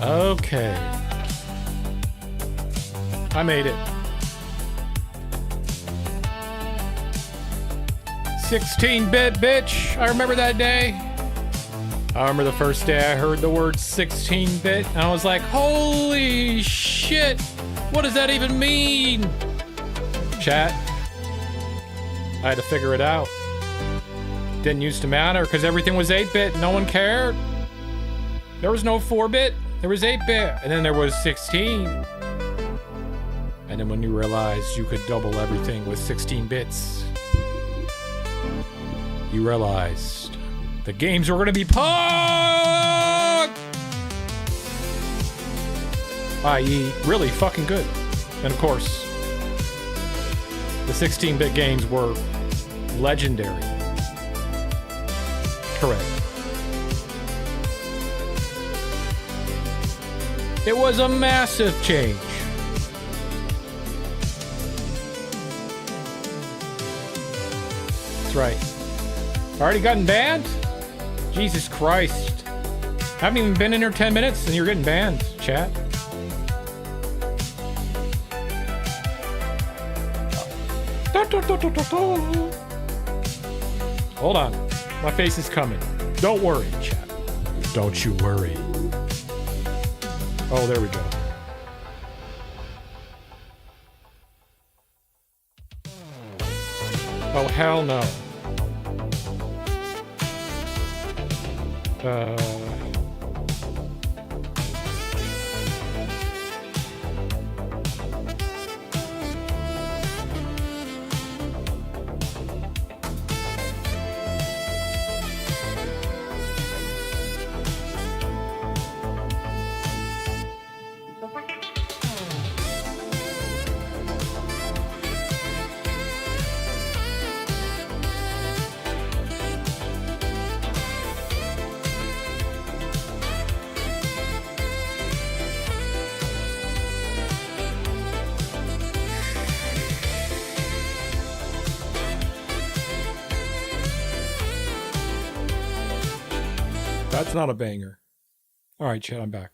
Okay. I made it. 16-bit, bitch. I remember that day. I remember the first day I heard the word 16-bit, and I was like, holy shit. What does that even mean? Chat. I had to figure it out. Didn't used to matter because everything was 8-bit. No one cared. There was no 4-bit. There was 8-bit. And then there was 16. And then when you realized you could double everything with 16 bits, you realized the games were going to be pog! I.e. really fucking good. And of course, the 16-bit games were legendary. Correct. It was a massive change. That's right. Already gotten banned? Jesus Christ. Haven't even been in here 10 minutes and you're getting banned, chat. Hold on. My face is coming. Don't worry, chat. Don't you worry. Oh, there we go. Oh, hell no. That's not a banger. All right, chat, I'm back.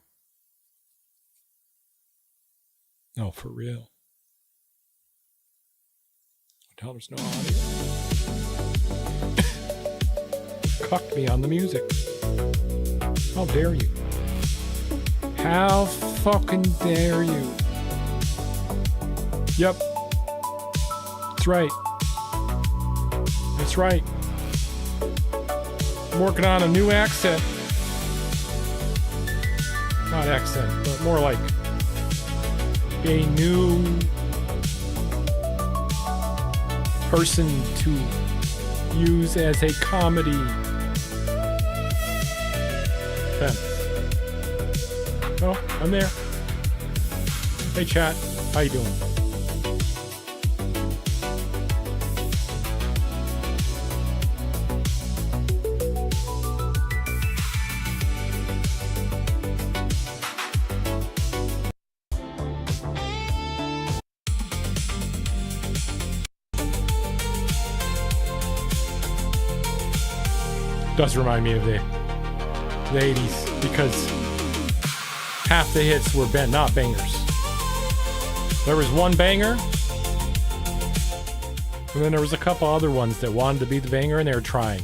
No, for real. Tell there's no audio. Cucked me on the music. How dare you? How fucking dare you? Yep. That's right. That's right. I'm working on a new accent. Not accent, but more like a new person to use as a comedy fence. Oh, I'm there. Hey chat, how you doing? Does remind me of the 80s because half the hits were not bangers. There was one banger, and then there was a couple other ones that wanted to be the banger, and they were trying,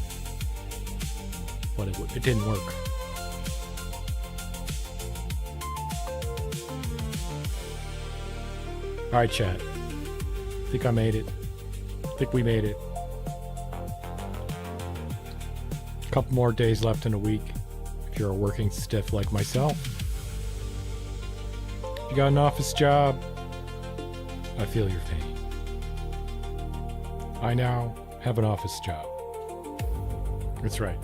but it didn't work. All right, chat. I think I made it. I think we made it. Couple more days left in a week if you're a working stiff like myself. If you got an office job, I feel your pain. I now have an office job. That's right.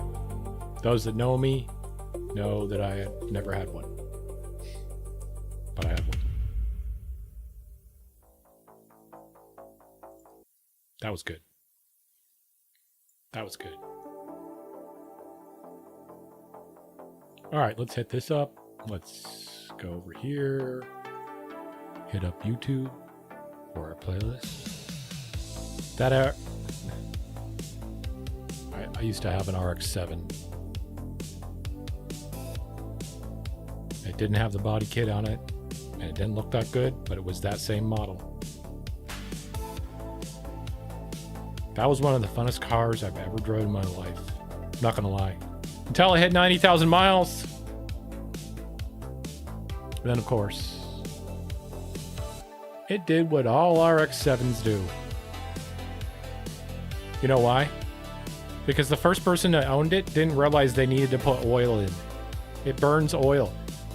Those that know me know that I have never had one. But I have one. That was good. That was good. All right, let's hit this up. Let's go over here. Hit up YouTube for our playlist. That I used to have an RX-7. It didn't have the body kit on it, and it didn't look that good, but it was that same model. That was one of the funnest cars I've ever driven in my life. Not gonna lie. Until I hit 90,000 miles. Then, of course, it did what all RX-7s do. You know why? Because the first person that owned it didn't realize they needed to put oil in. It burns oil.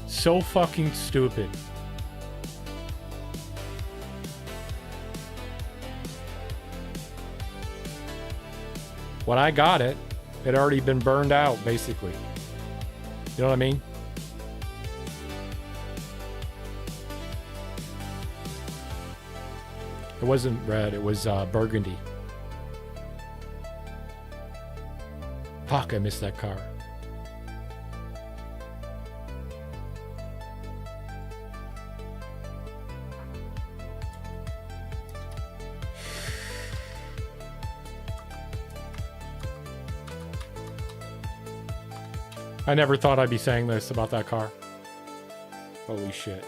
So fucking stupid. When I got it, it had already been burned out, basically. You know what I mean? It wasn't red, it was burgundy. Fuck, I missed that car. I never thought I'd be saying this about that car. Holy shit.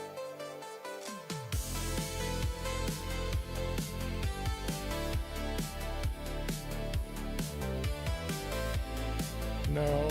No.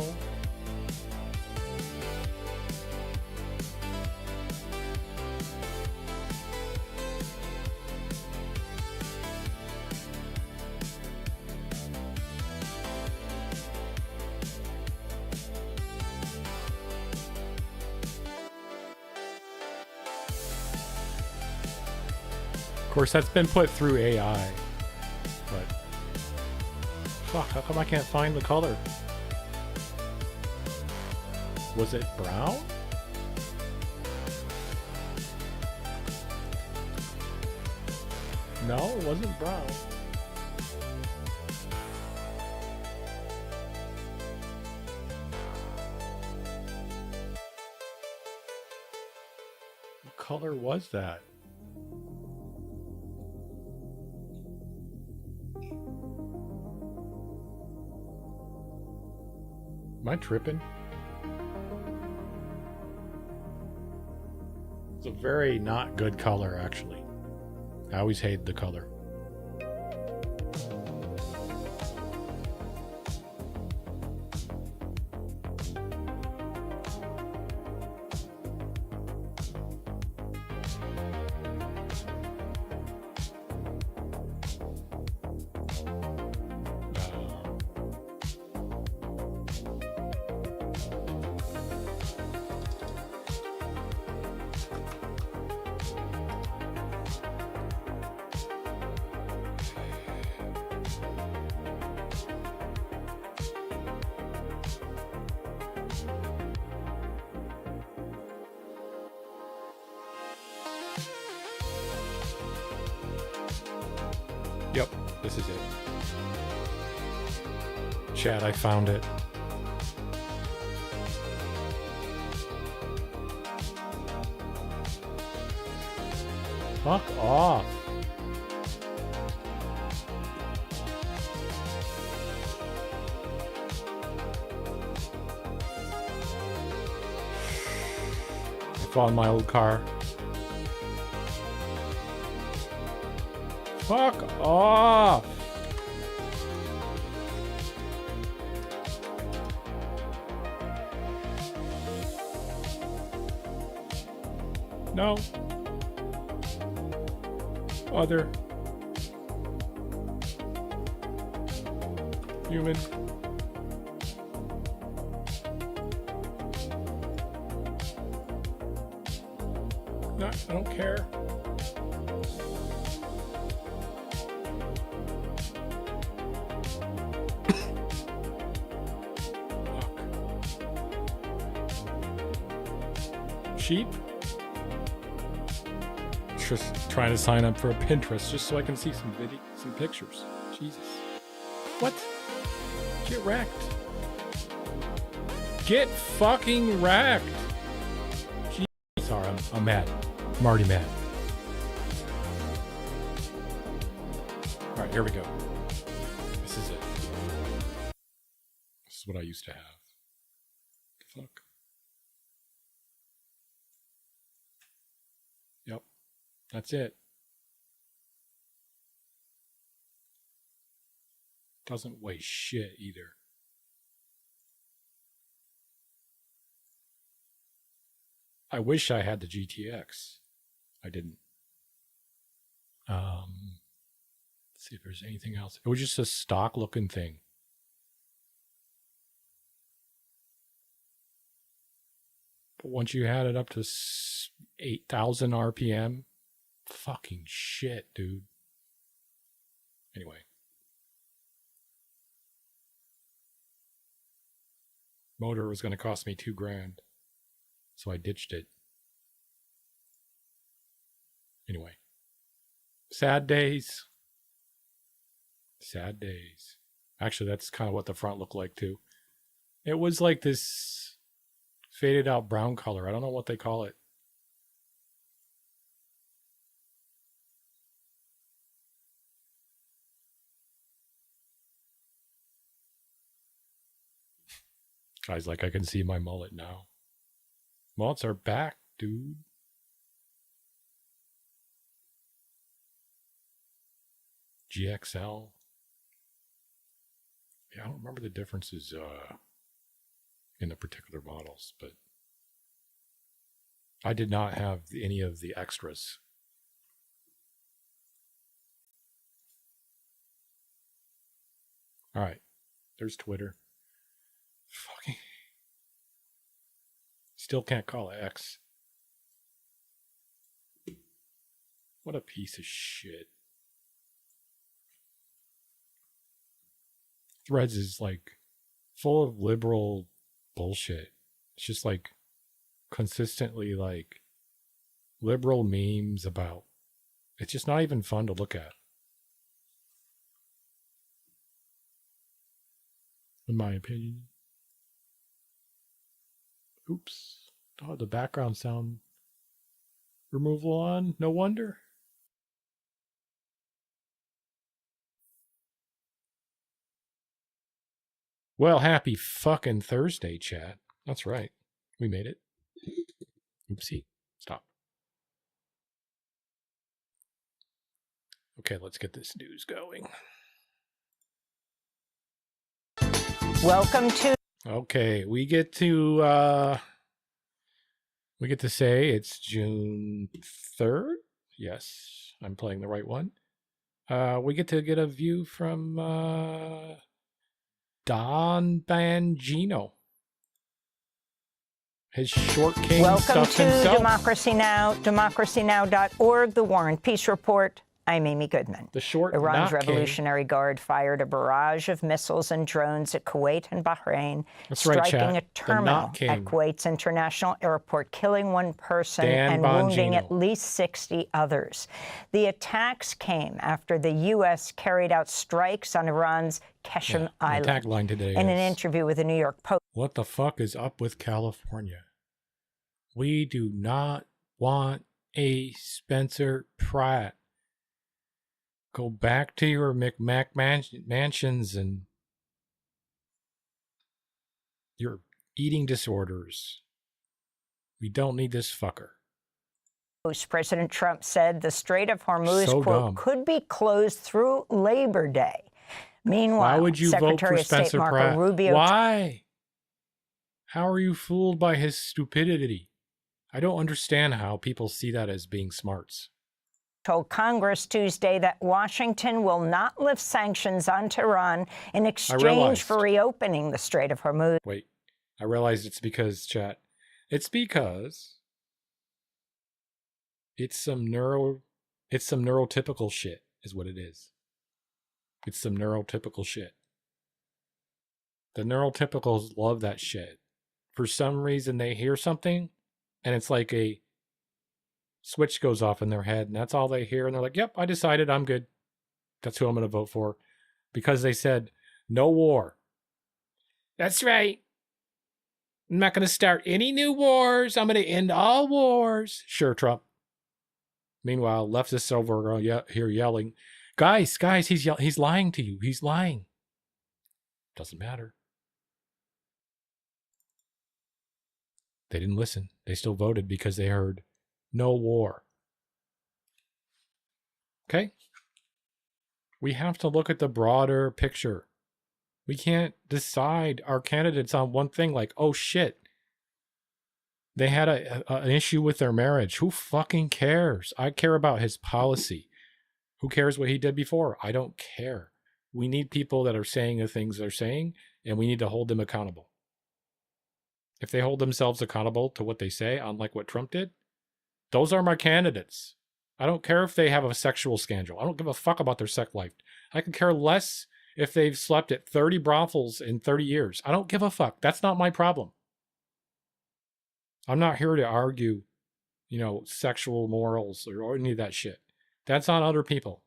Of course, that's been put through AI. But fuck, how come I can't find the color? Was it brown? No, it wasn't brown. What color was that? Am I tripping? It's a very not good color, actually. I always hated the color. Yep, this is it. Chat, I found it. Fuck off. I found my old car. Fuck off! No. Other. Human. No, I don't care. Sheep? Just trying to sign up for a Pinterest just so I can see some pictures. Jesus. What? Get wrecked. Get fucking wrecked. Jeez. Sorry, I'm mad. I'm already mad. Alright, here we go. This is it. This is what I used to have. Fuck. That's it. Doesn't weigh shit either. I wish I had the GTX. I didn't. Let's see if there's anything else. It was just a stock looking thing. But once you had it up to 8,000 RPM, fucking shit, dude. Anyway. Motor was going to cost me $2,000. So I ditched it. Anyway. Sad days. Sad days. Actually, that's kind of what the front looked like too. It was like this faded out brown color. I don't know what they call it. Guy's like, I can see my mullet now. Mullets are back, dude. GXL. Yeah, I don't remember the differences in the particular models, but I did not have any of the extras. All right, there's Twitter. Fucking. Still can't call it X. What a piece of shit. Threads is like full of liberal bullshit. It's just like consistently like liberal memes about. It's just not even fun to look at. In my opinion. Oops. Oh, the background sound removal on. No wonder. Well, happy fucking Thursday, chat. That's right. We made it. Oopsie. Stop. Okay, let's get this news going. Welcome to... Okay, we get to say it's June 3rd. Yes, I'm playing the right one. We get a view from Don Bangino. His short king Welcome stuff to himself. Democracy Now!, democracynow.org, The War and Peace Report. I'm Amy Goodman. The short Iran's not Revolutionary Guard fired a barrage of missiles and drones at Kuwait and Bahrain, striking a terminal at Kuwait's international airport, killing one person and wounding at least 60 others. The attacks came after the U.S. carried out strikes on Iran's Qeshm Island. The tagline today in is, an interview with the New York Post. What the fuck is up with California? We do not want a Spencer Pratt. Go back to your McMack mansions and your eating disorders. We don't need this fucker. President Trump said the Strait of Hormuz, quote, could be closed through Labor Day. Meanwhile, why would you vote for Spencer Pratt? Rubio. Why? How are you fooled by his stupidity? I don't understand how people see that as being smarts. Told Congress Tuesday that Washington will not lift sanctions on Tehran in exchange for reopening the Strait of Hormuz. Wait, I realized it's because it's some neurotypical shit is what it is. It's some neurotypical shit. The neurotypicals love that shit. For some reason, they hear something, and it's like a switch goes off in their head, and that's all they hear, and they're like, yep, I decided I'm good. That's who I'm going to vote for. Because they said, no war. That's right. I'm not going to start any new wars. I'm going to end all wars. Sure, Trump. Meanwhile, leftists over here yelling, guys, he's lying to you. He's lying. Doesn't matter. They didn't listen. They still voted because they heard no war. Okay? We have to look at the broader picture. We can't decide our candidates on one thing like, oh shit, they had an issue with their marriage. Who fucking cares? I care about his policy. Who cares what he did before? I don't care. We need people that are saying the things they're saying, and we need to hold them accountable. If they hold themselves accountable to what they say, unlike what Trump did, those are my candidates. I don't care if they have a sexual scandal. I don't give a fuck about their sex life. I could care less if they've slept at 30 brothels in 30 years. I don't give a fuck. That's not my problem. I'm not here to argue, sexual morals or any of that shit. That's on other people.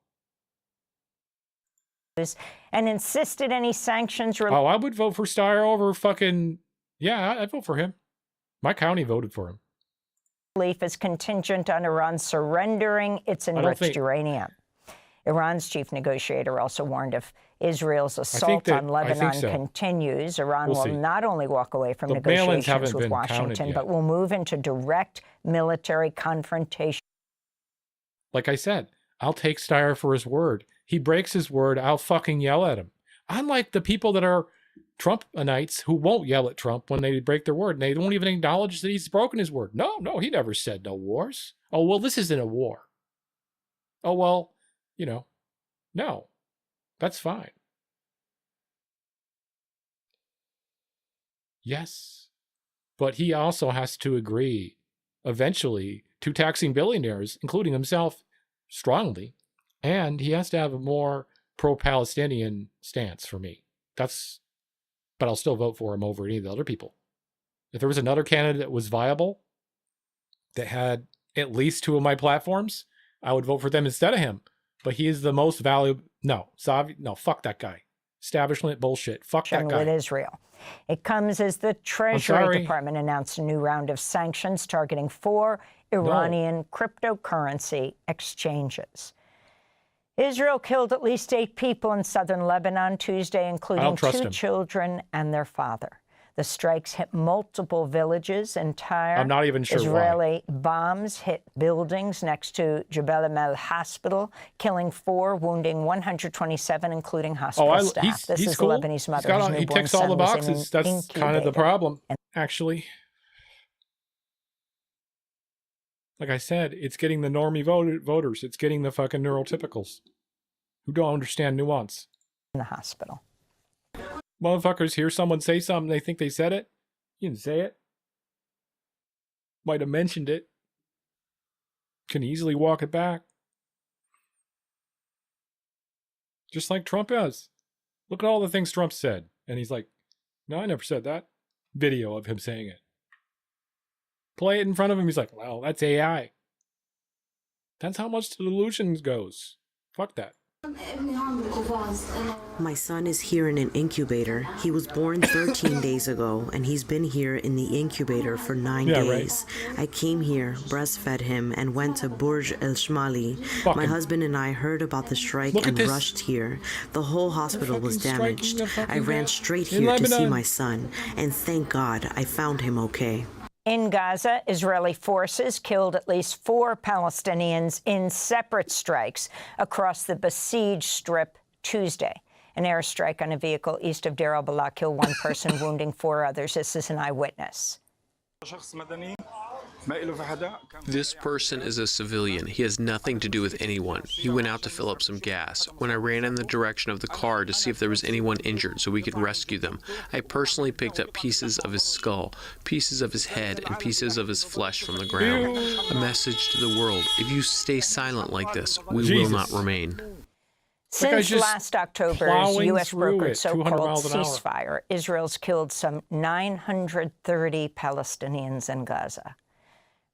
And insisted any sanctions... Oh, I would vote for Steyer over fucking... Yeah, I'd vote for him. My county voted for him. ...relief is contingent on Iran surrendering its enriched uranium. Iran's chief negotiator also warned if Israel's assault on Lebanon continues, Iran will not only walk away from negotiations with Washington, but will move into direct military confrontation. Like I said, I'll take Steyer for his word. He breaks his word, I'll fucking yell at him. Unlike the people that are Trumpanites who won't yell at Trump when they break their word. And they won't even acknowledge that he's broken his word. No, he never said no wars. Oh, well, this isn't a war. Oh, well, no, that's fine. Yes, but he also has to agree eventually to taxing billionaires, including himself, strongly. And he has to have a more pro-Palestinian stance for me. But I'll still vote for him over any of the other people. If there was another candidate that was viable, that had at least 2 of my platforms, I would vote for them instead of him. But he is the most valuable. No, fuck that guy. Establishment bullshit. Fuck that guy. With Israel. It comes as the Treasury Department announced a new round of sanctions targeting 4 Iranian cryptocurrency exchanges. Israel killed at least 8 people in southern Lebanon Tuesday, including 2 children and their father. The strikes hit multiple villages. I'm not even sure Israeli why. Bombs hit buildings next to Jebel Amel Hospital, killing 4, wounding 127, including hospital staff. This is cool. The Lebanese mother. He ticks all the boxes. That's kind of the problem, actually. Like I said, it's getting the normie voters. It's getting the fucking neurotypicals who don't understand nuance. In the hospital. Motherfuckers hear someone say something, they think they said it. You didn't say it. Might have mentioned it. Can easily walk it back. Just like Trump has. Look at all the things Trump said. And he's like, no, I never said that. Video of him saying it. Play it in front of him. He's like, well, that's AI. That's how much the delusion goes. Fuck that. My son is here in an incubator. He was born 13 days ago, and he's been here in the incubator for 9 days. Right. I came here, breastfed him, and went to Burj El Shmali. My husband and I heard about the strike and rushed here. The whole hospital was damaged. I ran straight here to see my son, and thank God I found him okay. In Gaza, Israeli forces killed at least 4 Palestinians in separate strikes across the besieged Strip Tuesday. An airstrike on a vehicle east of Deir al-Balah killed 1 person, wounding 4 others. This is an eyewitness. This person is a civilian. He has nothing to do with anyone. He went out to fill up some gas. When I ran in the direction of the car to see if there was anyone injured so we could rescue them, I personally picked up pieces of his skull, pieces of his head, and pieces of his flesh from the ground. A message to the world: if you stay silent like this, we will not remain. Since last October's U.S.-brokered so-called ceasefire, Israel's killed some 930 Palestinians in Gaza.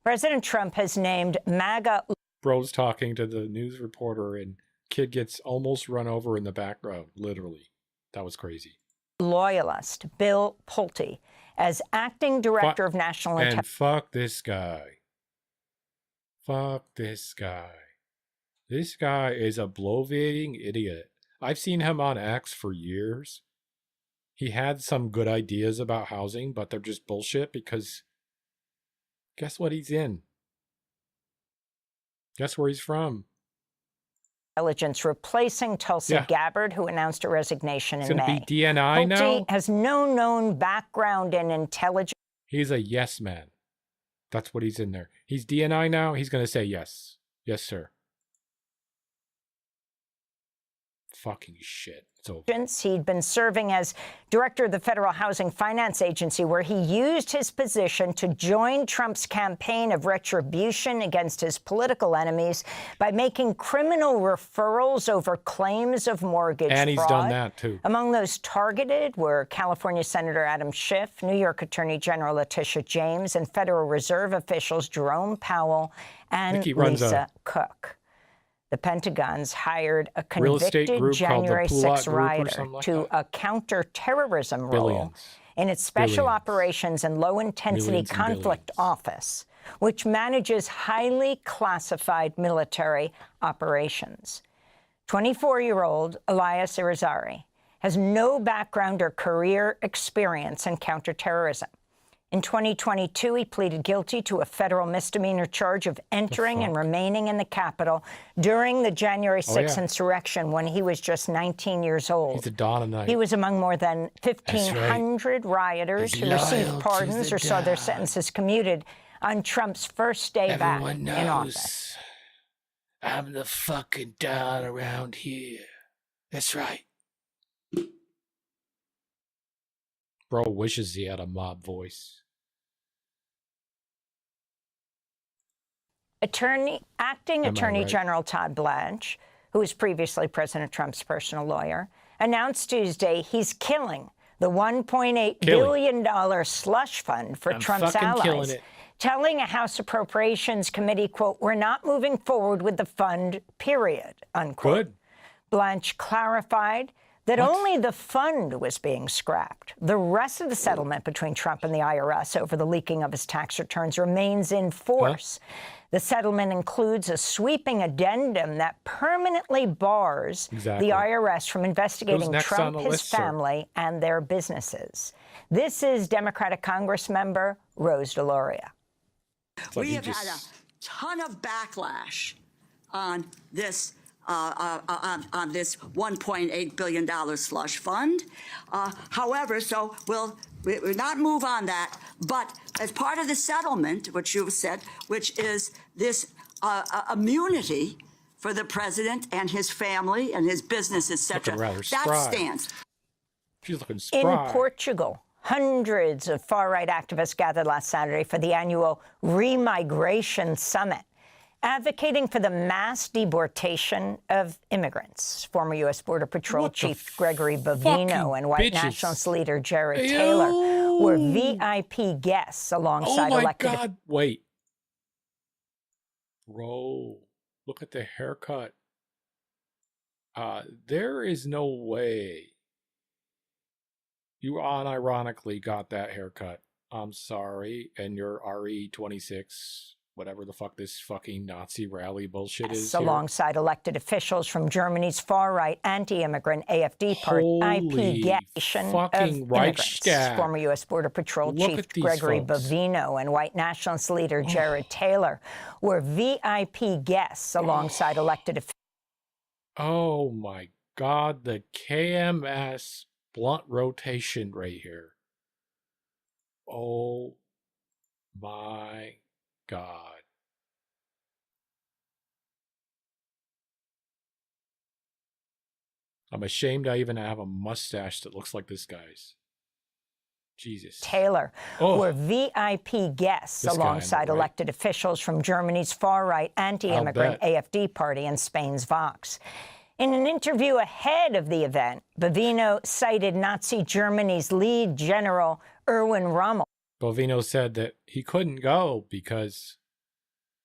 President Trump has named MAGA... Bro's talking to the news reporter, and kid gets almost run over in the background, literally. That was crazy. ...loyalist Bill Pulte as acting director of national intelligence. And fuck this guy. Fuck this guy. This guy is a bloviating idiot. I've seen him on X for years. He had some good ideas about housing, but they're just bullshit because guess what he's in? Guess where he's from? intelligence replacing Tulsi Gabbard, who announced her resignation in May. It's going to be DNI now? Pulte has no known background in intelligence. He's a yes man. That's what he's in there. He's DNI now. He's going to say yes. Yes, sir. Fucking shit. It's over. He'd been serving as director of the Federal Housing Finance Agency, where he used his position to join Trump's campaign of retribution against his political enemies by making criminal referrals over claims of mortgage fraud. And he's done that, too. Among those targeted were California Senator Adam Schiff, New York Attorney General Letitia James, and Federal Reserve officials Jerome Powell and Lisa Cook. The Pentagon's hired a convicted January 6 rider to a counterterrorism role in its Special Operations and Low-Intensity Conflict Office, which manages highly classified military operations. 24-year-old Elias Irizarry has no background or career experience in counterterrorism. In 2022, he pleaded guilty to a federal misdemeanor charge of entering and remaining in the Capitol during the January 6th insurrection when he was just 19 years old. He's a dawn of night. He was among more than 1,500 rioters who received pardons or saw their sentences commuted on Trump's first day back in office. I'm the fucking Don around here. That's right. Bro wishes he had a mob voice. Acting Attorney General Todd Blanche, who was previously President Trump's personal lawyer, announced Tuesday he's killing the $1.8 billion slush fund for Trump's allies, telling a House Appropriations Committee, quote, "We're not moving forward with the fund, period," unquote. Good. Blanche clarified that only the fund was being scrapped. The rest of the settlement between Trump and the IRS over the leaking of his tax returns remains in force. The settlement includes a sweeping addendum that permanently bars the IRS from investigating Trump, his family, and their businesses. This is Democratic Congress member Rose DeLauria. We have had a ton of backlash on this on this $1.8 billion slush fund. However, so we'll not move on that. But as part of the settlement, which you've said, which is this immunity for the president and his family and his business, etc., that stands. She's looking spry. In Portugal, hundreds of far-right activists gathered last Saturday for the annual Remigration Summit, advocating for the mass deportation of immigrants. Former U.S. Border Patrol Chief Gregory Bovino and white nationalist leader Jared Taylor were VIP guests alongside elected... Oh, my God. Wait. Bro, look at the haircut. There is no way you unironically got that haircut. I'm sorry. And you're RE26... whatever the fuck this fucking Nazi rally bullshit is. Alongside elected officials from Germany's far-right anti-immigrant AfD party, IP-Nation of Immigrants. Former U.S. Border Patrol Chief Gregory Bovino and white nationalist leader Jared Taylor were VIP guests alongside elected officials. Oh my God, the KMS blunt rotation right here. Oh my God. I'm ashamed I even have a mustache that looks like this guy's. Jesus. Taylor were VIP guests alongside elected officials from Germany's far-right anti-immigrant AfD party and Spain's Vox. In an interview ahead of the event, Bovino cited Nazi Germany's lead general Erwin Rommel. Bovino said that he couldn't go because...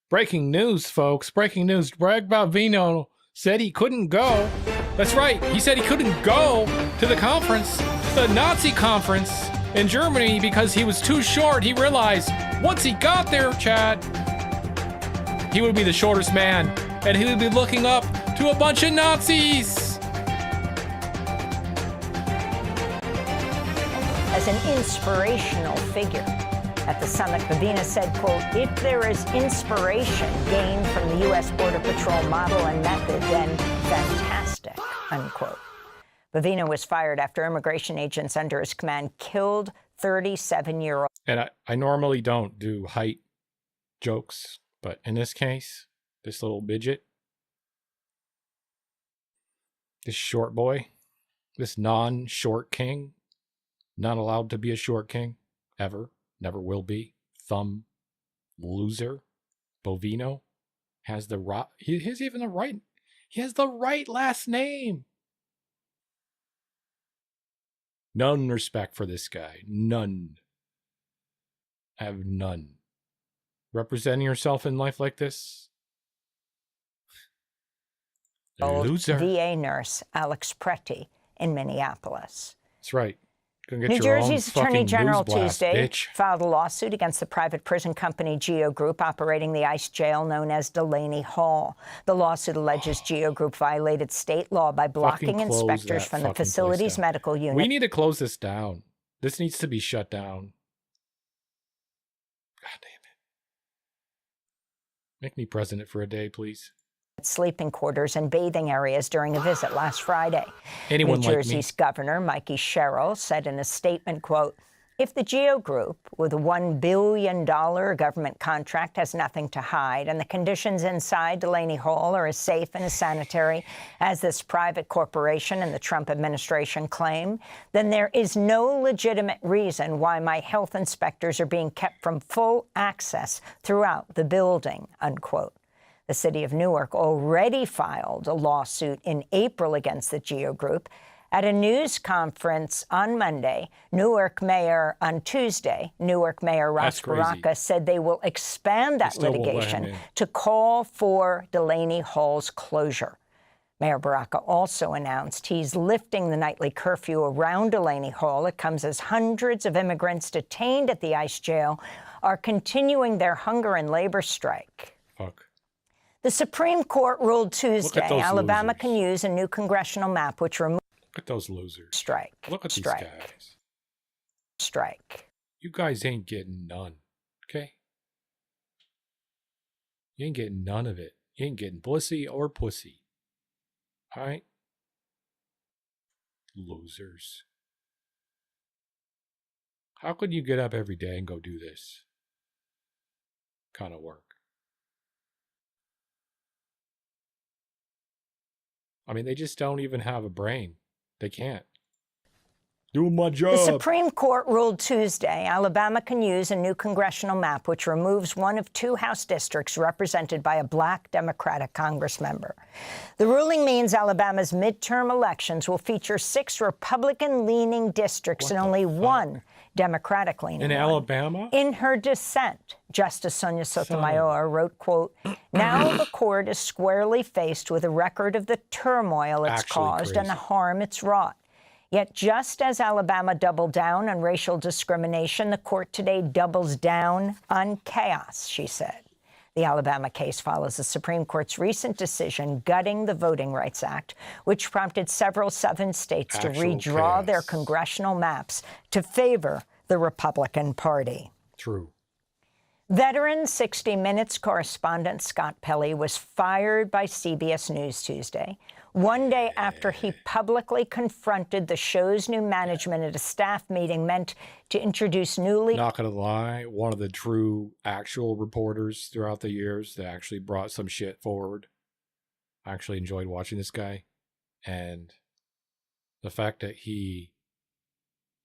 Breaking news, folks. Breaking news. Greg Bovino said he couldn't go. That's right. He said he couldn't go to the conference, the Nazi conference in Germany, because he was too short. He realized once he got there, Chad, he would be the shortest man, and he would be looking up to a bunch of Nazis. As an inspirational figure at the summit, Bovino said, quote, "If there is inspiration gained from the U.S. Border Patrol model and method, then fantastic, unquote. Bavino was fired after immigration agents under his command killed 37-year-old. And I normally don't do height jokes, but in this case, this little midget, this short boy, this non-short king, not allowed to be a short king, ever, never will be, thumb loser, Bovino, has the right, he has even the right, he has the right last name. None respect for this guy. None. I have none. Representing yourself in life like this? Loser. VA nurse Alex Preti in Minneapolis. That's right. New Jersey's Attorney General Tuesday filed a lawsuit against the private prison company Geo Group operating the ICE jail known as Delaney Hall. The lawsuit alleges Geo Group violated state law by blocking inspectors from the facility's medical unit. We need to close this down. This needs to be shut down. God damn it. Make me president for a day, please. Sleeping quarters and bathing areas during a visit last Friday. Anyone New Jersey's Governor Mikey Sherrill said in a statement, quote, "If the Geo Group, with a $1 billion government contract, has nothing to hide, and the conditions inside Delaney Hall are as safe and as sanitary as this private corporation and the Trump administration claim, then there is no legitimate reason why my health inspectors are being kept from full access throughout the building," unquote. The city of Newark already filed a lawsuit in April against the Geo Group. At a news conference on Monday, Newark Mayor Ras Baraka said they will expand that litigation to call for Delaney Hall's closure. Mayor Baraka also announced he's lifting the nightly curfew around Delaney Hall. It comes as hundreds of immigrants detained at the ICE jail are continuing their hunger and labor strike. Fuck. The Supreme Court ruled Tuesday Alabama can use a new congressional map which removes... Look at those losers. Strike. Look at these guys. Strike. You guys ain't getting none, okay? You ain't getting none of it. You ain't getting blissy or pussy. All right? Losers. How could you get up every day and go do this kind of work? I mean, they just don't even have a brain. They can't. Do my job. The Supreme Court ruled Tuesday Alabama can use a new congressional map which removes one of two House districts represented by a black Democratic Congress member. The ruling means Alabama's midterm elections will feature 6 Republican-leaning districts and only one Democratic-leaning in Alabama? In her dissent, Justice Sonia Sotomayor wrote, quote, "Now the court is squarely faced with a record of the turmoil it's caused and the harm it's wrought. Yet just as Alabama doubled down on racial discrimination, the court today doubles down on chaos," she said. The Alabama case follows the Supreme Court's recent decision gutting the Voting Rights Act, which prompted several southern states to redraw their congressional maps to favor the Republican Party. True. Veteran 60 Minutes correspondent Scott Pelley was fired by CBS News Tuesday, one day after he publicly confronted the show's new management at a staff meeting meant to introduce newly... Not gonna lie, one of the true actual reporters throughout the years that actually brought some shit forward. I actually enjoyed watching this guy. And the fact that he,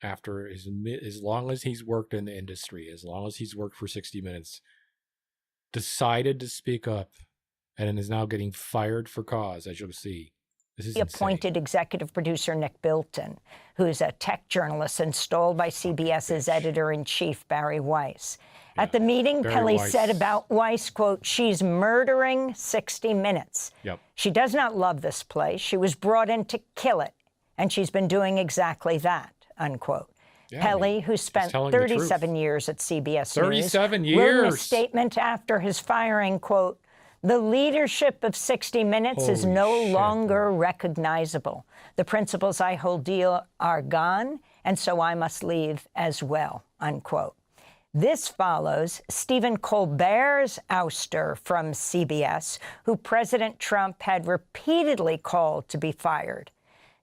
after as long as he's worked in the industry, as long as he's worked for 60 Minutes, decided to speak up and is now getting fired for cause, as you'll see. He appointed executive producer Nick Bilton, who's a tech journalist installed by CBS's editor-in-chief, Barry Weiss. Yeah, at the meeting, Pelley said about Weiss, quote, "She's murdering 60 Minutes. Yep. She does not love this place. She was brought in to kill it, and she's been doing exactly that," unquote. Yeah, Pelley, who spent 37 years at CBS 37 News, years. wrote in a statement after his firing, quote, "The leadership of 60 Minutes is no longer recognizable. The principles I hold dear are gone, and so I must leave as well," unquote. This follows Stephen Colbert's ouster from CBS, who President Trump had repeatedly called to be fired.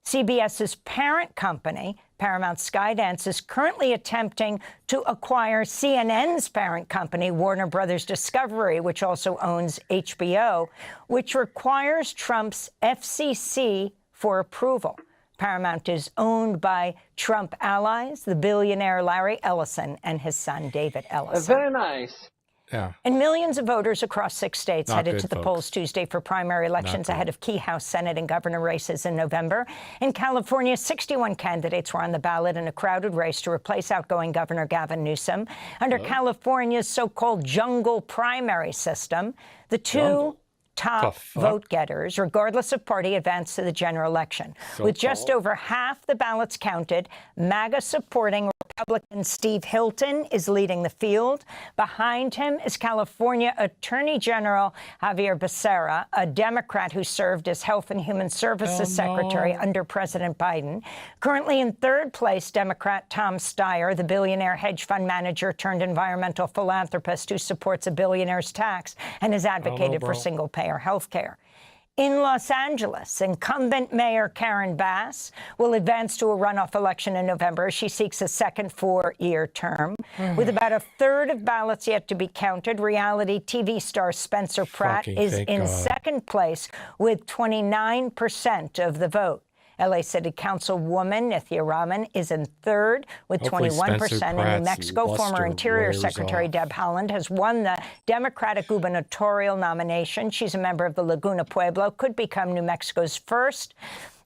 CBS's parent company, Paramount Skydance, is currently attempting to acquire CNN's parent company, Warner Brothers Discovery, which also owns HBO, which requires Trump's FCC for approval. Paramount is owned by Trump allies, the billionaire Larry Ellison and his son David Ellison. Very nice. Yeah. And millions of voters across 6 states Not headed good, to the folks. polls Tuesday for primary elections ahead of key House, Senate, and governor races in November. In California, 61 candidates were on the ballot in a crowded race to replace outgoing Governor Gavin Newsom. Under California's so-called jungle primary system, the two top vote getters, regardless of party, advanced to the general election. With just over half the ballots counted, MAGA-supporting Republican Steve Hilton is leading the field. Behind him is California Attorney General Javier Becerra, a Democrat who served as Health and Human Services Secretary under President Biden. Currently in third place, Democrat Tom Steyer, the billionaire hedge fund manager turned environmental philanthropist who supports a billionaire's tax and has advocated for single-payer health care. In Los Angeles, incumbent Mayor Karen Bass will advance to a runoff election in November as she seeks a second 4-year term. With about a third of ballots yet to be counted, reality TV star Spencer Pratt is in second place with 29% of the vote. L.A. City Councilwoman Nithya Raman is in third with 21%. In New Mexico, former Interior Secretary Deb Haaland has won the Democratic gubernatorial nomination. She's a member of the Laguna Pueblo, could become New Mexico's first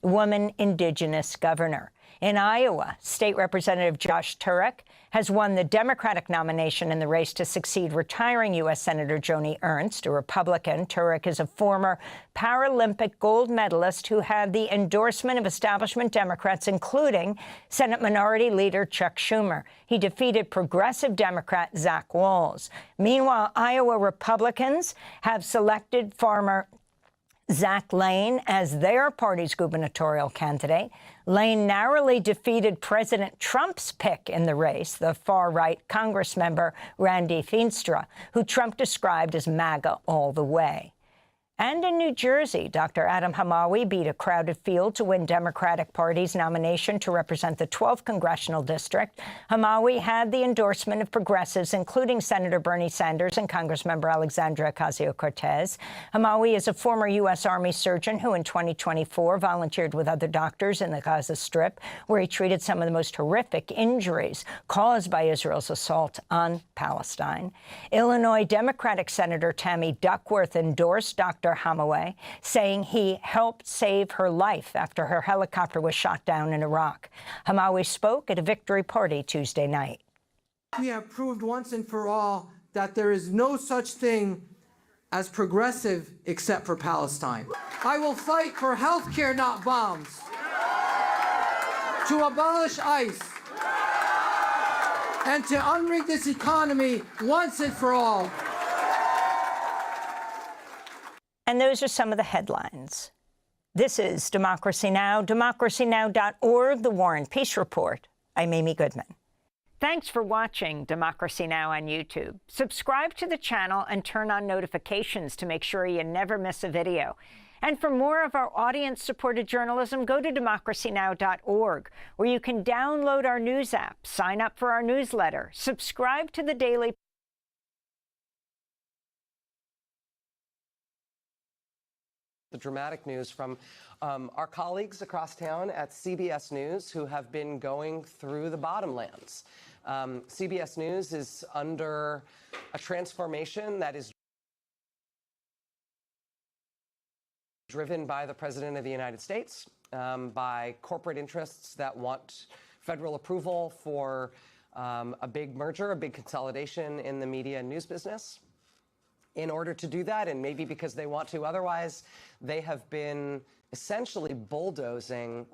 woman indigenous governor. In Iowa, State Representative Josh Turek has won the Democratic nomination in the race to succeed retiring U.S. Senator Joni Ernst, a Republican. Turek is a former Paralympic gold medalist who had the endorsement of establishment Democrats, including Senate Minority Leader Chuck Schumer. He defeated progressive Democrat Zach Walz. Meanwhile, Iowa Republicans have selected farmer Zach Lane as their party's gubernatorial candidate. Lane narrowly defeated President Trump's pick in the race, the far-right Congressmember Randy Feenstra, who Trump described as MAGA all the way. And in New Jersey, Dr. Adam Hamawi beat a crowded field to win Democratic Party's nomination to represent the 12th congressional district. Hamawi had the endorsement of progressives, including Senator Bernie Sanders and Congressmember Alexandria Ocasio-Cortez. Hamawi is a former U.S. Army surgeon who in 2024 volunteered with other doctors in the Gaza Strip, where he treated some of the most horrific injuries caused by Israel's assault on Palestine. Illinois Democratic Senator Tammy Duckworth endorsed Dr. Hamawi, saying he helped save her life after her helicopter was shot down in Iraq. Hamawi spoke at a victory party Tuesday night. We have proved once and for all that there is no such thing as progressive except for Palestine. I will fight for health care, not bombs, to abolish ICE, and to unrig this economy once and for all. And those are some of the headlines. This is Democracy Now!, democracynow.org, The War and Peace Report. I'm Amy Goodman. Thanks for watching Democracy Now! On YouTube. Subscribe to the channel and turn on notifications to make sure you never miss a video. And for more of our audience-supported journalism, go to democracynow.org, where you can download our news app, sign up for our newsletter, subscribe to the daily the dramatic news from our colleagues across town at CBS News who have been going through the bottomlands. CBS News is under a transformation that is driven by the President of the United States, by corporate interests that want federal approval for a big merger, a big consolidation in the media and news business. In order to do that, and maybe because they want to otherwise, they have been essentially bulldozing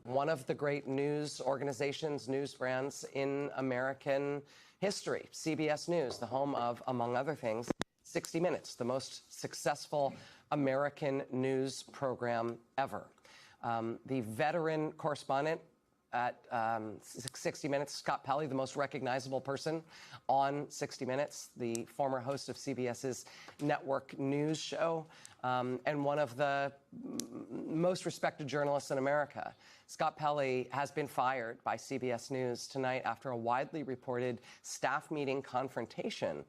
one of the great news organizations, news brands in American history, CBS News, the home of, among other things, 60 Minutes, the most successful American news program ever. The veteran correspondent at 60 Minutes. Scott Pelley, the most recognizable person on 60 Minutes, the former host of CBS's network news show, and one of the most respected journalists in America. Scott Pelley has been fired by CBS News tonight after a widely reported staff meeting confrontation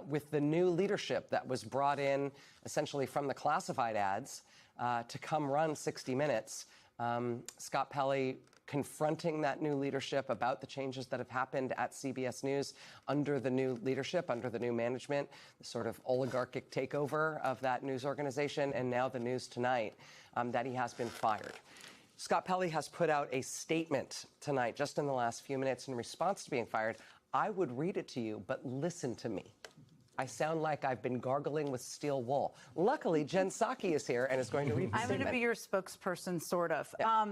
with the new leadership that was brought in essentially from the classified ads to come run 60 Minutes. Scott Pelley confronting that new leadership about the changes that have happened at CBS News under the new leadership, under the new management, the sort of oligarchic takeover of that news organization, and now the news tonight that he has been fired. Scott Pelley has put out a statement tonight, just in the last few minutes, in response to being fired. I would read it to you, but listen to me. I sound like I've been gargling with steel wool. Luckily, Jen Psaki is here and is going to read the statement. I'm going to be your spokesperson, sort of. Yeah.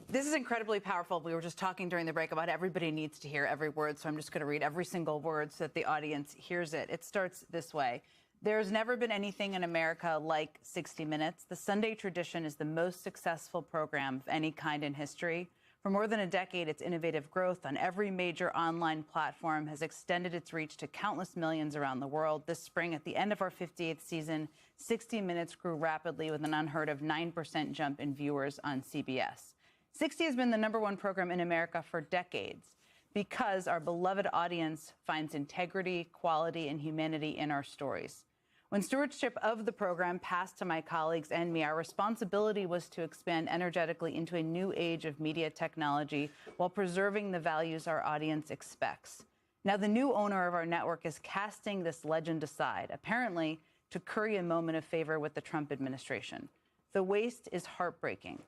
This is incredibly powerful. We were just talking during the break about everybody needs to hear every word, so I'm just going to read every single word so that the audience hears it. It starts this way. There's never been anything in America like 60 Minutes. The Sunday tradition is the most successful program of any kind in history. For more than a decade, its innovative growth on every major online platform has extended its reach to countless millions around the world. This spring, at the end of our 58th season, 60 Minutes grew rapidly with an unheard of 9% jump in viewers on CBS. 60 has been the #1 program in America for decades because our beloved audience finds integrity, quality, and humanity in our stories. When stewardship of the program passed to my colleagues and me, our responsibility was to expand energetically into a new age of media technology while preserving the values our audience expects. Now, the new owner of our network is casting this legend aside, apparently to curry a moment of favor with the Trump administration. The waste is heartbreaking.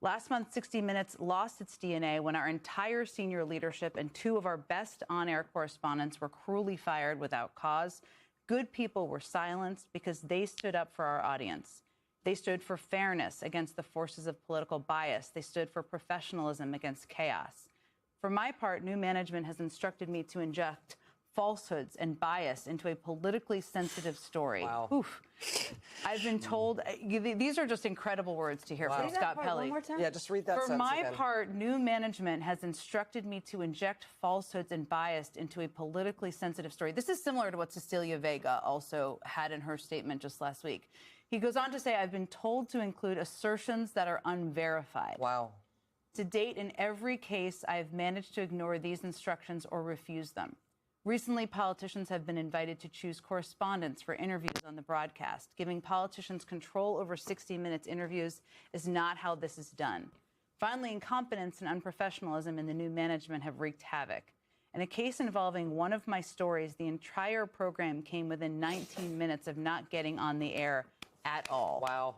Last month, 60 Minutes lost its DNA when our entire senior leadership and 2 of our best on-air correspondents were cruelly fired without cause. Good people were silenced because they stood up for our audience. They stood for fairness against the forces of political bias. They stood for professionalism against chaos. For my part, new management has instructed me to inject falsehoods and bias into a politically sensitive story. Wow. Oof. I've been told, these are just incredible words to hear from Scott Pelley. One more time? Yeah, just read that For sentence my again. part, new management has instructed me to inject falsehoods and bias into a politically sensitive story. This is similar to what Cecilia Vega also had in her statement just last week. He goes on to say, I've been told to include assertions that are unverified. Wow. To date, in every case, I have managed to ignore these instructions or refuse them. Recently, politicians have been invited to choose correspondents for interviews on the broadcast. Giving politicians control over 60 Minutes interviews is not how this is done. Finally, incompetence and unprofessionalism in the new management have wreaked havoc. In a case involving one of my stories, the entire program came within 19 minutes of not getting on the air at all. Wow.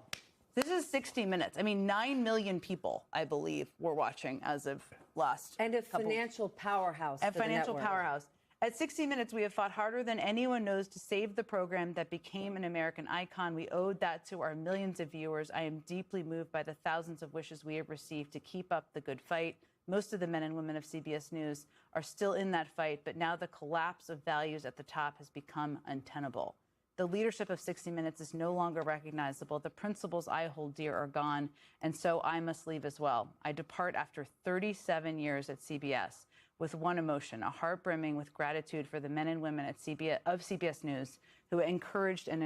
This is 60 Minutes. I mean, 9 million people, I believe, were watching as of last. And a financial powerhouse. A financial powerhouse. At 60 Minutes, we have fought harder than anyone knows to save the program that became an American icon. We owed that to our millions of viewers. I am deeply moved by the thousands of wishes we have received to keep up the good fight. Most of the men and women of CBS News are still in that fight, but now the collapse of values at the top has become untenable. The leadership of 60 Minutes is no longer recognizable. The principles I hold dear are gone, and so I must leave as well. I depart after 37 years at CBS with one emotion, a heart brimming with gratitude for the men and women at CBS News who encouraged and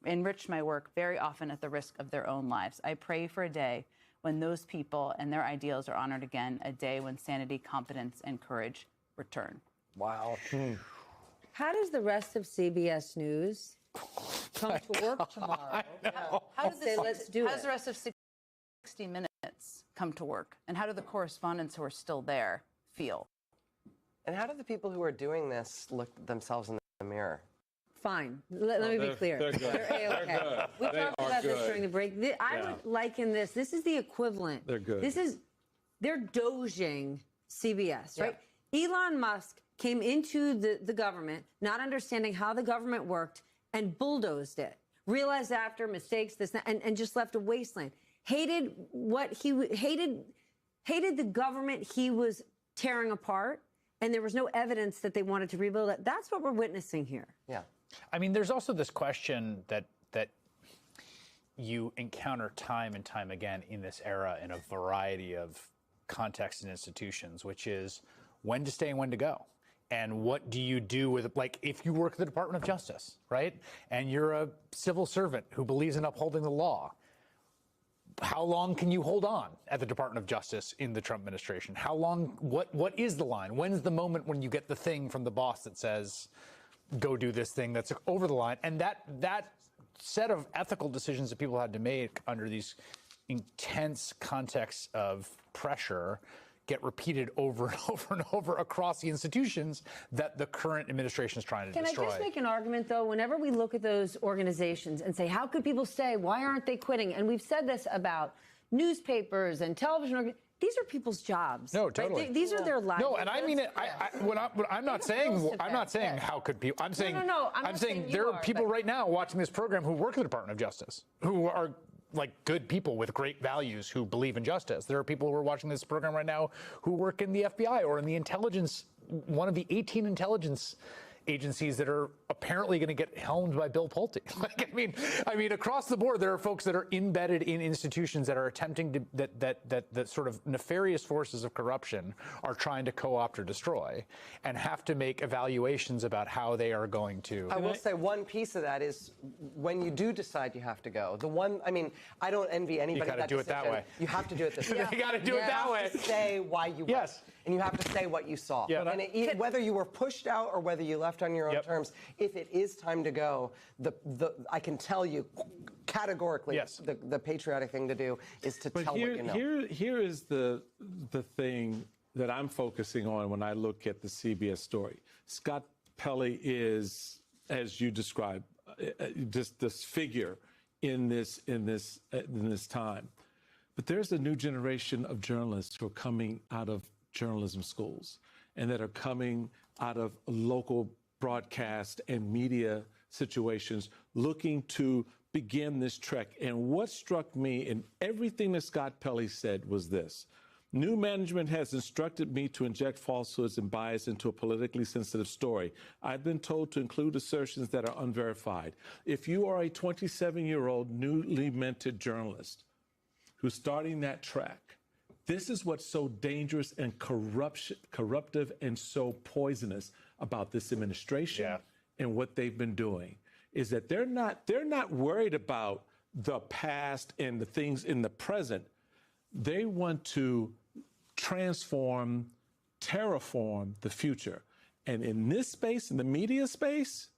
enriched my work, very often at the risk of their own lives. I pray for a day when those people and their ideals are honored again, a day when sanity, competence, and courage return. Wow. How does the rest of CBS News come to work tomorrow? How does the rest of 60 Minutes come to work? And how do the correspondents who are still there feel? And how do the people who are doing this look themselves in the mirror? Fine. Let me be clear. They're good. They're A-okay. We talked about this during the break. I would liken this. This is the equivalent. They're good. They're doging CBS, right? Elon Musk came into the government, not understanding how the government worked, and bulldozed it. Realized after mistakes, and just left a wasteland. Hated the government he was tearing apart. And there was no evidence that they wanted to rebuild it. That's what we're witnessing here. Yeah. I mean, there's also this question that you encounter time and time again in this era in a variety of context and institutions, which is when to stay and when to go. And what do you do with, like, if you work at the Department of Justice, right? And you're a civil servant who believes in upholding the law, how long can you hold on at the Department of Justice in the Trump administration? How long, what is the line? When's the moment when you get the thing from the boss that says, go do this thing that's over the line? And that set of ethical decisions that people had to make under these intense contexts of pressure get repeated over and over and over across the institutions that the current administration is trying to destroy. Can I just make an argument, though? Whenever we look at those organizations and say, how could people stay? Why aren't they quitting? And we've said this about newspapers and television. These are people's jobs. No, totally. Right? These are their lives. No, and I mean it. I'm not saying how could people. I'm saying I'm saying there are people right now watching this program who work at the Department of Justice who are like good people with great values who believe in justice. There are people who are watching this program right now who work in the FBI or in the intelligence, one of the 18 intelligence agencies that are apparently going to get helmed by Bill Pulte. I mean, across the board, there are folks that are embedded in institutions that are attempting to that sort of nefarious forces of corruption are trying to co-opt or destroy, and have to make evaluations about how they are going to. I will say one piece of that is when you do decide you have to go. I don't envy anybody. You got to do it that way. You have to do it this way. You got to do it that way. You have to say why you went. And you have to say what you saw. Yeah. And whether you were pushed out or whether you left on your own terms, if it is time to go, I can tell you categorically the patriotic thing to do is to tell what you know. Here is the thing that I'm focusing on when I look at the CBS story. Scott Pelley is, as you described, just this figure in this time. But there's a new generation of journalists who are coming out of journalism schools and that are coming out of local broadcast and media situations looking to begin this trek. And what struck me in everything that Scott Pelley said was this: new management has instructed me to inject falsehoods and bias into a politically sensitive story. I've been told to include assertions that are unverified. If you are a 27-year-old newly minted journalist who's starting that track, this is what's so dangerous and corruptive and so poisonous about this administration and what they've been doing, is that they're not worried about the past and the things in the present. They want to transform, terraform the future. And in this space, in the media space,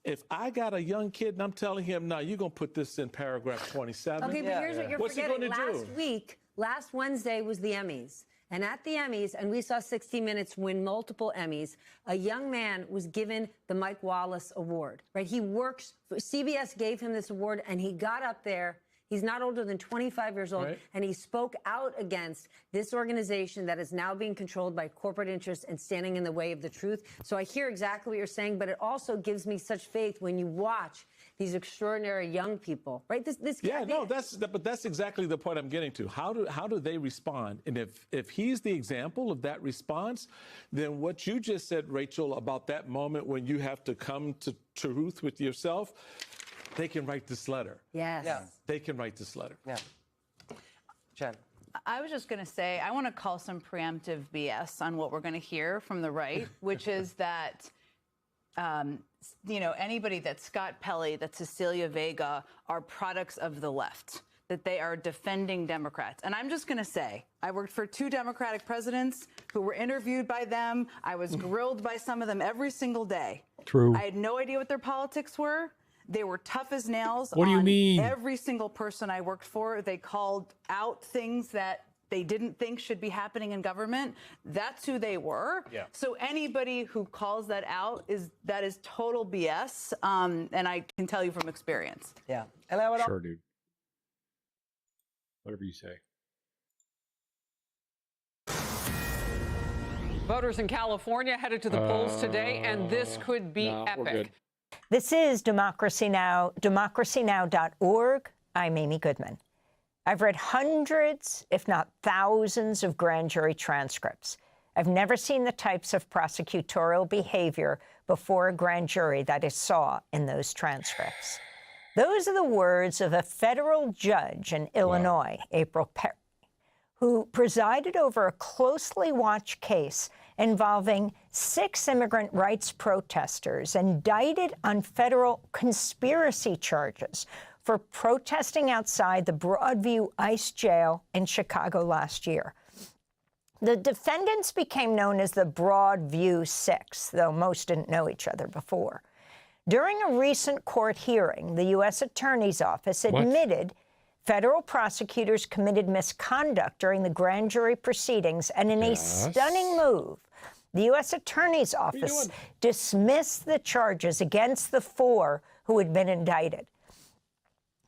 if I got a young kid and I'm telling him, no, you're going to put this in paragraph 27. Okay, but here's what you're forgetting. Last Wednesday was the Emmys. And at the Emmys, and we saw 60 Minutes win multiple Emmys, a young man was given the Mike Wallace Award, right? He works, CBS gave him this award, and he got up there. He's not older than 25 years old, and he spoke out against this organization that is now being controlled by corporate interests and standing in the way of the truth. So I hear exactly what you're saying, but it also gives me such faith when you watch these extraordinary young people, right? But that's exactly the point I'm getting to. How do they respond? And if he's the example of that response, then what you just said, Rachel, about that moment when you have to come to truth with yourself, they can write this letter. Yes. Yeah. They can write this letter. Yeah. Jen. I was just going to say, I want to call some preemptive BS on what we're going to hear from the right, which is that, anybody that's Scott Pelley, that Cecilia Vega are products of the left, that they are defending Democrats. And I'm just going to say, I worked for 2 Democratic presidents who were interviewed by them. I was grilled by some of them every single day. True. I had no idea what their politics were. They were tough as nails. What do you mean? Every single person I worked for, they called out things that they didn't think should be happening in government. That's who they were. Yeah. So anybody who calls that out is total BS. And I can tell you from experience. Yeah. And I would sure, dude. Whatever you say. Voters in California headed to the polls today, and this could be epic. This is Democracy Now!, democracynow.org. I'm Amy Goodman. I've read hundreds, if not thousands, of grand jury transcripts. I've never seen the types of prosecutorial behavior before a grand jury that I saw in those transcripts. Those are the words of a federal judge in Illinois, April Perry, who presided over a closely watched case involving 6 immigrant rights protesters indicted on federal conspiracy charges for protesting outside the Broadview ICE jail in Chicago last year. The defendants became known as the Broadview Six, though most didn't know each other before. During a recent court hearing, the U.S. Attorney's Office admitted federal prosecutors committed misconduct during the grand jury proceedings, and in a stunning move, the U.S. Attorney's Office dismissed the charges against the 4 who had been indicted.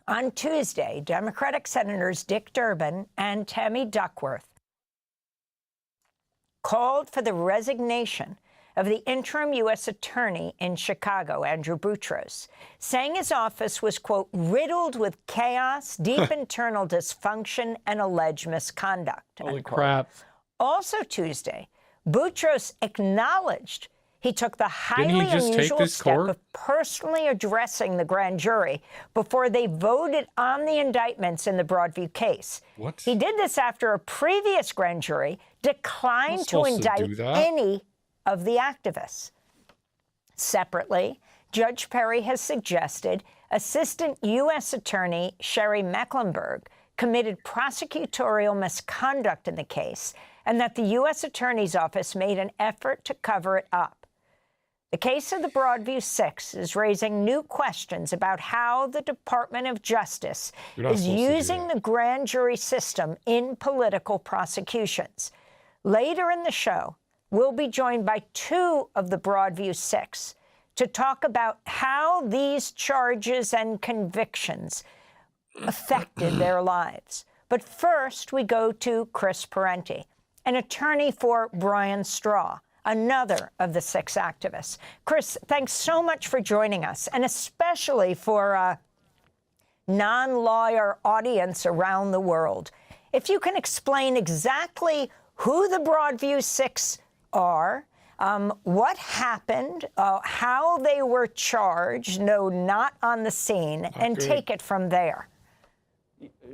On Tuesday, Democratic Senators Dick Durbin and Tammy Duckworth called for the resignation of the interim U.S. Attorney in Chicago, Andrew Boutros, saying his office was, quote, riddled with chaos, deep internal dysfunction, and alleged misconduct. Holy crap. Also Tuesday, Boutros acknowledged he took the highly unusual step of personally addressing the grand jury before they voted on the indictments in the Broadview case. What? He did this after a previous grand jury declined to indict any of the activists. Separately, Judge Perry has suggested Assistant U.S. Attorney Sherry Mecklenburg committed prosecutorial misconduct in the case and that the U.S. Attorney's Office made an effort to cover it up. The case of the Broadview Six is raising new questions about how the Department of Justice is using the grand jury system in political prosecutions. Later in the show, we'll be joined by 2 of the Broadview Six to talk about how these charges and convictions affected their lives. But first, we go to Chris Parenti, an attorney for Brian Straw, another of the 6 activists. Chris, thanks so much for joining us, and especially for a non-lawyer audience around the world. If you can explain exactly who the Broadview Six are, what happened, how they were charged, no, not on the scene, and take it from there.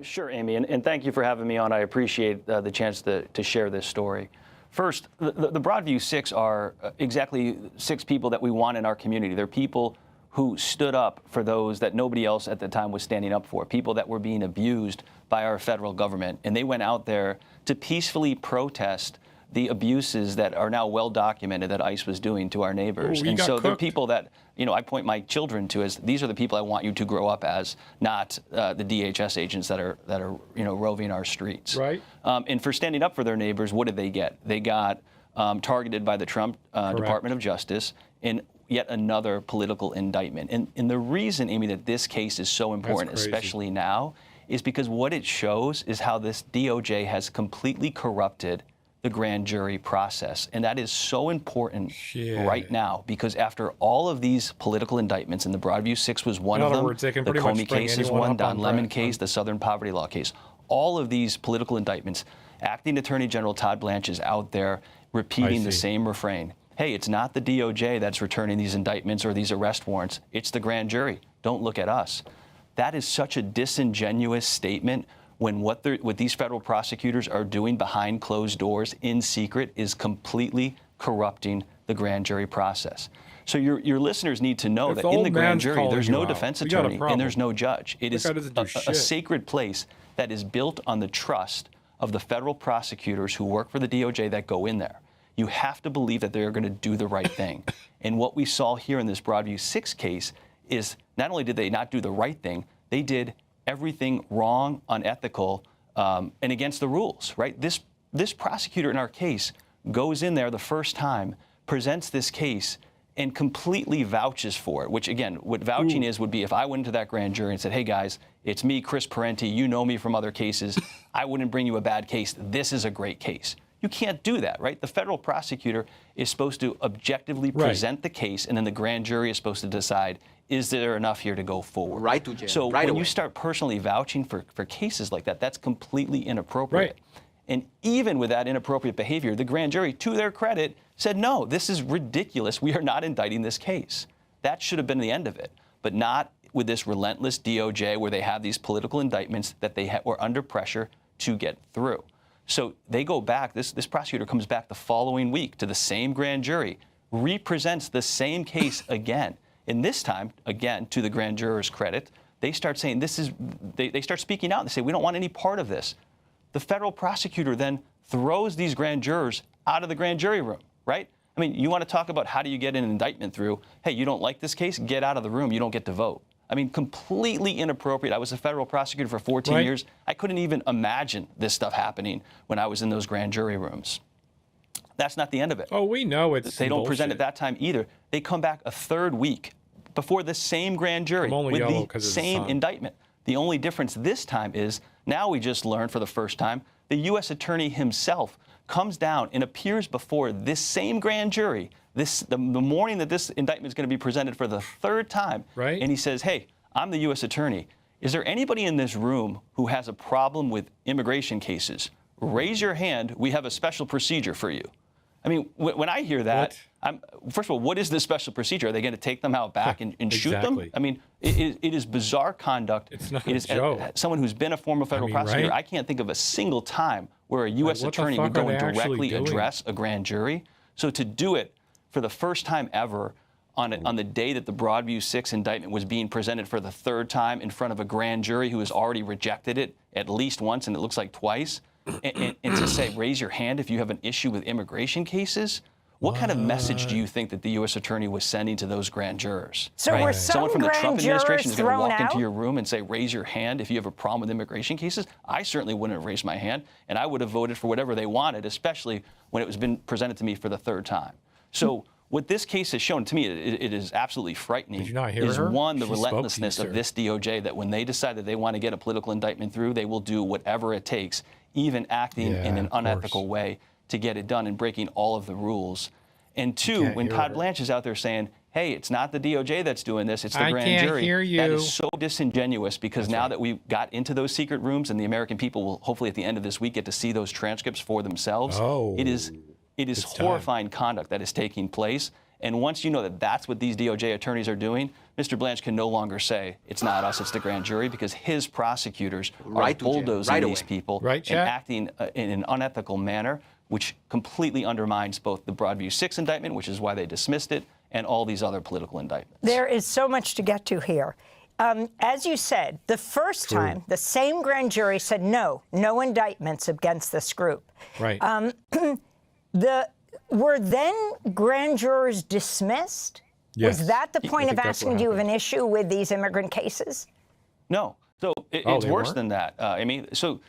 Sure, Amy, and thank you for having me on. I appreciate the chance to share this story. First, the Broadview Six are exactly 6 people that we want in our community. They're people who stood up for those that nobody else at the time was standing up for, people that were being abused by our federal government. And they went out there to peacefully protest the abuses that are now well documented that ICE was doing to our neighbors. And so they're people that, you know, I point my children to as these are the people I want you to grow up as, not the DHS agents that are you know, roving our streets. Right. And for standing up for their neighbors, what did they get? They got targeted by the Trump Department of Justice in yet another political indictment. And the reason, Amy, that this case is so important, especially now, is because what it shows is how this DOJ has completely corrupted the grand jury process. And that is so important right now, because after all of these political indictments, and the Broadview Six was one of them, the Comey case is one, Don Lemon case, the Southern Poverty Law case, all of these political indictments, Acting Attorney General Todd Blanche is out there repeating the same refrain. Hey, it's not the DOJ that's returning these indictments or these arrest warrants. It's the grand jury. Don't look at us. That is such a disingenuous statement when what these federal prosecutors are doing behind closed doors in secret is completely corrupting the grand jury process. So your listeners need to know that in the grand jury, there's no defense attorney and there's no judge. It is a sacred place that is built on the trust of the federal prosecutors who work for the DOJ that go in there. You have to believe that they're going to do the right thing. And what we saw here in this Broadview Six case is not only did they not do the right thing, they did everything wrong, unethical, and against the rules, right? This prosecutor in our case goes in there the first time, presents this case, and completely vouches for it, which, again, what vouching is would be if I went into that grand jury and said, hey, guys, it's me, Chris Parenti, you know me from other cases, I wouldn't bring you a bad case. This is a great case. You can't do that, right? The federal prosecutor is supposed to objectively present the case, and then the grand jury is supposed to decide, is there enough here to go forward? Right to jail. So when you start personally vouching for cases like that, that's completely inappropriate. And even with that inappropriate behavior, the grand jury, to their credit, said, no, this is ridiculous. We are not indicting this case. That should have been the end of it, but not with this relentless DOJ where they have these political indictments that they were under pressure to get through. So they go back, this prosecutor comes back the following week to the same grand jury, represents the same case again. And this time, again, to the grand jurors' credit, they start saying they start speaking out. They say, we don't want any part of this. The federal prosecutor then throws these grand jurors out of the grand jury room, right? I mean, you want to talk about how do you get an indictment through? Hey, you don't like this case? Get out of the room. You don't get to vote. I mean, completely inappropriate. I was a federal prosecutor for 14 years. I couldn't even imagine this stuff happening when I was in those grand jury rooms. That's not the end of it. Oh, we know it's They don't present at that time either. They come back a third week before the same grand jury with the same indictment. The only difference this time is now we just learned for the first time the U.S. attorney himself comes down and appears before this same grand jury the morning that this indictment is going to be presented for the third time. Right. And he says, hey, I'm the U.S. attorney. Is there anybody in this room who has a problem with immigration cases? Raise your hand. We have a special procedure for you. I mean, when I hear that, first of all, what is this special procedure? Are they going to take them out back and shoot them? I mean, it is bizarre conduct. It's not a joke. Someone who's been a former federal prosecutor, I can't think of a single time where a U.S. attorney would go and directly address a grand jury. So to do it for the first time ever on the day that the Broadview 6 indictment was being presented for the third time in front of a grand jury who has already rejected it at least once and it looks like twice, and to say, raise your hand if you have an issue with immigration cases, what kind of message do you think that the U.S. attorney was sending to those grand jurors? So were some someone from the Trump administration is going to walk out? into your room and say, raise your hand if you have a problem with immigration cases? I certainly wouldn't have raised my hand, and I would have voted for whatever they wanted, especially when it was been presented to me for the third time. So what this case has shown to me, it is absolutely frightening, is one, the relentlessness of this DOJ, that when they decide that they want to get a political indictment through, they will do whatever it takes, even acting in an unethical way to get it done and breaking all of the rules. And two, when Todd Blanche is out there saying, hey, it's not the DOJ that's doing this, it's the grand jury, that is so disingenuous, because now that we got into those secret rooms and the American people will hopefully at the end of this week get to see those transcripts for themselves, it is horrifying conduct that is taking place. And once you know that that's what these DOJ attorneys are doing, Mr. Blanche can no longer say it's not us, it's the grand jury, because his prosecutors are bulldozing these people and acting in an unethical manner, which completely undermines both the Broadview 6 indictment, which is why they dismissed it, and all these other political indictments. There is so much to get to here. As you said, the first time, the same grand jury said no indictments against this group. Right. Were then grand jurors dismissed? Yes. Was that the point of asking, do you have an issue with these immigrant cases? No. So it's worse than that. I mean, so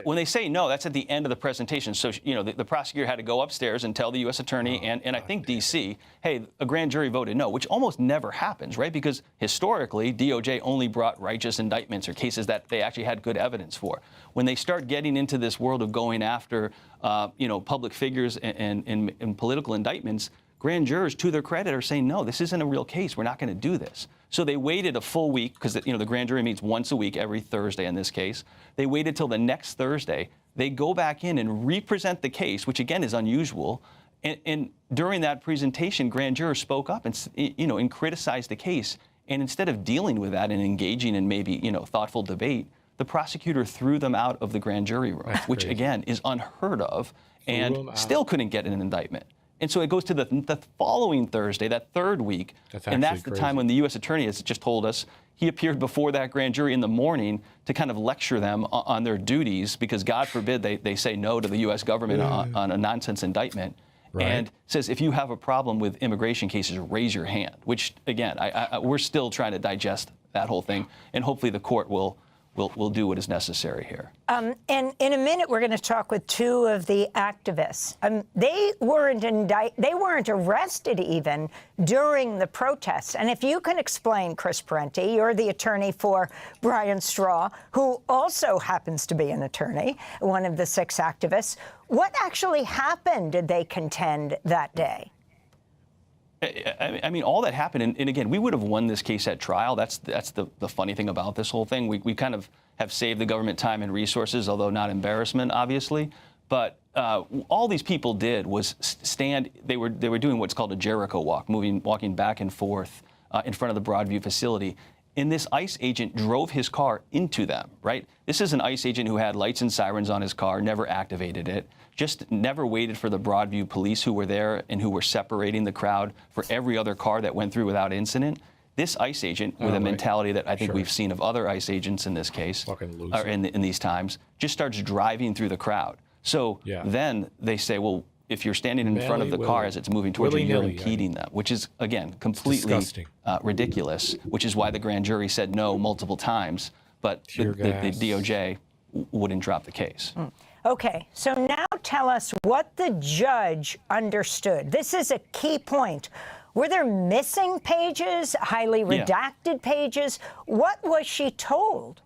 when they say no, that's at the end of the presentation. So, you know, the prosecutor had to go upstairs and tell the U.S. attorney and I think D.C., hey, a grand jury voted no, which almost never happens, right? Because historically, DOJ only brought righteous indictments or cases that they actually had good evidence for. When they start getting into this world of going after, you know, public figures and political indictments, grand jurors, to their credit, are saying, no, this isn't a real case. We're not going to do this. So they waited a full week, because the grand jury meets once a week, every Thursday in this case. They waited till the next Thursday. They go back in and represent the case, which again is unusual. And during that presentation, grand jurors spoke up and criticized the case. And instead of dealing with that and engaging in maybe thoughtful debate, the prosecutor threw them out of the grand jury room, which again is unheard of, and still couldn't get an indictment. And so it goes to the following Thursday, that third week, and that's the time when the U.S. attorney has just told us he appeared before that grand jury in the morning to kind of lecture them on their duties, because God forbid they say no to the U.S. government on a nonsense indictment, and says, if you have a problem with immigration cases, raise your hand, which, again, we're still trying to digest that whole thing, and hopefully the court will do what is necessary here. And in a minute, we're going to talk with two of the activists. They weren't arrested even during the protests. And if you can explain, Chris Parenti, you're the attorney for Brian Straw, who also happens to be an attorney, one of the 6 activists. What actually happened, did they contend, that day? I mean, all that happened, and again, we would have won this case at trial. That's the funny thing about this whole thing. We kind of have saved the government time and resources, although not embarrassment, obviously. But all these people did was stand. They were doing what's called a Jericho walk, walking back and forth in front of the Broadview facility. And this ICE agent drove his car into them, right? This is an ICE agent who had lights and sirens on his car, never activated it, just never waited for the Broadview police who were there and who were separating the crowd for every other car that went through without incident. This ICE agent, with a mentality that I think we've seen of other ICE agents in this case, or in these times, just starts driving through the crowd. So then they say, well, if you're standing in front of the car as it's moving towards you, you're impeding them, which is, again, completely ridiculous, which is why the grand jury said no multiple times, but the DOJ wouldn't drop the case. Okay, so now tell us what the judge understood. This is a key point. Were there missing pages, highly redacted pages? What was she told?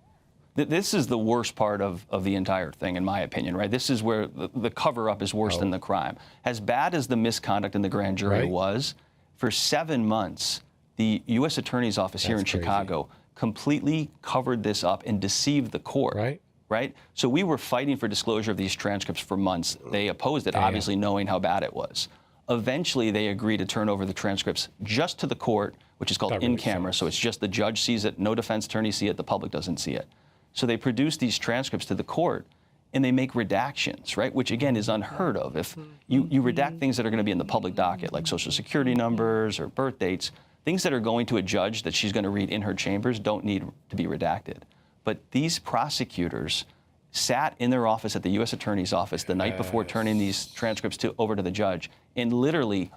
This is the worst part of the entire thing, in my opinion, right? This is where the cover-up is worse than the crime. As bad as the misconduct in the grand jury was, for 7 months, the U.S. Attorney's Office here in Chicago completely covered this up and deceived the court. Right? So we were fighting for disclosure of these transcripts for months. They opposed it, obviously knowing how bad it was. Eventually, they agreed to turn over the transcripts just to the court, which is called in camera. So it's just the judge sees it, no defense attorney see it, the public doesn't see it. So they produce these transcripts to the court, and they make redactions, right? Which, again, is unheard of. If you redact things that are going to be in the public docket, like Social Security numbers or birth dates, things that are going to a judge that she's going to read in her chambers don't need to be redacted. But these prosecutors sat in their office at the U.S. Attorney's Office the night before turning these transcripts over to the judge and literally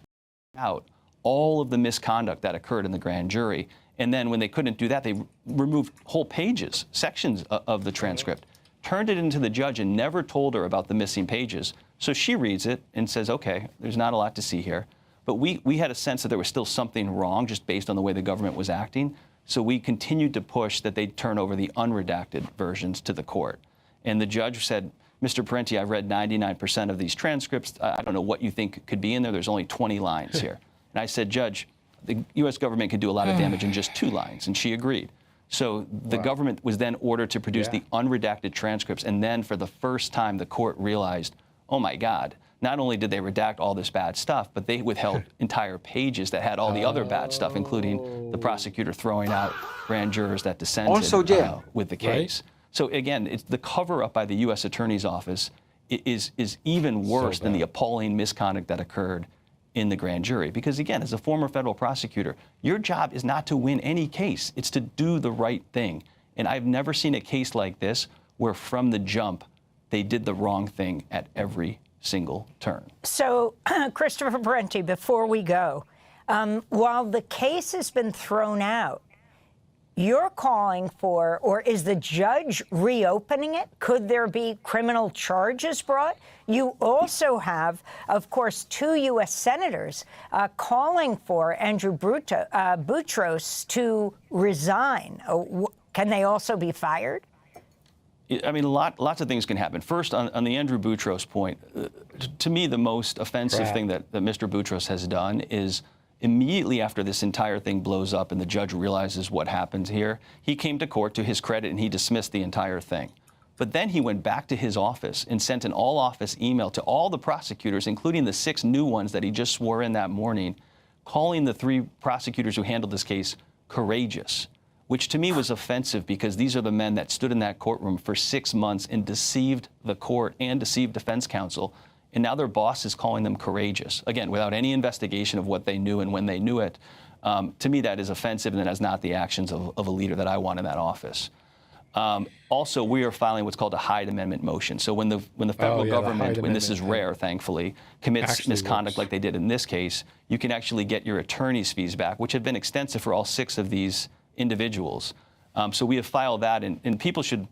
out all of the misconduct that occurred in the grand jury. And then when they couldn't do that, they removed whole pages, sections of the transcript, turned it into the judge and never told her about the missing pages. So she reads it and says, okay, there's not a lot to see here. But we had a sense that there was still something wrong just based on the way the government was acting. So we continued to push that they turn over the unredacted versions to the court. And the judge said, Mr. Parenti, I've read 99% of these transcripts. I don't know what you think could be in there. There's only 20 lines here. And I said, Judge, the U.S. government could do a lot of damage in just 2 lines. And she agreed. So the government was then ordered to produce the unredacted transcripts. And then for the first time, the court realized, oh, my God, not only did they redact all this bad stuff, but they withheld entire pages that had all the other bad stuff, including the prosecutor throwing out grand jurors that dissented with the case. So again, it's the cover-up by the U.S. Attorney's Office is even worse than the appalling misconduct that occurred in the grand jury. Because again, as a former federal prosecutor, your job is not to win any case. It's to do the right thing. And I've never seen a case like this where from the jump, they did the wrong thing at every single turn. So, Christopher Parenti, before we go, while the case has been thrown out, you're calling for, or is the judge reopening it? Could there be criminal charges brought? You also have, of course, 2 U.S. senators calling for Andrew Boutros to resign. Can they also be fired? I mean, lots of things can happen. First, on the Andrew Boutros point, to me, the most offensive thing that Mr. Boutros has done is immediately after this entire thing blows up and the judge realizes what happens here, he came to court to his credit and he dismissed the entire thing. But then he went back to his office and sent an all-office email to all the prosecutors, including the 6 new ones that he just swore in that morning, calling the 3 prosecutors who handled this case courageous, which to me was offensive because these are the men that stood in that courtroom for 6 months and deceived the court and deceived defense counsel. And now their boss is calling them courageous, again, without any investigation of what they knew and when they knew it. To me, that is offensive, and that is not the actions of a leader that I want in that office. Also, we are filing what's called a Hyde Amendment motion. So when the federal government, and this is rare, thankfully, commits misconduct like they did in this case, you can actually get your attorney's fees back, which have been extensive for all 6 of these individuals. So we have filed that, and people should,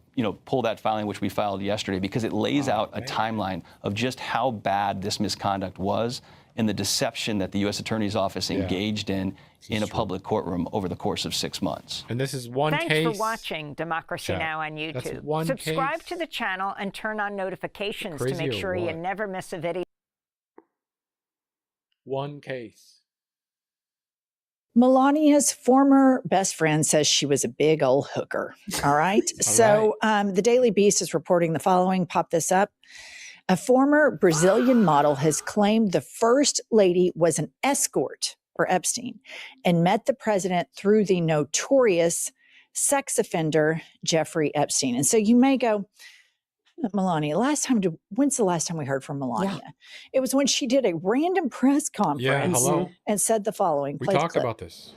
pull that filing, which we filed yesterday, because it lays out a timeline of just how bad this misconduct was and the deception that the U.S. Attorney's Office engaged in a public courtroom over the course of 6 months. And this is one case. Thanks for watching Democracy Now! On YouTube. Subscribe to the channel and turn on notifications to make sure you never miss a video. One case. Melania's former best friend says she was a big old hooker. All right. The Daily Beast is reporting the following. Pop this up. A former Brazilian model has claimed the first lady was an escort for Epstein and met the president through the notorious sex offender Jeffrey Epstein. And so you may go, Melania, when's the last time we heard from Melania? Yeah. It was when she did a random press conference and said the following. We talked about this.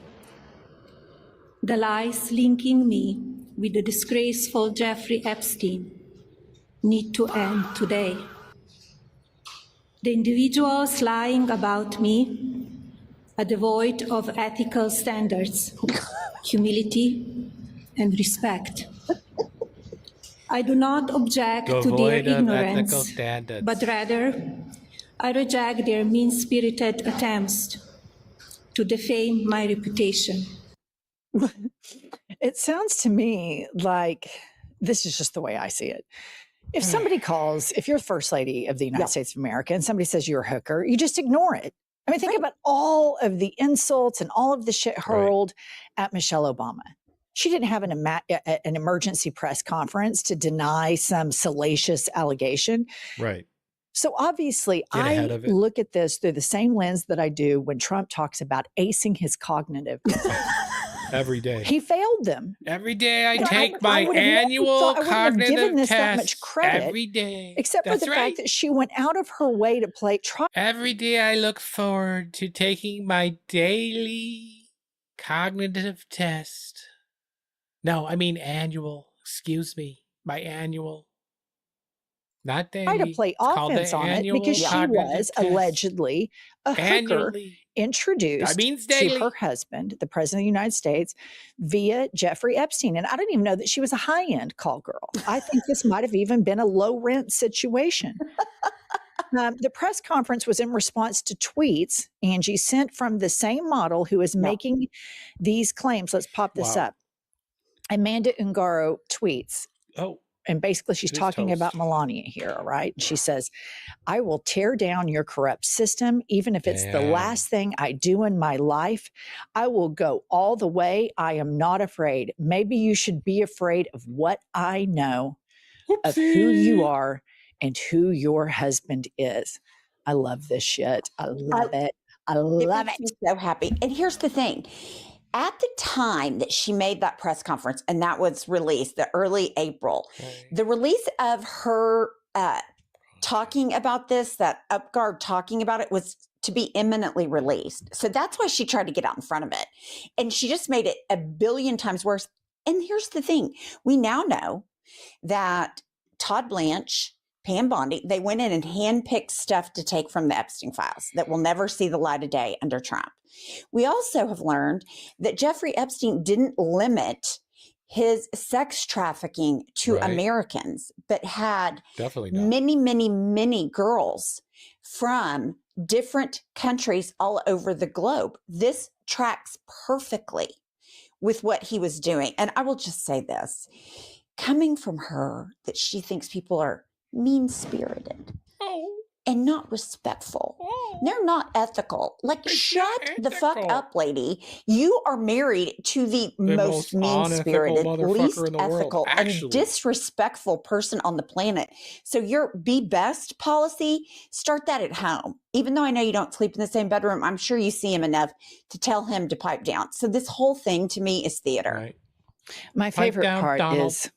The lies linking me with the disgraceful Jeffrey Epstein need to end today. The individuals lying about me are devoid of ethical standards, humility, and respect. I do not object to their ignorance, but rather I reject their mean-spirited attempts to defame my reputation. It sounds to me like this is just the way I see it. If somebody calls, if you're the first lady of the United States of America and somebody says you're a hooker, you just ignore it. I mean, think about all of the insults and all of the shit hurled at Michelle Obama. She didn't have an emergency press conference to deny some salacious allegation. Right. So obviously, I look at this through the same lens that I do when Trump talks about acing his cognitive. Every day. He failed them. Every day I take my annual cognitive test. That much credit, every day. Except for the fact that she went out of her way to play. Every day I look forward to taking my daily cognitive test. No, I mean annual. Excuse me. My annual. Not daily. Try to play offense on it because she was allegedly a hooker introduced to her husband, the president of the United States, via Jeffrey Epstein. And I didn't even know that she was a high-end call girl. I think this might have even been a low-rent situation. The press conference was in response to tweets Angie sent from the same model who is making these claims. Let's pop this up. Amanda Ungaro tweets. And basically she's talking about Melania here, all right? She says, I will tear down your corrupt system, even if it's the last thing I do in my life. I will go all the way. I am not afraid. Maybe you should be afraid of what I know of who you are and who your husband is. I love this shit. I love it. I love it. It makes me so happy. And here's the thing. At the time that she made that press conference, and that was released, the early April, the release of her talking about this, that UpGuard talking about it, was to be imminently released. So that's why she tried to get out in front of it. And she just made it a billion times worse. And here's the thing. We now know that Todd Blanche, Pam Bondi, they went in and handpicked stuff to take from the Epstein files that will never see the light of day under Trump. We also have learned that Jeffrey Epstein didn't limit his sex trafficking to Americans, but had many, many, many girls from different countries all over the globe. This tracks perfectly with what he was doing. And I will just say this, coming from her, that she thinks people are mean-spirited and not respectful. They're not ethical. Like, shut the fuck up, lady. You are married to the most mean-spirited, least ethical, and disrespectful person on the planet. So your be best policy, start that at home. Even though I know you don't sleep in the same bedroom, I'm sure you see him enough to tell him to pipe down. So this whole thing to me is theater. My favorite part is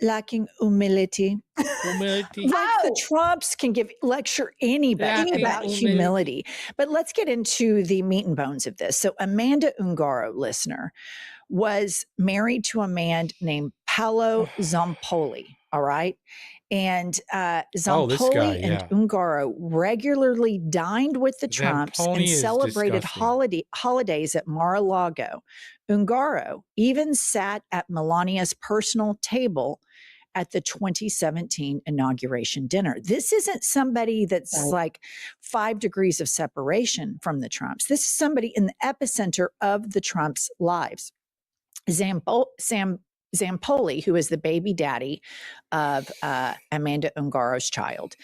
lacking humility. Like the Trumps can lecture anybody about humility. But let's get into the meat and bones of this. So Amanda Ungaro, listener, was married to a man named Paolo Zampoli, all right? And Zampoli and Ungaro regularly dined with the Trumps and celebrated holidays at Mar-a-Lago. Ungaro even sat at Melania's personal table at the 2017 inauguration dinner. This isn't somebody that's like 5 degrees of separation from the Trumps. This is somebody in the epicenter of the Trumps' lives. Zampoli, who is the baby daddy of Amanda Ungaro's child,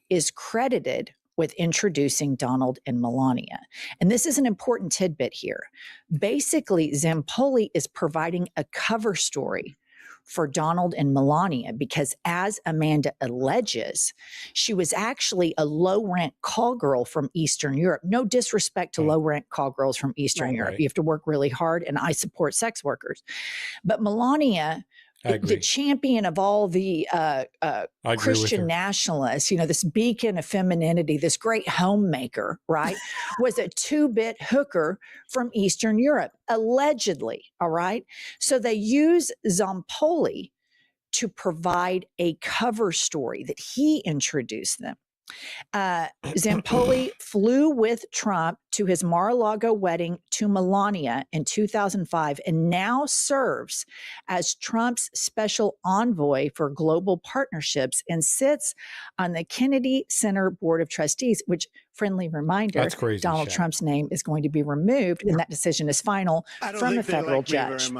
is credited with introducing Donald and Melania. And this is an important tidbit here. Basically, Zampoli is providing a cover story for Donald and Melania because, as Amanda alleges, she was actually a low-rent call girl from Eastern Europe. No disrespect to low-rent call girls from Eastern Europe. You have to work really hard, and I support sex workers. But Melania, the champion of all the Christian nationalists, this beacon of femininity, this great homemaker, right, was a two-bit hooker from Eastern Europe, allegedly, all right? So they use Zampoli to provide a cover story that he introduced them. Zampoli flew with Trump to his Mar-a-Lago wedding to Melania in 2005 and now serves as Trump's special envoy for global partnerships and sits on the Kennedy Center Board of Trustees, which, friendly reminder, That's crazy, Donald Trump's name is going to be removed and that decision is final from a federal judge.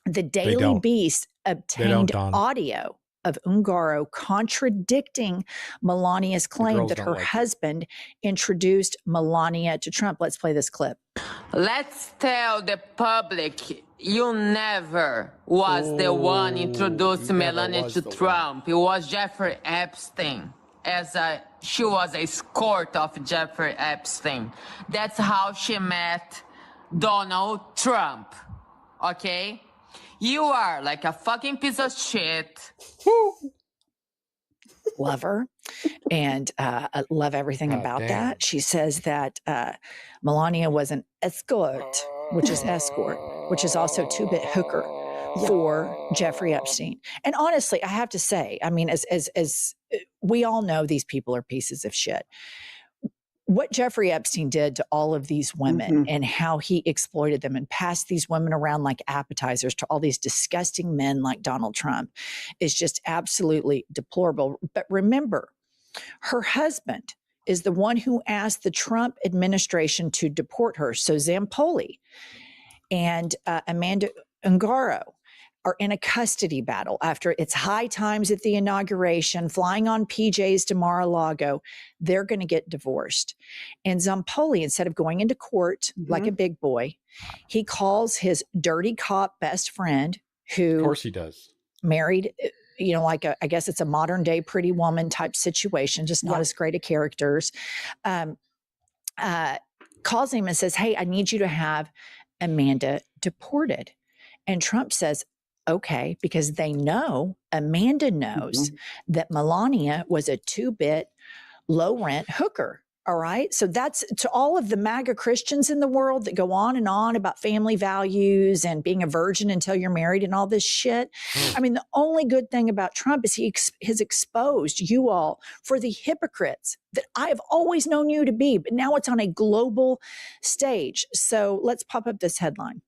The Daily Beast obtained audio of Ungaro contradicting Melania's claim that her husband introduced Melania to Trump. Let's play this clip. Let's tell the public you never was the one introduced Melania to Trump. It was Jeffrey Epstein. She was a escort of Jeffrey Epstein. That's how she met Donald Trump. Okay? You are like a fucking piece of shit. Love her. And I love everything about that. She says that Melania was an escort, which is also two-bit hooker for Jeffrey Epstein. And honestly, I have to say, I mean, as we all know, these people are pieces of shit. What Jeffrey Epstein did to all of these women and how he exploited them and passed these women around like appetizers to all these disgusting men like Donald Trump is just absolutely deplorable. But remember, her husband is the one who asked the Trump administration to deport her. So Zampoli and Amanda Ungaro are in a custody battle after it's high times at the inauguration, flying on PJs to Mar-a-Lago. They're going to get divorced. And Zampoli, instead of going into court like a big boy, he calls his dirty cop best friend, who, of course he does, married, like I guess it's a modern day Pretty Woman type situation, just not as great a characters, calls him and says, hey, I need you to have Amanda deported. And Trump says, okay, because they know, Amanda knows that Melania was a two-bit low-rent hooker. All right. So that's to all of the MAGA Christians in the world that go on and on about family values and being a virgin until you're married and all this shit. I mean, the only good thing about Trump is he has exposed you all for the hypocrites that I have always known you to be, but now it's on a global stage. So let's pop up this headline.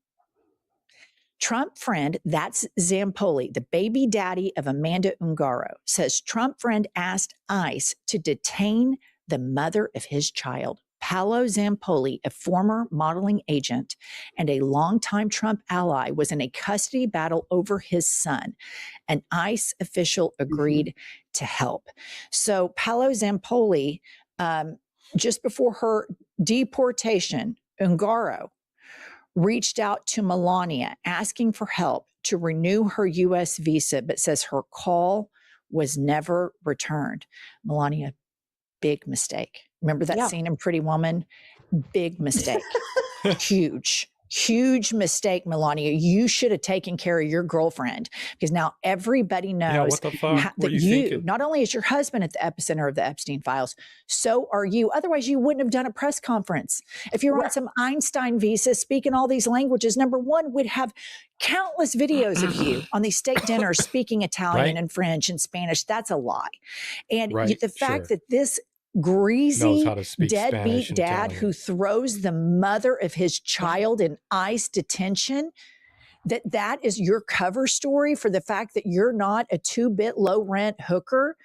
Trump friend, that's Zampoli, the baby daddy of Amanda Ungaro, says Trump friend asked ICE to detain the mother of his child. Paolo Zampoli, a former modeling agent and a longtime Trump ally, was in a custody battle over his son. An ICE official agreed to help. So Paolo Zampoli, just before her deportation, Ungaro reached out to Melania asking for help to renew her U.S. visa, but says her call was never returned. Melania, big mistake. Remember that scene in Pretty Woman? Big mistake. Huge mistake, Melania. You should have taken care of your girlfriend, because now everybody knows that you, not only is your husband at the epicenter of the Epstein files, so are you. Otherwise, you wouldn't have done a press conference. If you're on some Einstein visa speaking all these languages, number one, we'd have countless videos of you on these state dinners speaking Italian and French and Spanish. That's a lie. And the fact that this greasy deadbeat dad who throws the mother of his child in ICE detention, that is your cover story for the fact that you're not a two-bit low-rent hooker,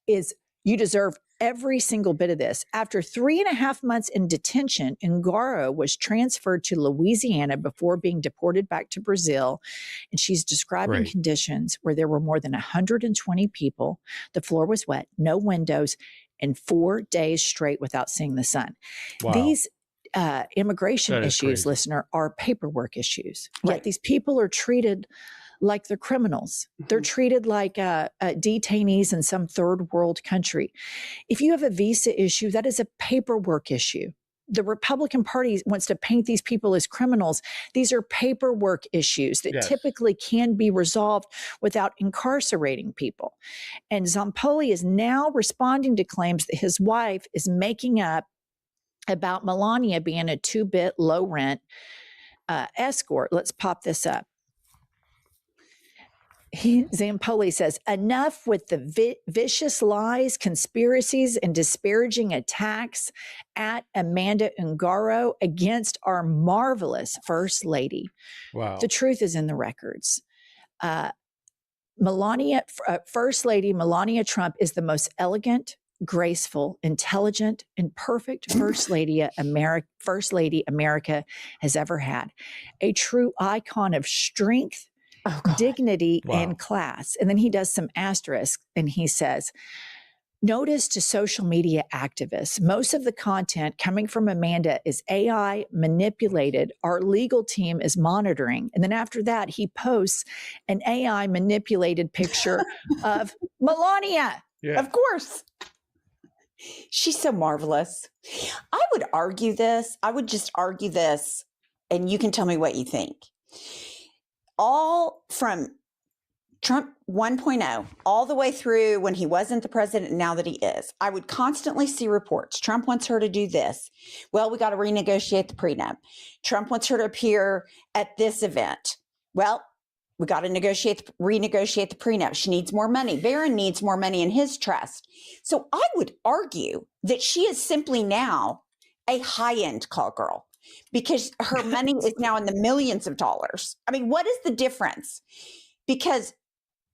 is you deserve every single bit of this. After 3.5 months in detention, Ungaro was transferred to Louisiana before being deported back to Brazil. And she's describing conditions where there were more than 120 people. The floor was wet, no windows, and 4 days straight without seeing the sun. Wow. These immigration issues, listener, are paperwork issues. Yet these people are treated like they're criminals. They're treated like detainees in some third world country. If you have a visa issue, that is a paperwork issue. The Republican Party wants to paint these people as criminals. These are paperwork issues that typically can be resolved without incarcerating people. And Zampoli is now responding to claims that his wife is making up about Melania being a 2-bit low rent escort. Let's pop this up. Zampoli says, enough with the vicious lies, conspiracies, and disparaging attacks at Amanda Ungaro against our marvelous First Lady. Wow. The truth is in the records. First Lady Melania Trump is the most elegant, graceful, intelligent, and perfect First Lady America has ever had. A true icon of strength, dignity, and class. And then he does some asterisks and he says, notice to social media activists, most of the content coming from Amanda is AI manipulated. Our legal team is monitoring. And then after that, he posts an AI manipulated picture of Melania. Yeah. Of course. She's so marvelous. I would argue this. I would just argue this, and you can tell me what you think. All from Trump 1.0 all the way through when he wasn't the president and now that he is, I would constantly see reports. Trump wants her to do this. Well, we got to renegotiate the prenup. Trump wants her to appear at this event. Well, we got to renegotiate the prenup. She needs more money. Barron needs more money in his trust. So I would argue that she is simply now a high-end call girl, because her money is now in the millions of dollars. I mean, what is the difference? Because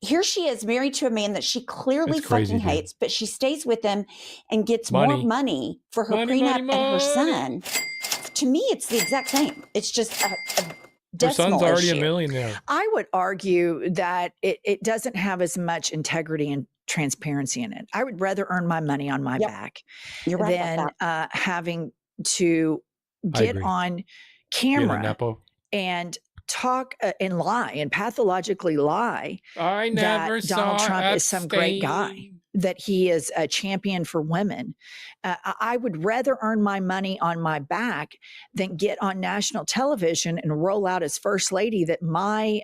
here she is married to a man that she clearly fucking hates, but she stays with him and gets more money for her prenup and her son. To me, it's the exact same. It's just a her son's already issue. a millionaire. I would argue that it doesn't have as much integrity and transparency in it. I would rather earn my money on my back than having to get on camera and talk and lie and pathologically lie that Donald Trump is some great guy, that he is a champion for women. I would rather earn my money on my back than get on national television and roll out as First Lady that my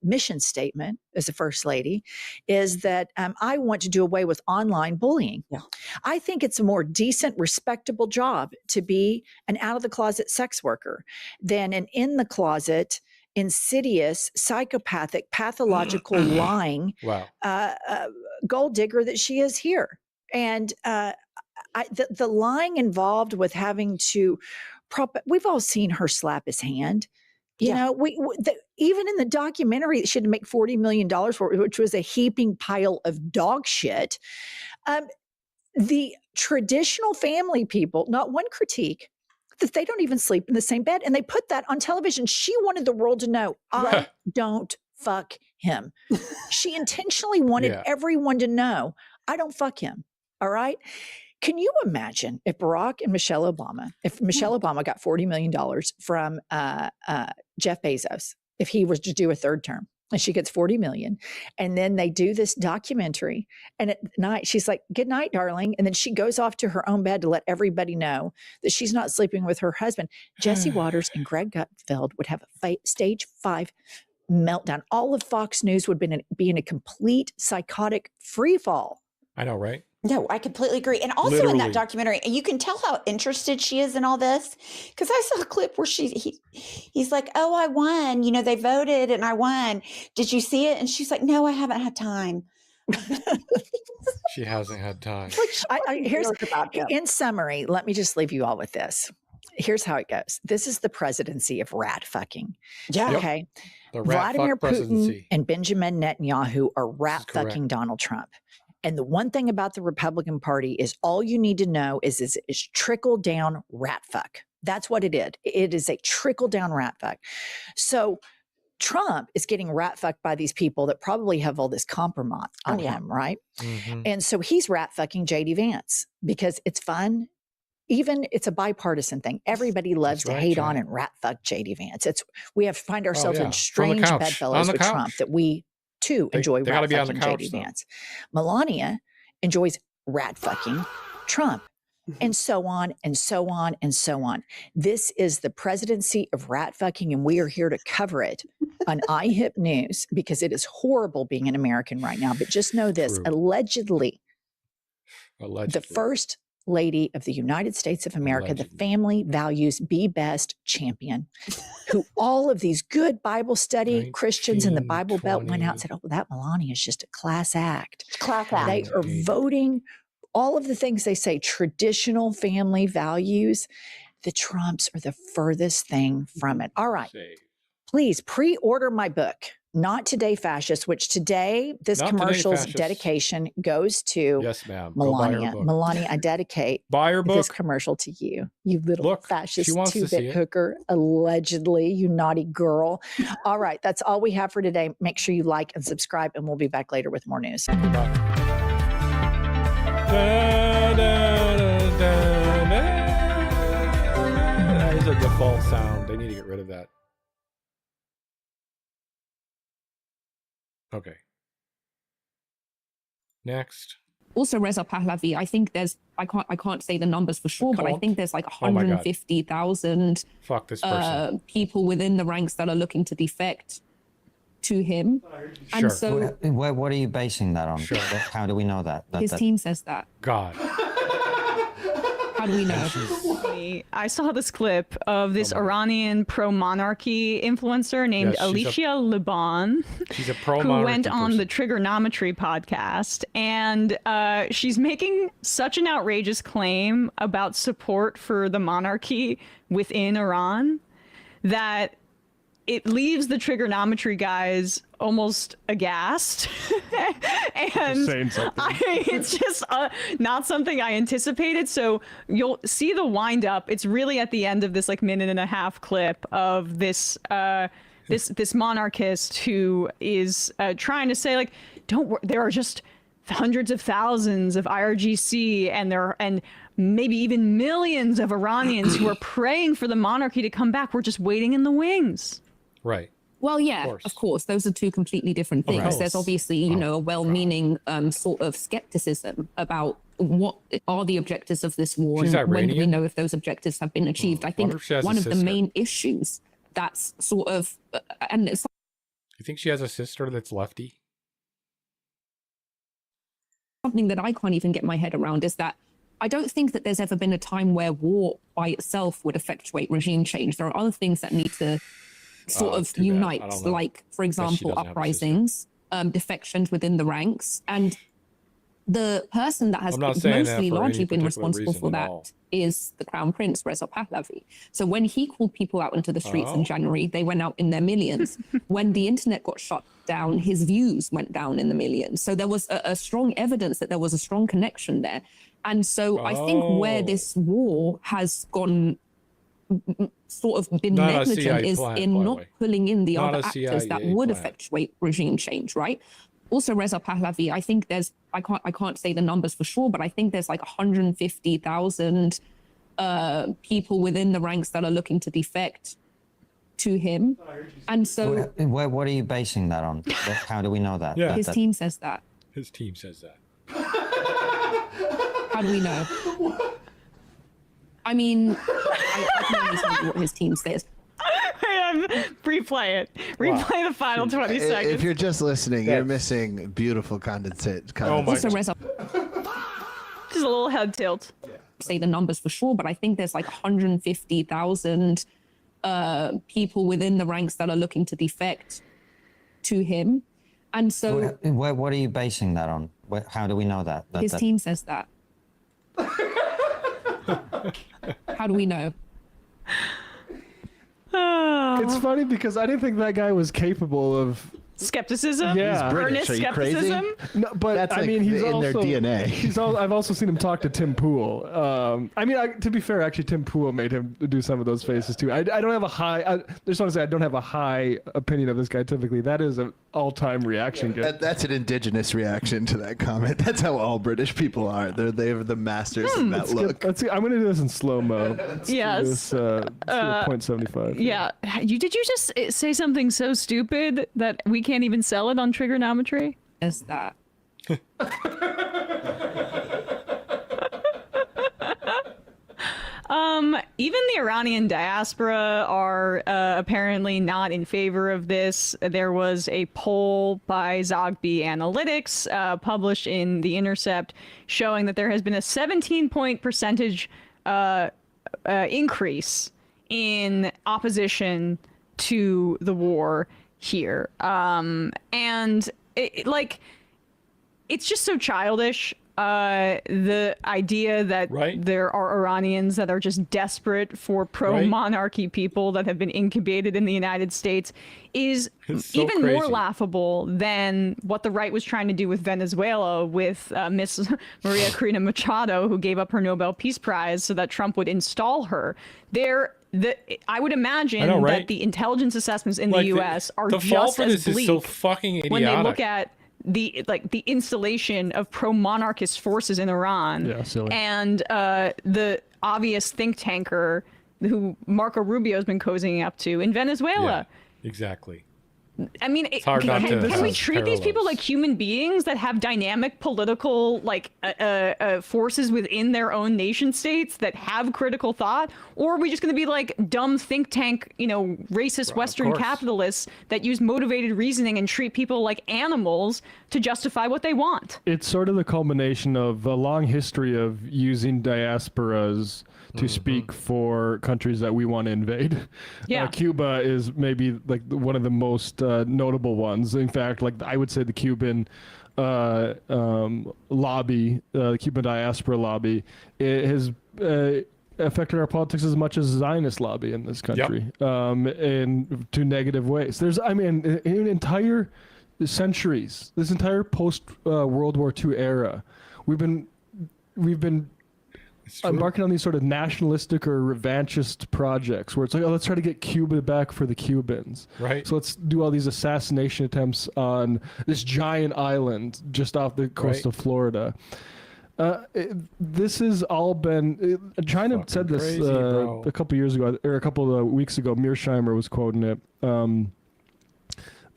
mission statement as a First Lady is that I want to do away with online bullying. Yeah. I think it's a more decent, respectable job to be an out-of-the-closet sex worker than an in-the-closet, insidious, psychopathic, pathological, lying gold digger that she is here. And the lying involved with having to we've all seen her slap his hand. You know, even in the documentary that she had to make $40 million for, which was a heaping pile of dog shit. The traditional family people, not one critique, that they don't even sleep in the same bed. And they put that on television. She wanted the world to know, I don't fuck him. She intentionally wanted everyone to know, I don't fuck him. All right. Can you imagine if Barack and Michelle Obama got $40 million from Jeff Bezos, if he was to do a third term, and she gets $40 million, and then they do this documentary, and at night she's like, good night, darling. And then she goes off to her own bed to let everybody know that she's not sleeping with her husband. Jesse Waters and Greg Gutfeld would have a stage 5 meltdown. All of Fox News would be in a complete psychotic free fall. I know, right? No, I completely agree. And also in that documentary, and you can tell how interested she is in all this, because I saw a clip where he's like, oh, I won. You know, they voted and I won. Did you see it? And she's like, no, I haven't had time. She hasn't had time. In summary, let me just leave you all with this. Here's how it goes. This is the presidency of rat fucking. Yeah. Okay. The rat Vladimir fuck presidency. Putin and Benjamin Netanyahu are rat fucking Donald Trump. And the one thing about the Republican Party is all you need to know is trickle down rat fuck. That's what it is. It is a trickle down rat fuck. So Trump is getting rat fucked by these people that probably have all this compromise on him, right? Mm-hmm. And so he's rat fucking JD Vance because it's fun even it's a bipartisan thing. Everybody loves to hate on and rat fuck JD Vance. We have to find ourselves in strange bedfellows with Trump that we too enjoy rat fucking JD Vance. Melania enjoys rat fucking Trump. And so on and so on and so on. This is the presidency of rat fucking, and we are here to cover it on iHip News because it is horrible being an American right now. But just know this: allegedly, the first lady of the United States of America, the family values be best champion, who all of these good Bible study Christians in the Bible Belt went out and said, "Oh, that Melania is just a class act." Class act. They are voting. All of the things they say, traditional family values, the Trumps are the furthest thing from it. All right. Please pre-order my book, Not Today Fascist, which today, this commercial's dedication goes to Melania. Melania, I dedicate this commercial to you, you little fascist two-bit hooker, allegedly, you naughty girl. All right. That's all we have for today. Make sure you like and subscribe, and we'll be back later with more news. That is a default sound. They need to get rid of that. Okay. Next. Also, Reza Pahlavi, I think there's, I can't say the numbers for sure, but I think there's like 150,000 people within the ranks that are looking to defect to him. And so what are you basing that on? How do we know that? His team says that. God. How do we know? I saw this clip of this Iranian pro-monarchy influencer named Alicia Liban. She's a pro-monarchy who went on person. the Trigonometry podcast, and she's making such an outrageous claim about support for the monarchy within Iran that it leaves the trigonometry guys almost aghast. And it's just not something I anticipated. So you'll see the wind up. It's really at the end of this like minute and a half clip of this this monarchist who is trying to say like, don't worry, there are just hundreds of thousands of IRGC and maybe even millions of Iranians who are praying for the monarchy to come back. We're just waiting in the wings. Right. Well, yeah, of course. Those are two completely different things. There's obviously, you know, a well-meaning sort of skepticism about what are the objectives of this war and when do we know if those objectives have been achieved. I think one of the main issues that's sort of, and it's you think she has a sister that's lefty? Something that I can't even get my head around is that I don't think that there's ever been a time where war by itself would effectuate regime change. There are other things that need to sort of unite, like, for example, uprisings, defections within the ranks. And the person that has largely been responsible for that is the Crown Prince, Reza Pahlavi. So when he called people out into the streets in January, they went out in their millions. When the internet got shut down, his views went down in the millions. So there was a strong evidence that there was a strong connection there. And so I think where this war has gone sort of been negligent is in not pulling in the other actors that would effectuate regime change, right? Also, Reza Pahlavi, I think there's, I can't say the numbers for sure, but I think there's like 150,000 people within the ranks that are looking to defect to him. And so what are you basing that on? How do we know that? Yeah. His team says that. His team says that. How do we know? I mean, I can only tell you what his team says. Replay it. Replay the final 20 seconds. If you're just listening, you're missing beautiful condensate. Also, Reza, just a little head tilt. Say the numbers for sure, but I think there's like 150,000 people within the ranks that are looking to defect to him. And so what are you basing that on? How do we know that? His team says that. How do we know? It's funny because I didn't think that guy was capable of skepticism. Yeah, earnest skepticism. No, but that's I mean, he's in also, their DNA. I've also seen him talk to Tim Pool. I mean, to be fair, actually, Tim Pool made him do some of those faces too. I don't have a high. I just want to say I don't have a high opinion of this guy. Typically, that is all-time reaction gets. That's an indigenous reaction to that comment. That's how all British people are. They're the masters of that look. I'm going to do this in slow-mo. Yes. This, 0.75. Yeah. Did you just say something so stupid that we can't even sell it on trigonometry? Is that? Even the Iranian diaspora are apparently not in favor of this. There was a poll by Zogby Analytics published in The Intercept showing that there has been a 17-point percentage increase in opposition to the war here. And it's just so childish. The idea that there are Iranians that are just desperate for pro-monarchy people that have been incubated in the United States is even more laughable than what the right was trying to do with Venezuela with Miss Maria Corina Machado, who gave up her Nobel Peace Prize so that Trump would install her. I would imagine that the intelligence assessments in the U.S. are just as bleak so fucking idiotic. when they look at the installation of pro-monarchist forces in Iran, and the obvious think tanker who Marco Rubio has been cozying up to in Venezuela. Yeah, exactly. I mean, can we treat these people like human beings that have dynamic political forces within their own nation states that have critical thought, or are we just going to be like dumb think tank, racist Western capitalists that use motivated reasoning and treat people like animals to justify what they want? It's sort of the culmination of a long history of using diasporas to speak for countries that we want to invade. Yeah. Cuba is maybe like one of the most notable ones. In fact, I would say the Cuban lobby, the Cuban diaspora lobby, it has affected our politics as much as the Zionist lobby in this country, in two negative ways. There's, in entire centuries, this entire post World War II era, we've been embarking on these sort of nationalistic or revanchist projects where it's like, let's try to get Cuba back for the Cubans. Right. So let's do all these assassination attempts on this giant island just off the coast of Florida. This has all been... China said this a couple years ago, or a couple of weeks ago. Mearsheimer was quoting it.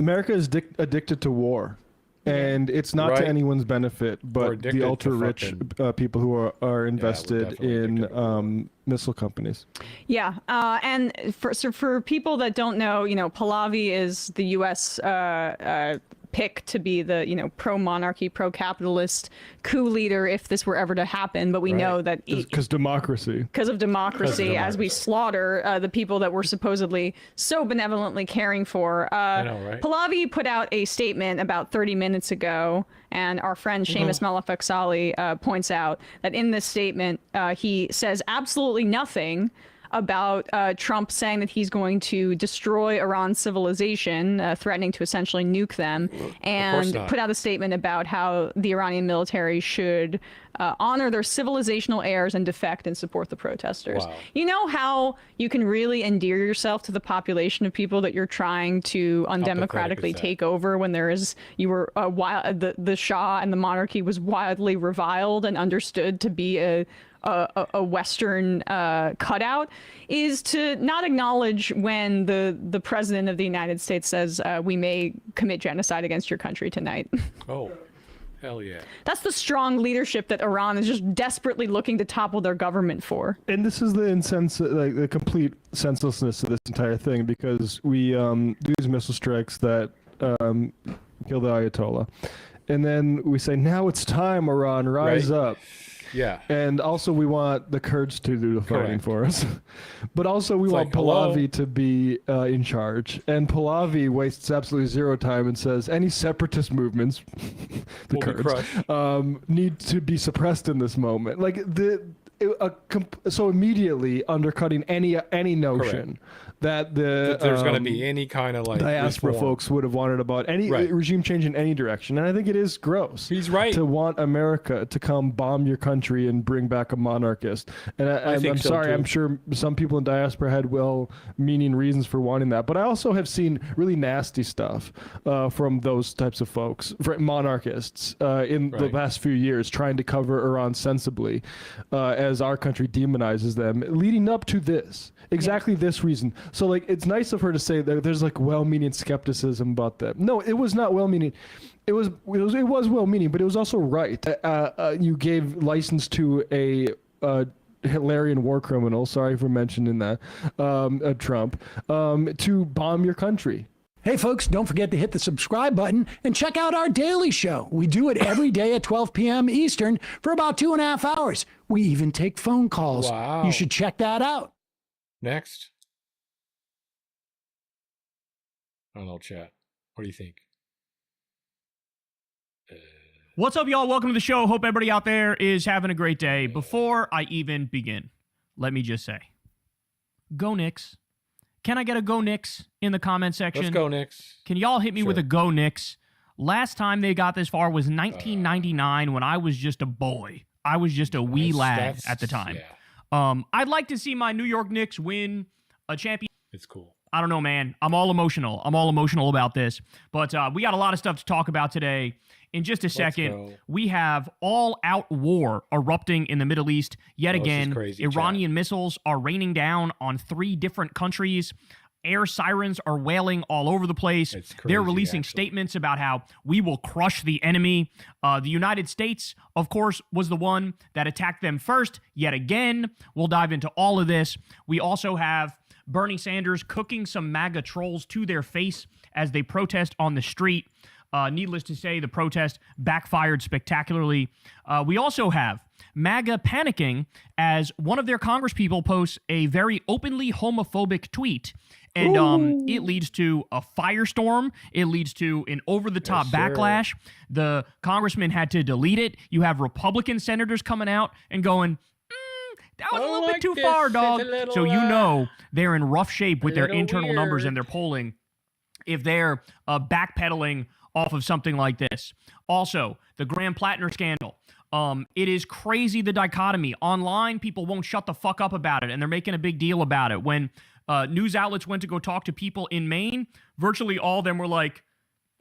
America is addicted to war. And it's not to anyone's benefit, but the ultra-rich people who are invested in missile companies. Yeah, and for people that don't know, Pahlavi is the U.S. Pick to be the pro-monarchy, pro-capitalist coup leader if this were ever to happen. But we know that because democracy, as we slaughter the people that we're supposedly so benevolently caring for. Pahlavi put out a statement about 30 minutes ago, and our friend Seamus Malafak-Sali points out that in this statement he says absolutely nothing about Trump saying that he's going to destroy Iran's civilization, threatening to essentially nuke them, and put out a statement about how the Iranian military should honor their civilizational heirs and defect and support the protesters. Wow. You know how you can really endear yourself to the population of people that you're trying to undemocratically take over when the Shah and the monarchy was wildly reviled and understood to be a Western cutout, is to not acknowledge when the president of the United States says we may commit genocide against your country tonight. Oh, hell yeah. That's the strong leadership that Iran is just desperately looking to topple their government for. And this is the complete senselessness of this entire thing, because we do these missile strikes that kill the Ayatollah. And then we say, now it's time, Iran, rise up. Yeah. And also we want the Kurds to do the fighting for us. But also we want Pahlavi to be in charge. And Pahlavi wastes absolutely zero time and says any separatist movements, the Kurds, need to be suppressed in this moment. so immediately undercutting any notion that there's going to be any kind of like diaspora reform. folks would have wanted about any regime change in any direction. And I think it is gross. He's right. To want America to come bomb your country and bring back a monarchist. And I'm sorry, I'm sure some people in diaspora had well-meaning reasons for wanting that. But I also have seen really nasty stuff from those types of folks, monarchists, in the past few years, trying to cover Iran sensibly as our country demonizes them, leading up to this. Exactly this reason. So like, it's nice of her to say that there's like well-meaning skepticism about that. No, it was not well-meaning. It was well-meaning, but it was also right. You gave license to a Hitlerian war criminal. Sorry for mentioning that, Trump, to bomb your country. Hey, folks, don't forget to hit the subscribe button and check out our daily show. We do it every day at 12 p.m. Eastern for about 2.5 hours. We even take phone calls. Wow. You should check that out. Next. I don't know, chat. What do you think? What's up, y'all? Welcome to the show. Hope everybody out there is having a great day. Before I even begin, let me just say, go Knicks. Can I get a go Knicks in the comment section? Let's go Knicks. Can y'all hit me with a go Knicks? Last time they got this far was 1999 when I was just a boy. I was just a wee lad at the time. Yeah. I'd like to see my New York Knicks win a champion. It's cool. I don't know, man. I'm all emotional. I'm all emotional about this. But we got a lot of stuff to talk about today. In just a second, we have all-out war erupting in the Middle East yet again. Crazy, Iranian missiles are raining down on 3 different countries. Air sirens are wailing all over the place. They're releasing statements about how we will crush the enemy. The United States, of course, was the one that attacked them first. Yet again, we'll dive into all of this. We also have Bernie Sanders cooking some MAGA trolls to their face as they protest on the street. Needless to say, the protest backfired spectacularly. We also have MAGA panicking as one of their congresspeople posts a very openly homophobic tweet. And it leads to a firestorm. It leads to an over-the-top backlash. The congressman had to delete it. You have Republican senators coming out and going, that was a little bit too far, dog. So you know they're in rough shape with their internal numbers and their polling if they're backpedaling off of something like this. Also, the Graham Plattner scandal. It is crazy, the dichotomy. Online, people won't shut the fuck up about it, and they're making a big deal about it. When news outlets went to go talk to people in Maine, virtually all of them were like,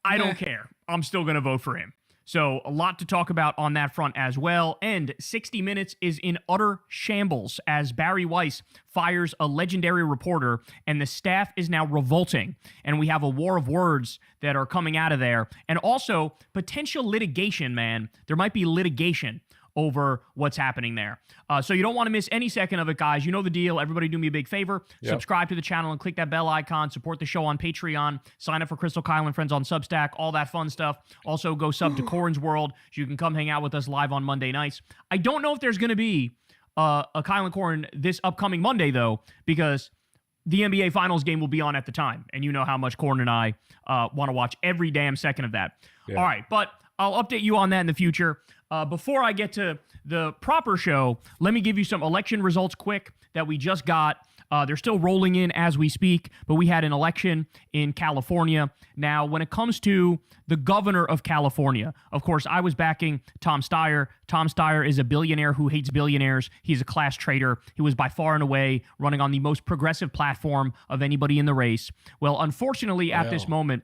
I don't care. I'm still going to vote for him. So a lot to talk about on that front as well. And 60 Minutes is in utter shambles as Barry Weiss fires a legendary reporter and the staff is now revolting. And we have a war of words that are coming out of there. And also potential litigation, man. There might be litigation over what's happening there. So you don't want to miss any second of it, guys. You know the deal. Everybody do me a big favor. Yep. Subscribe to the channel and click that bell icon. Support the show on Patreon. Sign up for Crystal Kyle and Friends on Substack. All that fun stuff. Also, go sub to Corin's World so you can come hang out with us live on Monday nights. I don't know if there's going to be a Kyle and Corin this upcoming Monday, though, because the NBA Finals game will be on at the time. And you know how much Corin and I want to watch every damn second of that. Yeah. All right, but I'll update you on that in the future. Before I get to the proper show, let me give you some election results quick that we just got. They're still rolling in as we speak, but we had an election in California. Now, when it comes to the governor of California, of course, I was backing Tom Steyer. Tom Steyer is a billionaire who hates billionaires. He's a class traitor. He was by far and away running on the most progressive platform of anybody in the race. Well, unfortunately, at this moment,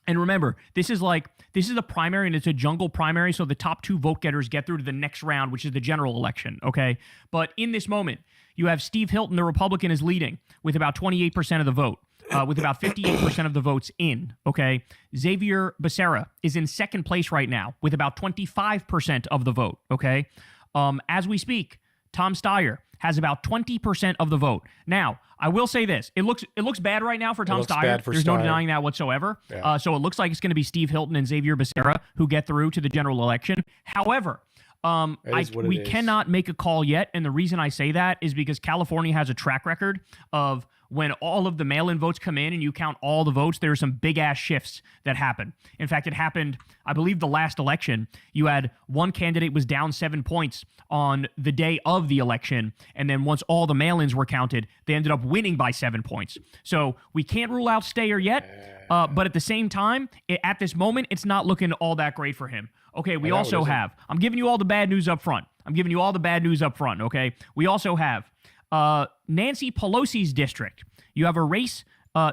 and remember, this is a primary and it's a jungle primary, so the top 2 vote getters get through to the next round, which is the general election, okay? But in this moment, you have Steve Hilton, the Republican, is leading with about 28% of the vote, with about 58% of the votes in, okay? Xavier Becerra is in second place right now with about 25% of the vote, okay? As we speak, Tom Steyer has about 20% of the vote. Now, I will say this. It looks bad right now for Tom Steyer. There's no denying that whatsoever. Yeah. So it looks like it's going to be Steve Hilton and Xavier Becerra who get through to the general election. However, We cannot make a call yet, and the reason I say that is because California has a track record of when all of the mail-in votes come in and you count all the votes, there are some big-ass shifts that happen. In fact, it happened, I believe, the last election. You had one candidate was down 7 points on the day of the election, and then once all the mail-ins were counted, they ended up winning by 7 points. So we can't rule out Steyer yet, but at the same time, at this moment, it's not looking all that great for him. Okay, we also have, I'm giving you all the bad news up front. Okay? We also have Nancy Pelosi's district. You have a race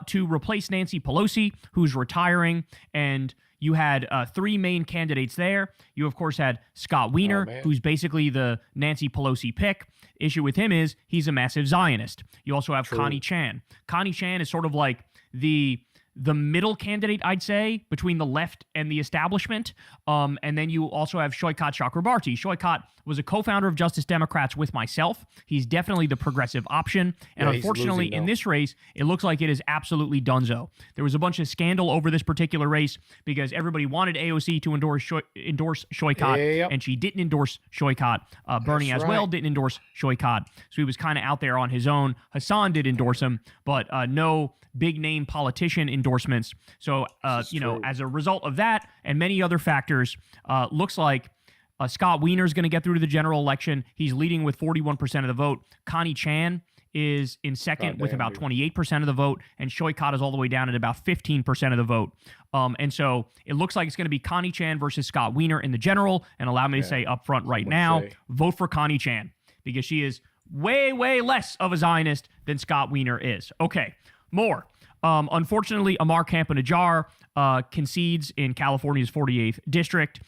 to replace Nancy Pelosi, who's retiring, and you had 3 main candidates there. You, of course, had Scott Wiener, who's basically the Nancy Pelosi pick. Issue with him is he's a massive Zionist. You also have Connie Chan. Connie Chan is sort of like the middle candidate, I'd say, between the left and the establishment. And then you also have Shoykat Chakrabarti. Shoykat was a co-founder of Justice Democrats with myself. He's definitely the progressive option. And unfortunately, in this race, it looks like it is absolutely donezo. There was a bunch of scandal over this particular race because everybody wanted AOC to endorse Shoykat, and she didn't endorse Shoykat. Bernie as well didn't endorse Shoykat. So he was kind of out there on his own. Hassan did endorse him, but no big name politician endorsements. So, as a result of that and many other factors, looks like Scott Wiener is going to get through to the general election. He's leading with 41% of the vote. Connie Chan is in second with about 28% of the vote, and Shoykat is all the way down at about 15% of the vote. And so it looks like it's going to be Connie Chan versus Scott Wiener in the general. And allow me to say up front right now, vote for Connie Chan because she is way, way less of a Zionist than Scott Wiener is. Okay, more. Unfortunately, Amar Campanajjar concedes in California's 48th district.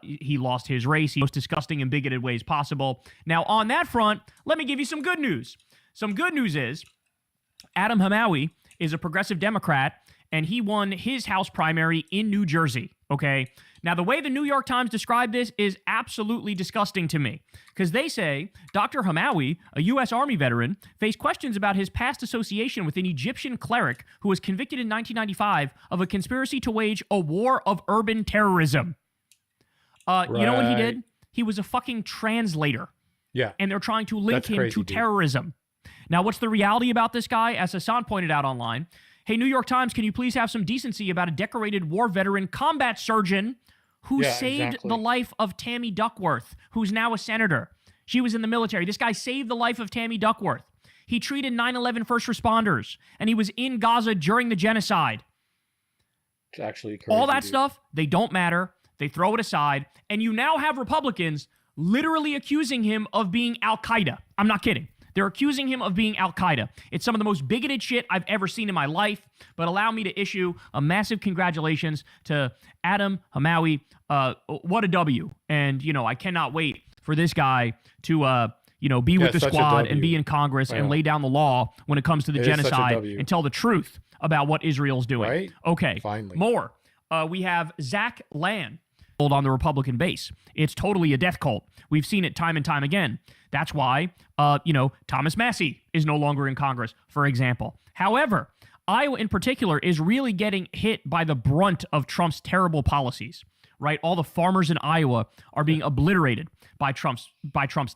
He lost his race. He most disgusting and bigoted ways possible. Now, on that front, let me give you some good news. Some good news is Adam Hamawi is a progressive Democrat, and he won his House primary in New Jersey, okay? Now, the way the New York Times described this is absolutely disgusting to me because they say Dr. Hamawi, a U.S. Army veteran, faced questions about his past association with an Egyptian cleric who was convicted in 1995 of a conspiracy to wage a war of urban terrorism. You know what he did? He was a fucking translator. Yeah. And they're trying to link him to terrorism. Now, what's the reality about this guy? As Hassan pointed out online, hey, New York Times, can you please have some decency about a decorated war veteran combat surgeon who saved the life of Tammy Duckworth, who's now a senator? She was in the military. This guy saved the life of Tammy Duckworth. He treated 9/11 first responders, and he was in Gaza during the genocide. It's actually crazy. All that stuff, they don't matter. They throw it aside, and you now have Republicans literally accusing him of being Al-Qaeda. I'm not kidding. They're accusing him of being Al-Qaeda. It's some of the most bigoted shit I've ever seen in my life, but allow me to issue a massive congratulations to Adam Hamawi. What a W. And, I cannot wait for this guy to, be with the squad and be in Congress and lay down the law when it comes to the genocide and tell the truth about what Israel's doing. Right? Okay. Finally. More. We have Zach Land on the Republican base. It's totally a death cult. We've seen it time and time again. That's why, Thomas Massie is no longer in Congress, for example. However, Iowa in particular is really getting hit by the brunt of Trump's terrible policies, right? All the farmers in Iowa are being obliterated by Trump's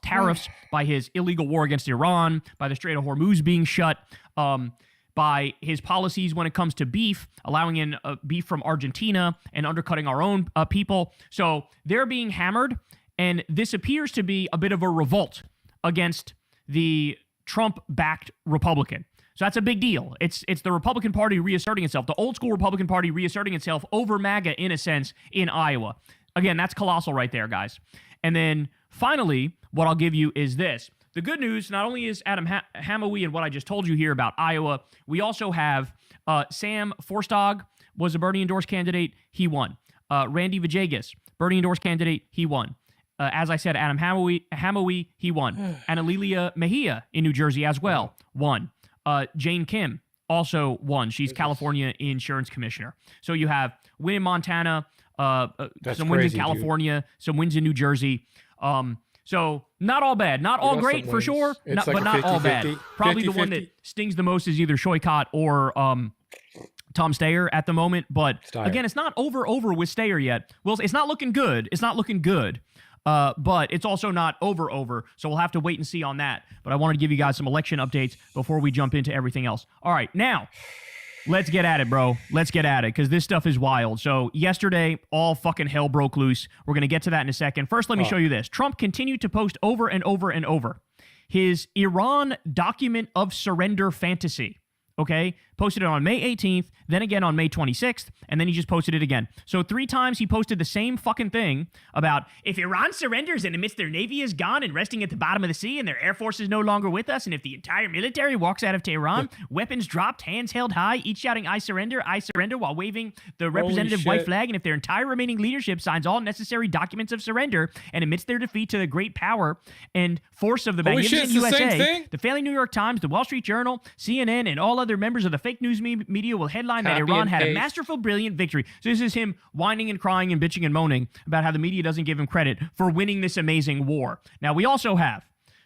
tariffs, by his illegal war against Iran, by the Strait of Hormuz being shut, by his policies when it comes to beef, allowing in beef from Argentina and undercutting our own people. So they're being hammered, and this appears to be a bit of a revolt against the Trump-backed Republican. So that's a big deal. It's the Republican Party reasserting itself, the old school Republican Party reasserting itself over MAGA, in a sense, in Iowa. Again, that's colossal right there, guys. And then finally, what I'll give you is this. The good news, not only is Adam Hamawi and what I just told you here about Iowa, we also have Sam Forstog was a Bernie-endorsed candidate. He won. Randy Vajegas, Bernie-endorsed candidate. He won. As I said, Adam Hamawi, he won. Analilia Mejia in New Jersey as well, won. Jane Kim also won. She's California Insurance Commissioner. So you have win in Montana, some wins in California, some wins in New Jersey. So not all bad. Not all great for sure, but not all bad. Probably 50, the one that stings the most is either Shoykat or Tom Steyer at the moment. But again, it's not over with Steyer yet. Well, it's not looking good. But it's also not over. So we'll have to wait and see on that. But I wanted to give you guys some election updates before we jump into everything else. All right, now, let's get at it, bro. Let's get at it, because this stuff is wild. So yesterday, all fucking hell broke loose. We're going to get to that in a second. First, let me show you this. Trump continued to post over and over and over his Iran document of surrender fantasy. Okay? Posted it on May 18th, then again on May 26th, and then he just posted it again. So 3 times he posted the same fucking thing about if Iran surrenders and admits their navy is gone and resting at the bottom of the sea and their air force is no longer with us, and if the entire military walks out of Tehran, weapons dropped, hands held high, each shouting I surrender, while waving the representative white flag, and if their entire remaining leadership signs all necessary documents of surrender and admits their defeat to the great power and force of the magnificent USA, the failing New York Times, the Wall Street Journal, CNN, and all other members of the fake news media will headline that Iran had a masterful, brilliant victory. So this is him whining and crying and bitching and moaning about how the media doesn't give him credit for winning this amazing war. Now, we also have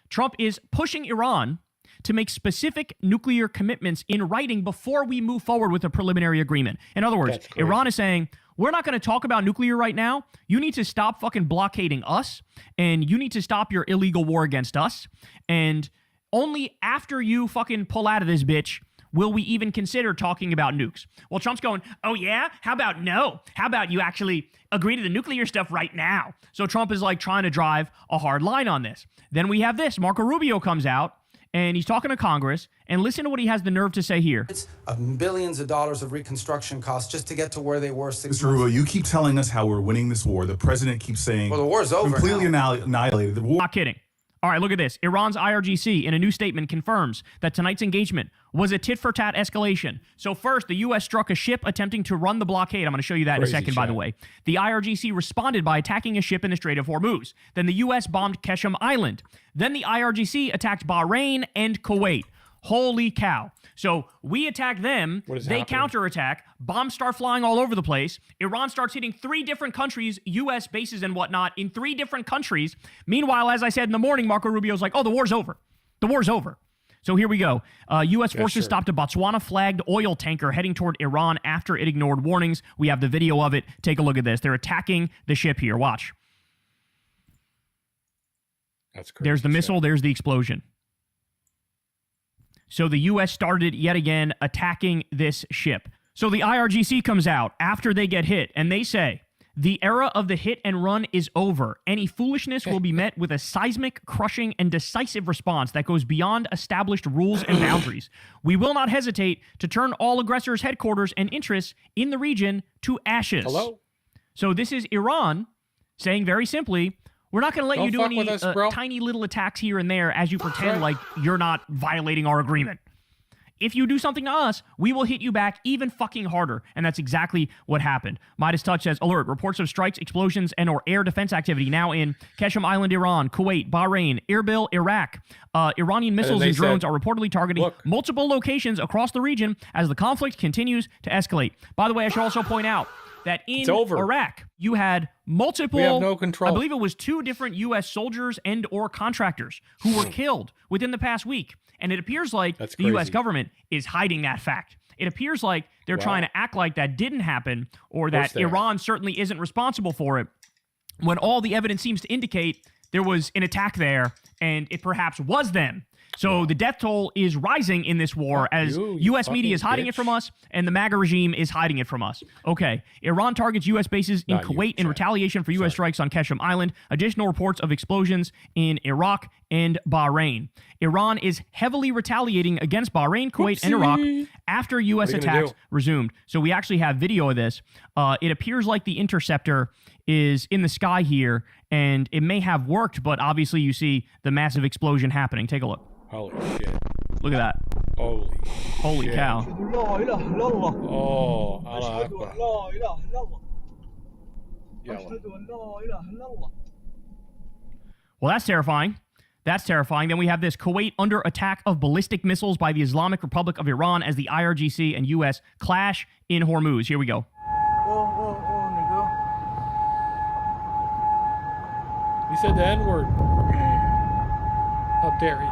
Trump is pushing Iran to make specific nuclear commitments in writing before we move forward with a preliminary agreement. In other words, Iran is saying, we're not going to talk about nuclear right now. You need to stop fucking blockading us, and you need to stop your illegal war against us. And only after you fucking pull out of this bitch will we even consider talking about nukes. Well, Trump's going, oh yeah? How about no? How about you actually agree to the nuclear stuff right now? So Trump is like trying to drive a hard line on this. Then we have this. Marco Rubio comes out and he's talking to Congress, and listen to what he has the nerve to say here. It's billions of dollars of reconstruction costs just to get to where they were 6 months ago. Mr. Rubio, you keep telling us how we're winning this war. The president keeps saying, well, the war's over completely annihilated. The war. Not kidding. All right, look at this. Iran's IRGC, in a new statement, confirms that tonight's engagement was a tit-for-tat escalation. So first, the U.S. struck a ship attempting to run the blockade. I'm going to show you that in a second, by the way. The IRGC responded by attacking a ship in the Strait of Hormuz. Then the U.S. bombed Keshem Island. Then the IRGC attacked Bahrain and Kuwait. Holy cow. So we attack them, they counterattack, bombs start flying all over the place, Iran starts hitting 3 different countries, U.S. bases and whatnot, in 3 different countries. Meanwhile, as I said in the morning, Marco Rubio's like, oh, the war's over. The war's over. So here we go. U.S. forces stopped a Botswana-flagged oil tanker heading toward Iran after it ignored warnings. We have the video of it. Take a look at this. They're attacking the ship here. Watch. That's crazy. There's the missile. There's the explosion. So the U.S. started yet again attacking this ship. So the IRGC comes out after they get hit, and they say, the era of the hit and run is over. Any foolishness will be met with a seismic, crushing, and decisive response that goes beyond established rules and boundaries. We will not hesitate to turn all aggressors' headquarters and interests in the region to ashes. Hello? So this is Iran saying very simply, we're not going to let you do any tiny little attacks here and there as you pretend like you're not violating our agreement. If you do something to us, we will hit you back even fucking harder. And that's exactly what happened. Midas Touch says, alert, reports of strikes, explosions, and or air defense activity now in Keshem Island, Iran, Kuwait, Bahrain, Erbil, Iraq. Iranian missiles and drones are reportedly targeting multiple locations across the region as the conflict continues to escalate. By the way, I should also point out that in Iraq, you had multiple, we have no control. I believe it was 2 different U.S. soldiers and or contractors who were killed within the past week. And it appears like the U.S. government is hiding that fact. It appears like they're trying to act like that didn't happen or that Iran certainly isn't responsible for it, when all the evidence seems to indicate there was an attack there and it perhaps was them. So the death toll is rising in this war as U.S. media is hiding it from us and the MAGA regime is hiding it from us. Okay, Iran targets U.S. bases in Kuwait in retaliation for U.S. strikes on Keshem Island. Additional reports of explosions in Iraq and Bahrain. Iran is heavily retaliating against Bahrain, Kuwait, and Iraq after U.S. attacks resumed. So we actually have video of this. It appears like the interceptor is in the sky here, and it may have worked, but obviously you see the massive explosion happening. Take a look. Holy shit. Look at that. Holy shit. Cow. Oh, Allah Akbar. Well, that's terrifying. That's terrifying. Then we have this: Kuwait under attack of ballistic missiles by the Islamic Republic of Iran as the IRGC and U.S. clash in Hormuz. Here we go. You said the N-word. How dare he?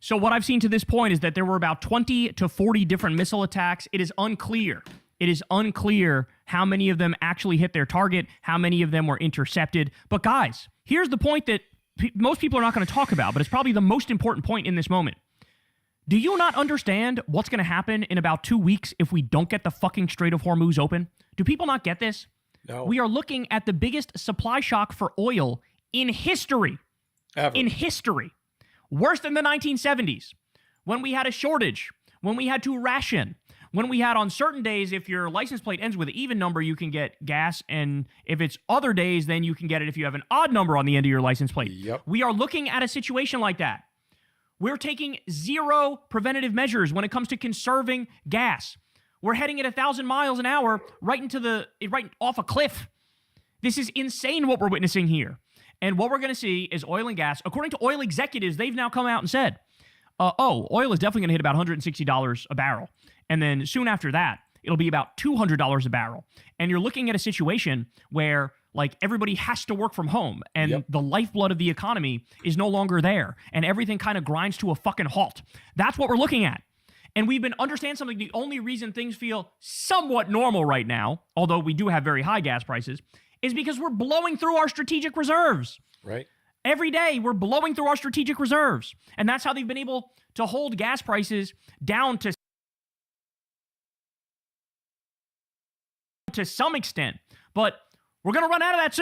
So what I've seen to this point is that there were about 20 to 40 different missile attacks. It is unclear It is unclear how many of them actually hit their target, how many of them were intercepted. But guys, here's the point that most people are not going to talk about, but it's probably the most important point in this moment. Do you not understand what's going to happen in about 2 weeks if we don't get the fucking Strait of Hormuz open? Do people not get this? No. We are looking at the biggest supply shock for oil in history. Ever. In history. Worse than the 1970s, when we had a shortage, when we had to ration, when we had on certain days, if your license plate ends with an even number, you can get gas, and if it's other days, then you can get it if you have an odd number on the end of your license plate. Yep. We are looking at a situation like that. We're taking zero preventative measures when it comes to conserving gas. We're heading at 1,000 miles an hour right off a cliff. This is insane what we're witnessing here. And what we're going to see is oil and gas. According to oil executives, they've now come out and said, oil is definitely going to hit about $160 a barrel. And then soon after that, it'll be about $200 a barrel. And you're looking at a situation where like everybody has to work from home and the lifeblood of the economy is no longer there. And everything kind of grinds to a fucking halt. That's what we're looking at. And we've been understand something. The only reason things feel somewhat normal right now, although we do have very high gas prices, is because we're blowing through our strategic reserves. Right. Every day, we're blowing through our strategic reserves. And that's how they've been able to hold gas prices down to some extent. But we're going to run out of that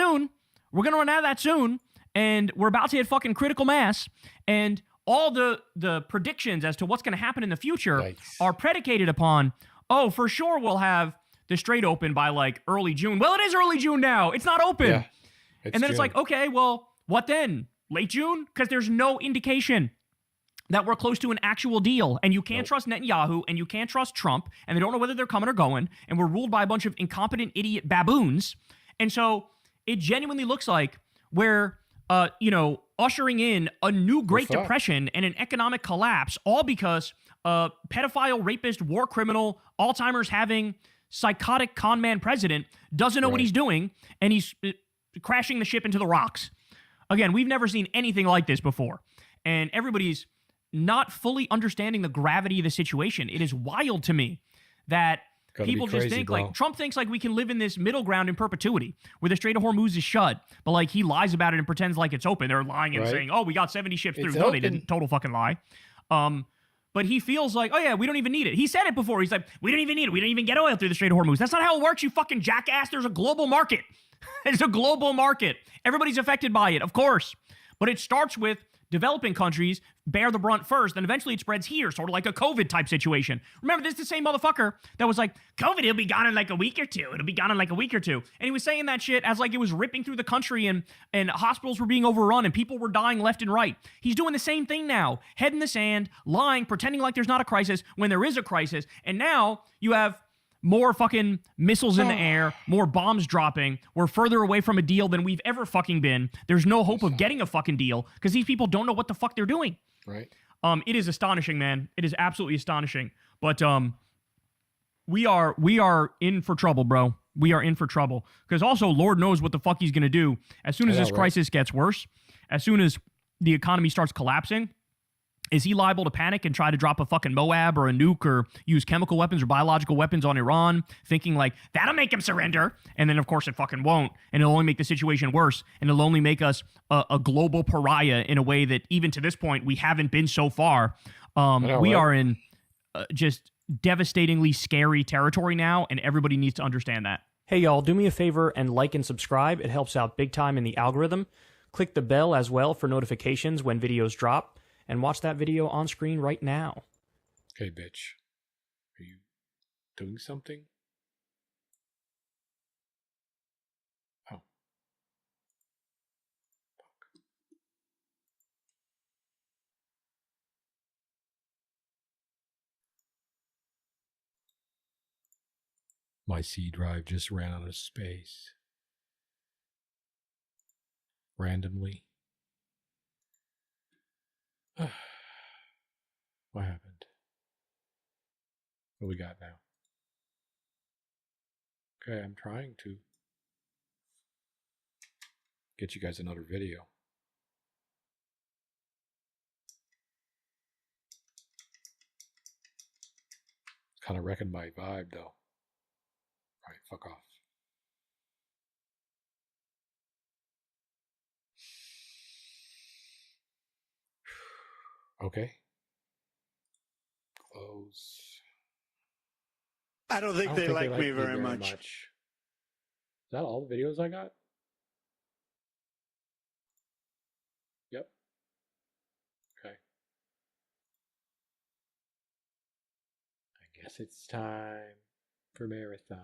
soon. And we're about to hit fucking critical mass. And all the predictions as to what's going to happen in the future are predicated upon, for sure we'll have the Strait open by like early June. Well, it is early June now. It's not open. Yeah, and then June. It's like, okay, well, what then? Late June? Because there's no indication that we're close to an actual deal. And you can't trust Netanyahu, and you can't trust Trump, and they don't know whether they're coming or going, and we're ruled by a bunch of incompetent idiot baboons. And so it genuinely looks like we're, ushering in a new Great Depression and an economic collapse, all because a pedophile, rapist, war criminal, Alzheimer's having psychotic con man president doesn't know what he's doing, and he's crashing the ship into the rocks. Again, we've never seen anything like this before, and everybody's not fully understanding the gravity of the situation. It is wild to me that people just think, like, Trump thinks like we can live in this middle ground in perpetuity where the Strait of Hormuz is shut, but like he lies about it and pretends like it's open. They're lying and saying, we got 70 ships through. No, they didn't. Total fucking lie. But he feels like, we don't even need it. He said it before. He's like, we don't even need it. We don't even get oil through the Strait of Hormuz. That's not how it works, you fucking jackass. There's a global market. There's a global market. Everybody's affected by it, of course. But it starts with developing countries bear the brunt first, and eventually it spreads here, sort of like a COVID type situation. Remember, this is the same motherfucker that was like, COVID, it'll be gone in like a week or two. It'll be gone in like a week or two. And he was saying that shit as like it was ripping through the country, and hospitals were being overrun and people were dying left and right. He's doing the same thing now. Head in the sand, lying, pretending like there's not a crisis when there is a crisis. And now you have more fucking missiles in the air, more bombs dropping. We're further away from a deal than we've ever fucking been. There's no hope of getting a fucking deal because these people don't know what the fuck they're doing. Right. It is astonishing, man. It is absolutely astonishing. But we are in for trouble, bro. We are in for trouble. Because also, Lord knows what the fuck he's gonna do as soon as this crisis gets worse, as soon as the economy starts collapsing. Is he liable to panic and try to drop a fucking Moab or a nuke or use chemical weapons or biological weapons on Iran, thinking like, that'll make him surrender? And then, of course, it fucking won't. And it'll only make the situation worse. And it'll only make us a global pariah in a way that even to this point, we haven't been so far. We are in just devastatingly scary territory now, and everybody needs to understand that. Hey, y'all, do me a favor and like and subscribe. It helps out big time in the algorithm. Click the bell as well for notifications when videos drop. And watch that video on screen right now. Okay, bitch. Are you doing something? Oh. Fuck. My C drive just ran out of space. Randomly. What happened? What do we got now? Okay, I'm trying to get you guys another video. Kind of wrecking my vibe though. fuck off. Okay. Close. I don't think they like me very much. Is that all the videos I got? Yep. Okay. I guess it's time for marathon.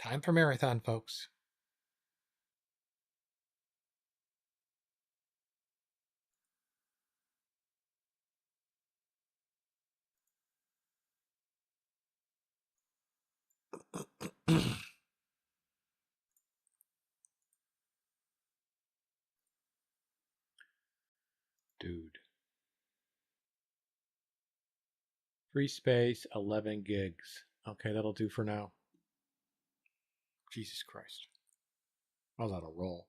Time for marathon, folks. Dude. Free space, 11 gigs. Okay, that'll do for now. Jesus Christ. I was on a roll.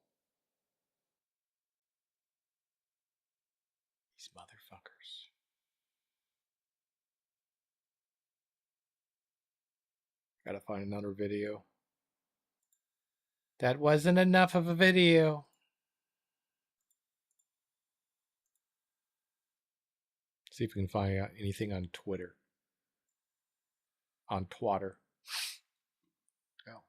These motherfuckers. Gotta find another video. That wasn't enough of a video. See if we can find out anything on Twitter. On Twatter. Oh.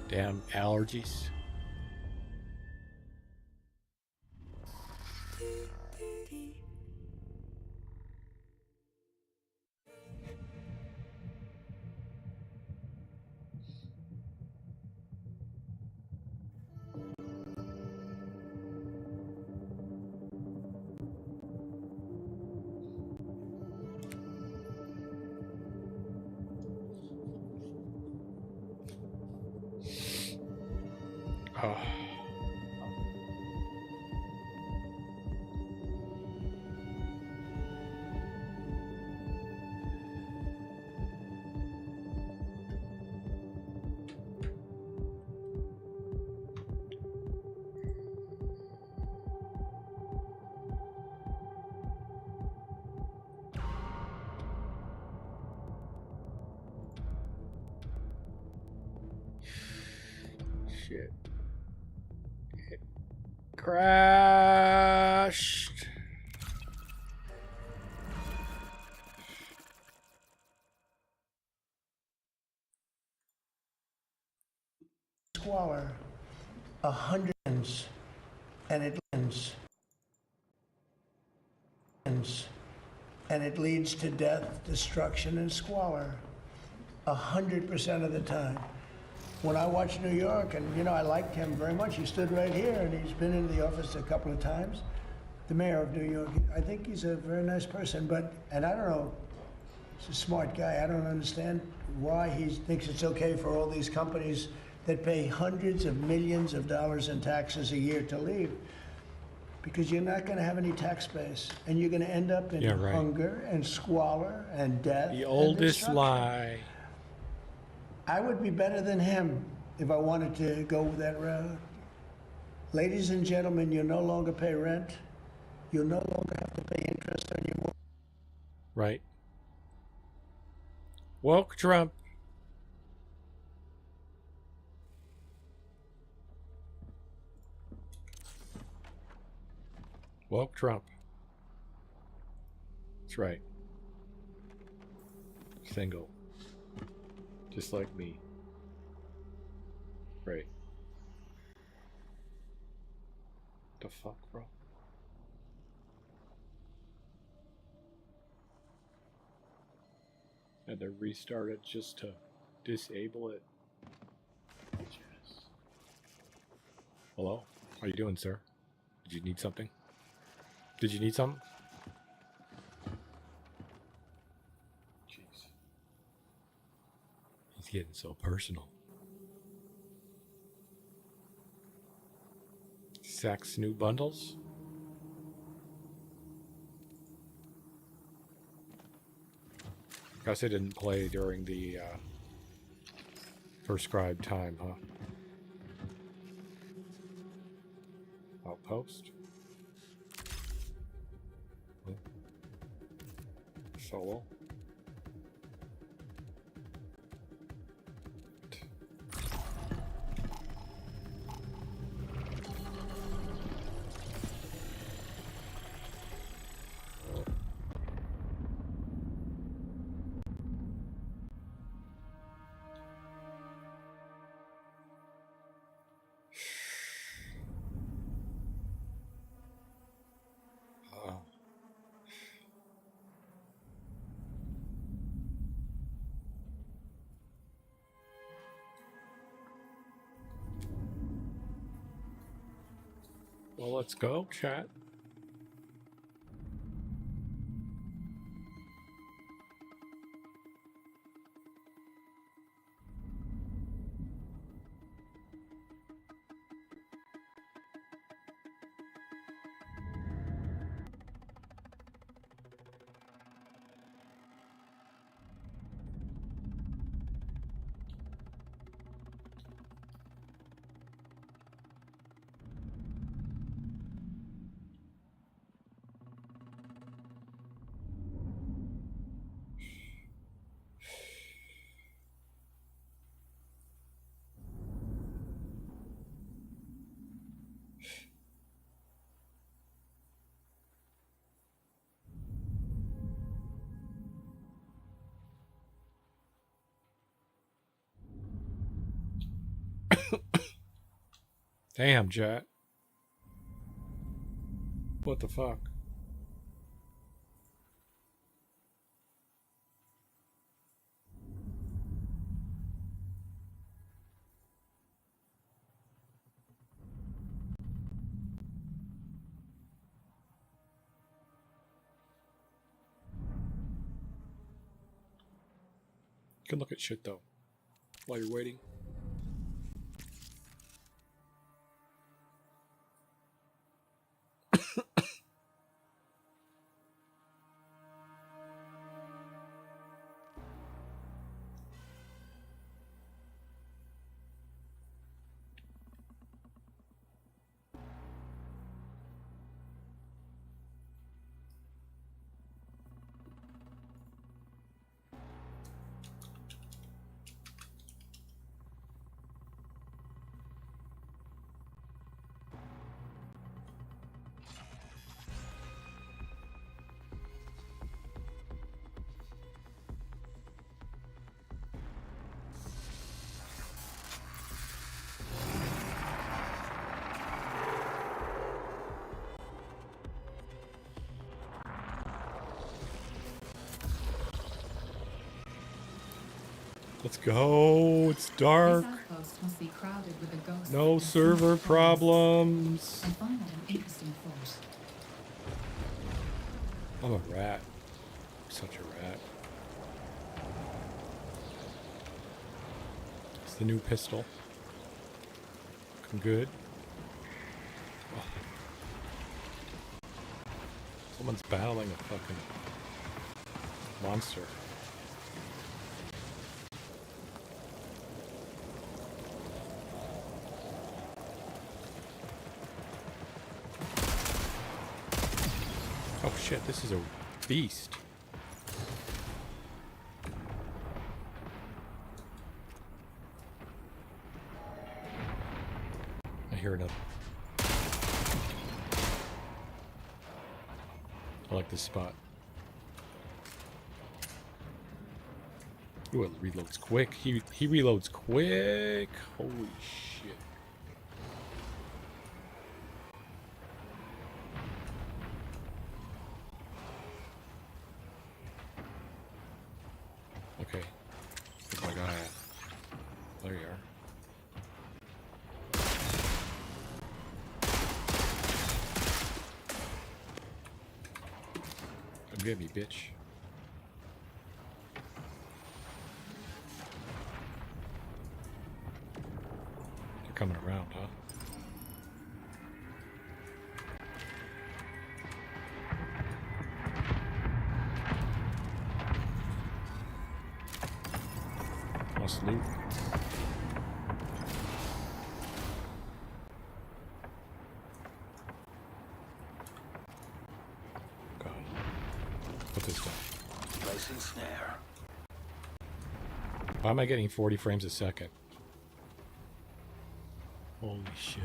Damn allergies. Oh. Shit. It crashed. Squalor, 100 and it ends. And it leads to death, destruction, and squalor 100% of the time. When I watch New York, and you know, I liked him very much. He stood right here, and he's been in the office a couple of times. The mayor of New York, I think he's a very nice person, and I don't know, he's a smart guy. I don't understand why he thinks it's okay for all these companies that pay hundreds of millions of dollars in taxes a year to leave. Because you're not going to have any tax base, and you're going to end up in hunger and squalor and death. The oldest lie. I would be better than him if I wanted to go that route. Ladies and gentlemen, you no longer pay rent. You no longer have to pay interest on your mortgage. Right. Woke Trump. Woke Trump. That's right. Single. Just like me. Right. The fuck, bro? Had to restart it just to disable it. Yes. Hello? How you doing, sir? Did you need something? Did you need something? Jeez. He's getting so personal. Sex new bundles? Guess it didn't play during the prescribed time, huh? Outpost. Solo. Well, let's go, chat. Damn, chat. What the fuck? You can look at shit though while you're waiting. Let's go. It's dark. No server problems. I'm a rat. I'm such a rat. It's the new pistol. Looking good. Oh. Someone's battling a fucking monster. Oh shit, this is a beast. I hear another. I like this spot. Ooh, it reloads quick. He reloads quick. Holy shit. Okay. Where's my guy at? There you are. Come get me, bitch. They're coming around, huh? loot. God. Put this down. Placing snare. Why am I getting 40 frames a second? Holy shit.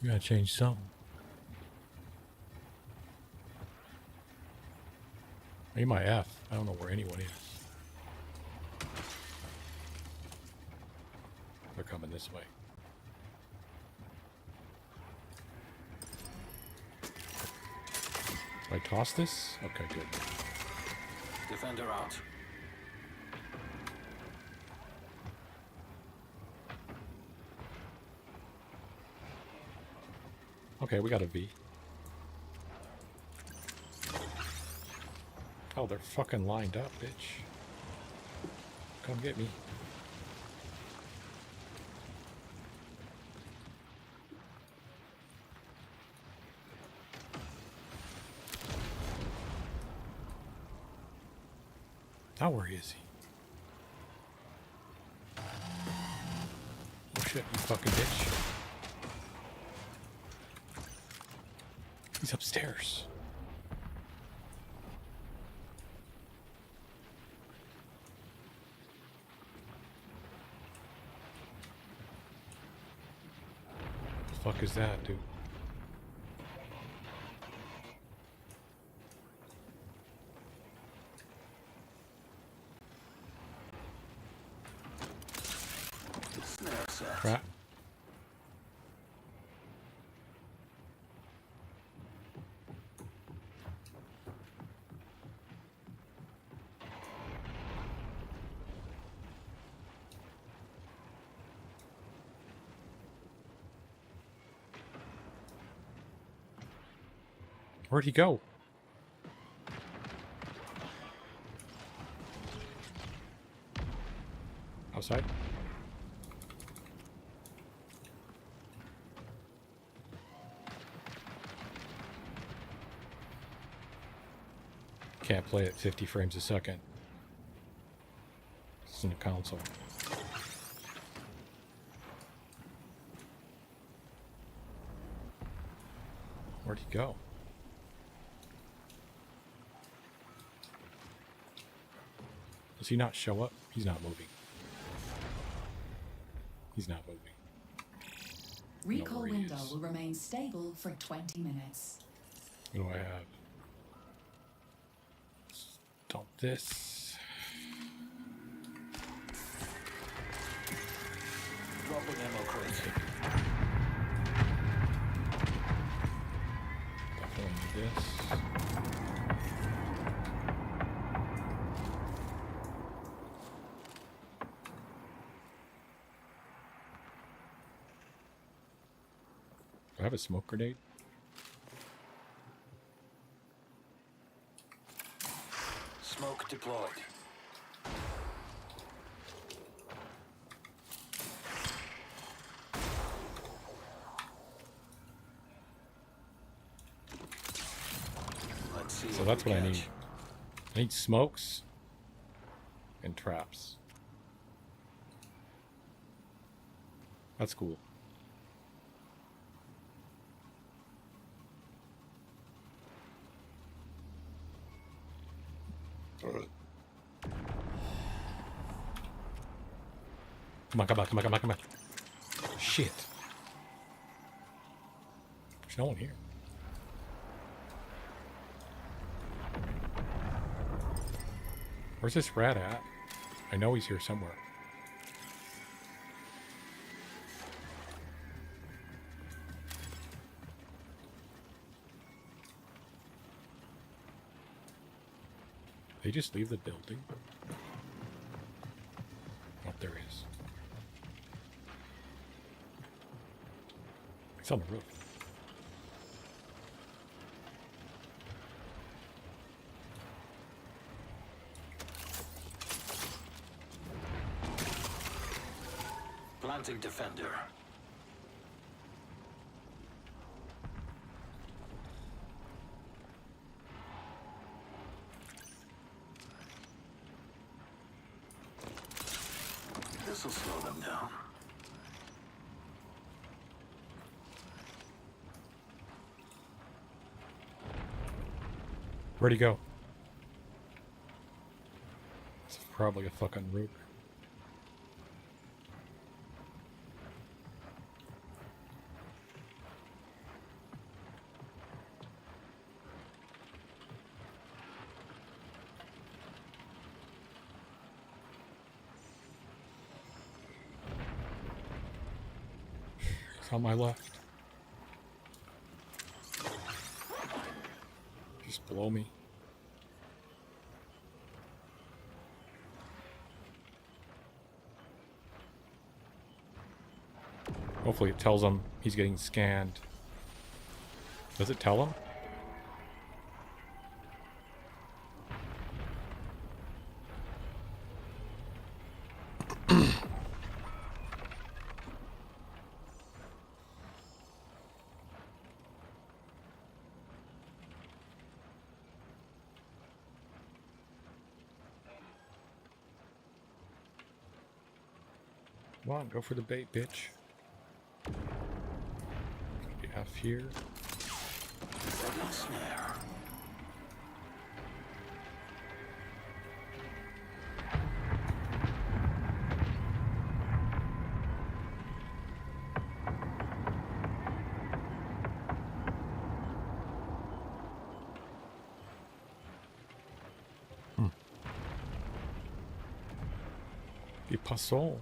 You gotta change something. Maybe my F. I don't know where anyone is. They're coming this way. Do I toss this? Okay, good. Defender out. Okay, we got a V. Oh, they're fucking lined up, bitch. Come get me. Now where is he? Oh shit, you fucking bitch. He's upstairs. What the fuck is that, dude? Snare set. Crap. Where'd he go? Outside? Can't play at 50 frames a second. It's in a console. Where'd he go? Does he not show up? He's not moving. He's not moving. Recall window will remain stable for 20 minutes. What do I have? Dump this. Dropping ammo crate. Definitely need this. Do I have a smoke grenade? Smoke deployed. Let's see. So that's what I need. I need smokes and traps. That's cool. Come on, come on, come on, come on, come on. Shit. There's no one here. Where's this rat at? I know he's here somewhere. They just leave the building? Oh, there he is. He's on the roof. Planting defender. This'll slow them down. Where'd he go? It's probably a fucking rook. He's on my left. Just below me. Hopefully it tells him he's getting scanned. Does it tell him? Come on, go for the bait, bitch. You have here. Setting snare. Il passò.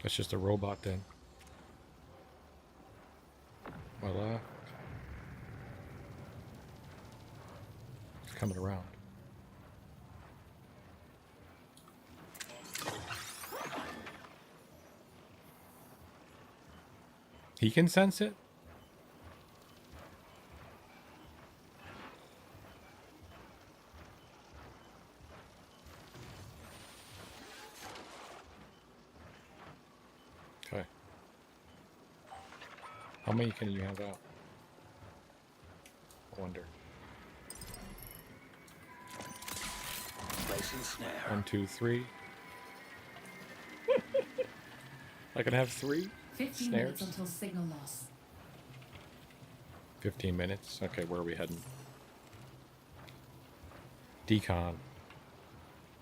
That's just a robot then. My left. It's coming around. He can sense it? Okay. How many can you have out? I wonder. Placing snare. 1, 2, 3. I can have 3 15 snares. minutes until signal loss. 15 minutes. Okay, where are we heading? Decon.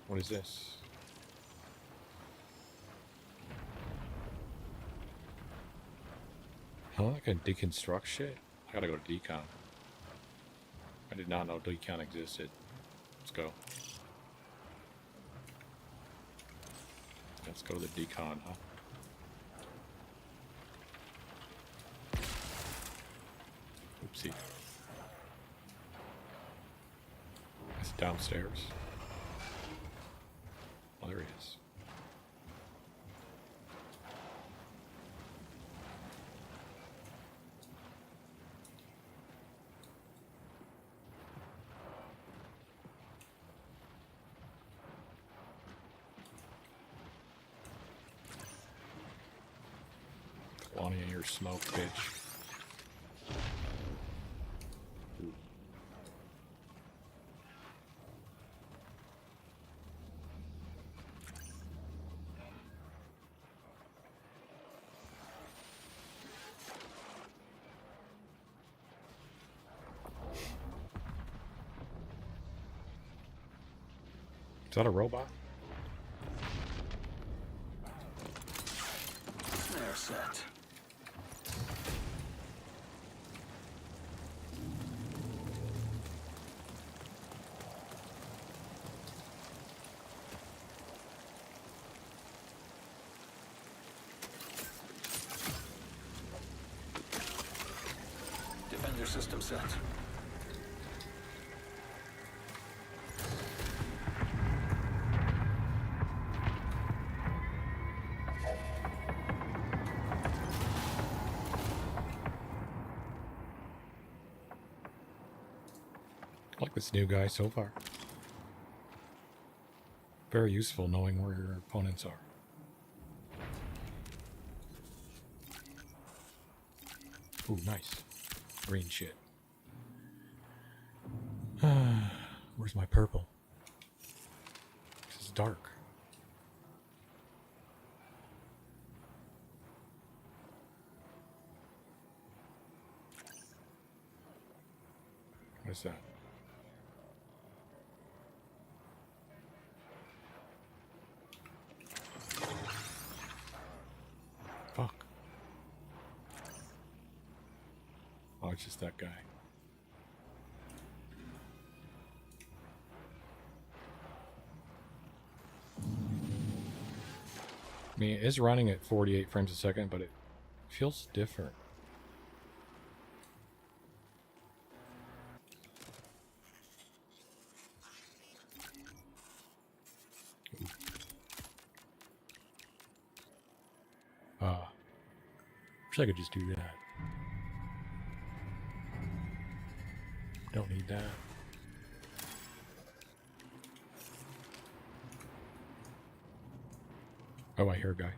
What is this? Huh? I can deconstruct shit? I gotta go to decon. I did not know decon existed. Let's go. Let's go to the decon, huh? Oopsie. It's downstairs. Oh, there he is. Lonnie in your smoke, bitch. Is that a robot? Snare set. Defender system set. I like this new guy so far. Very useful knowing where your opponents are. Ooh, nice. Green shit. Where's my purple? This is dark. What is that? Fuck. Oh, it's just that guy. I mean, it is running at 48 frames a second, but it feels different. Wish I could just do that. Don't need that. Oh, I hear a guy.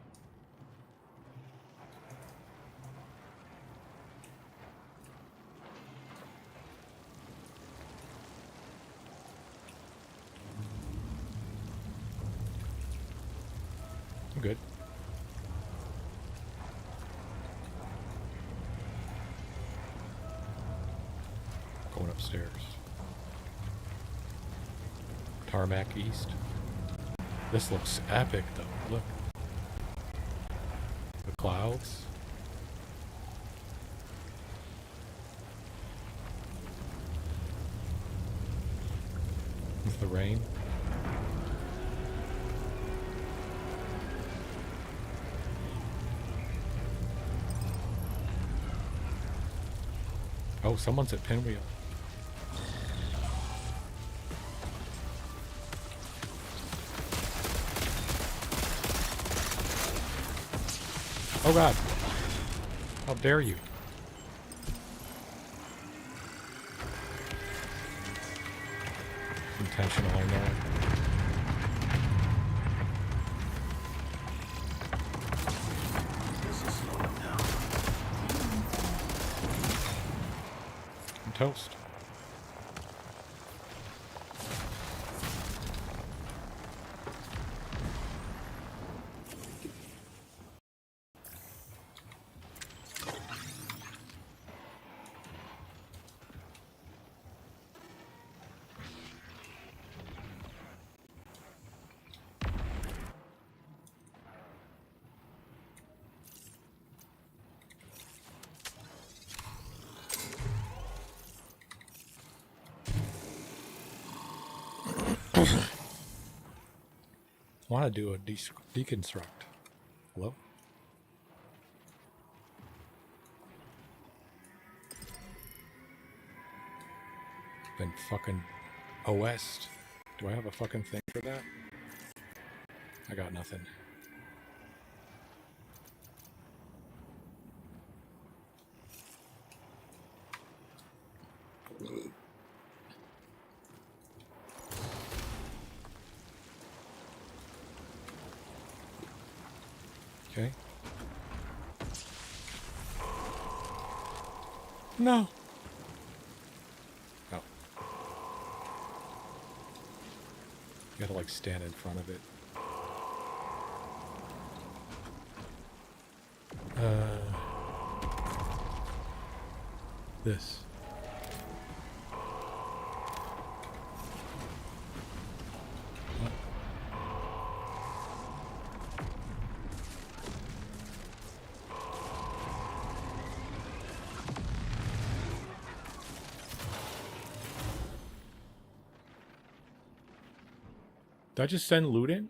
I'm good. Going upstairs. Tarmac East. This looks epic though. Look. The clouds. With the rain. Oh, someone's at Pinwheel. Oh God. How dare you? Intentional, I know. I'm toast. I want to do a deconstruct. Hello? Then fucking OS. Do I have a fucking thing for that? I got nothing. Okay. No. Oh. You gotta like stand in front of it. This. What? Did I just send loot in?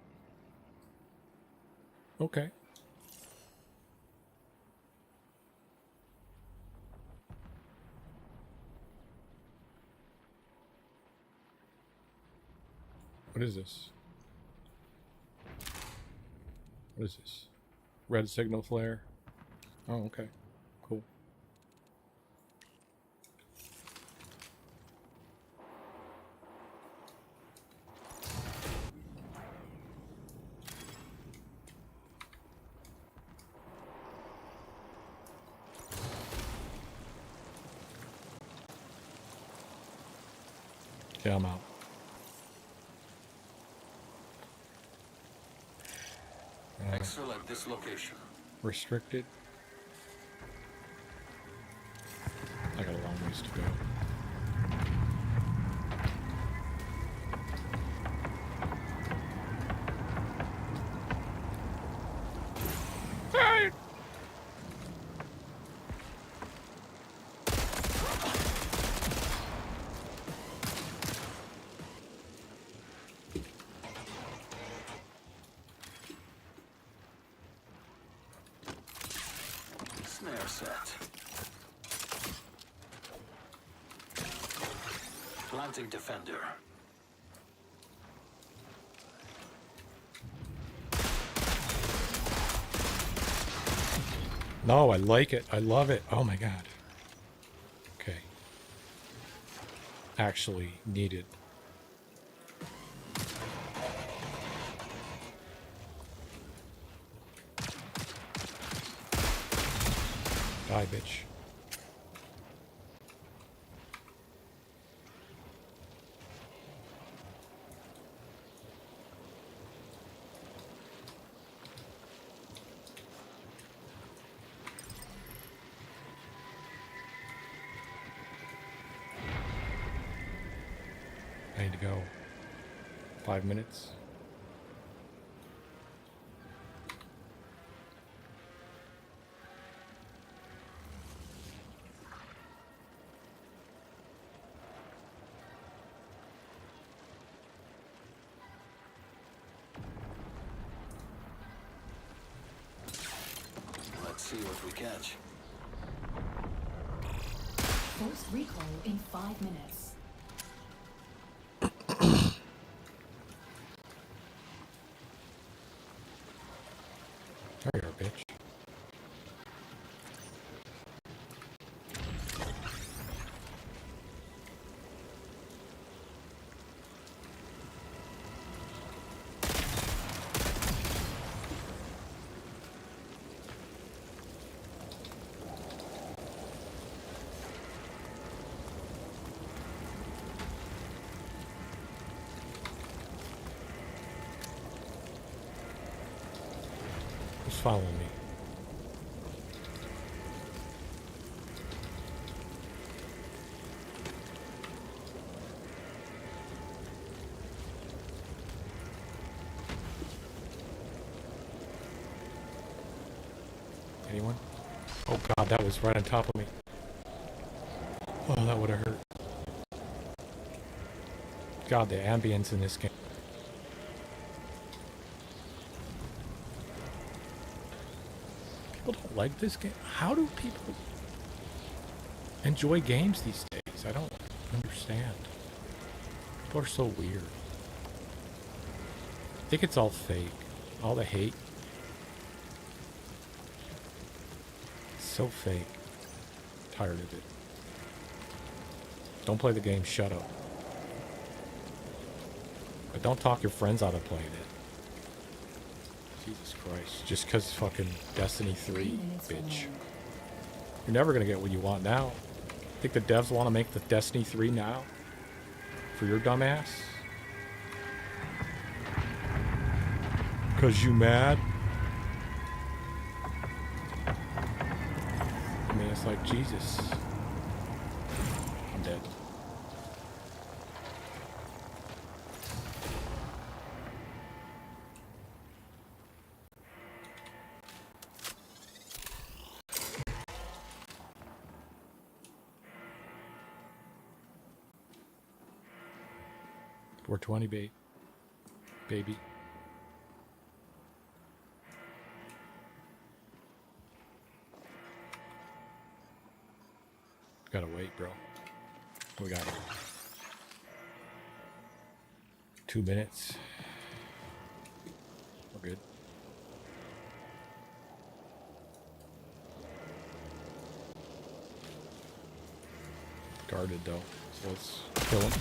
Okay. What is this? What is this? Red signal flare? Oh, okay. Cool. Yeah, I'm out. Excellent. This location. Restricted. I got a long ways to go. Hey! Snare set. Planting defender. No, I like it. I love it. Oh my god. Okay. Actually needed. Die, bitch. I need to go. 5 minutes. Let's see what we catch. Force recall in 5 minutes. There you are, bitch. Who's following me? Anyone? Oh god, that was right on top of me. Oh, that would have hurt. God, the ambience in this game. People don't like this game. How do people enjoy games these days? I don't understand. People are so weird. I think it's all fake. All the hate. So fake. Tired of it. Don't play the game, shut up. But don't talk your friends out of playing it. Jesus Christ. Just because fucking Destiny 3, bitch. You're never going to get what you want now. Think the devs want to make the Destiny 3 now? For your dumb ass? Because you mad? I mean, it's like, Jesus. I'm dead. We're 20 bait. Baby. Gotta wait, bro. We got 2 minutes. We're good. Guarded though, so let's kill him.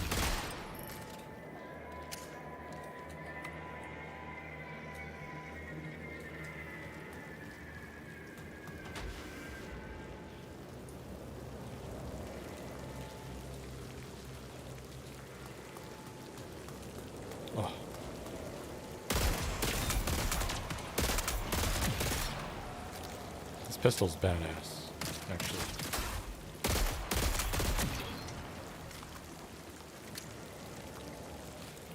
pistol's badass, actually.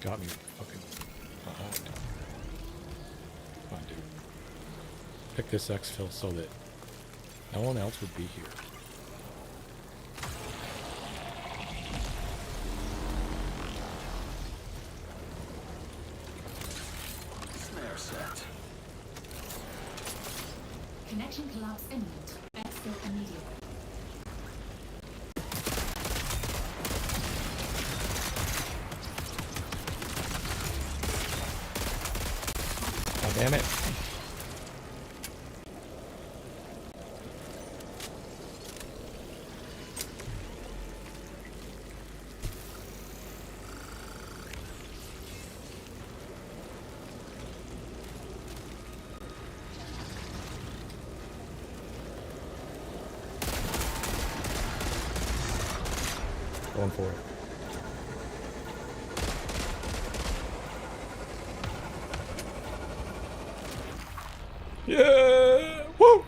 Got me fucking behind. Come on, dude. Pick this exfil so that no one else would be here. Snare set. Connection collapse imminent. Exfil immediately. God damn it. Going for it. Yeah! Woo!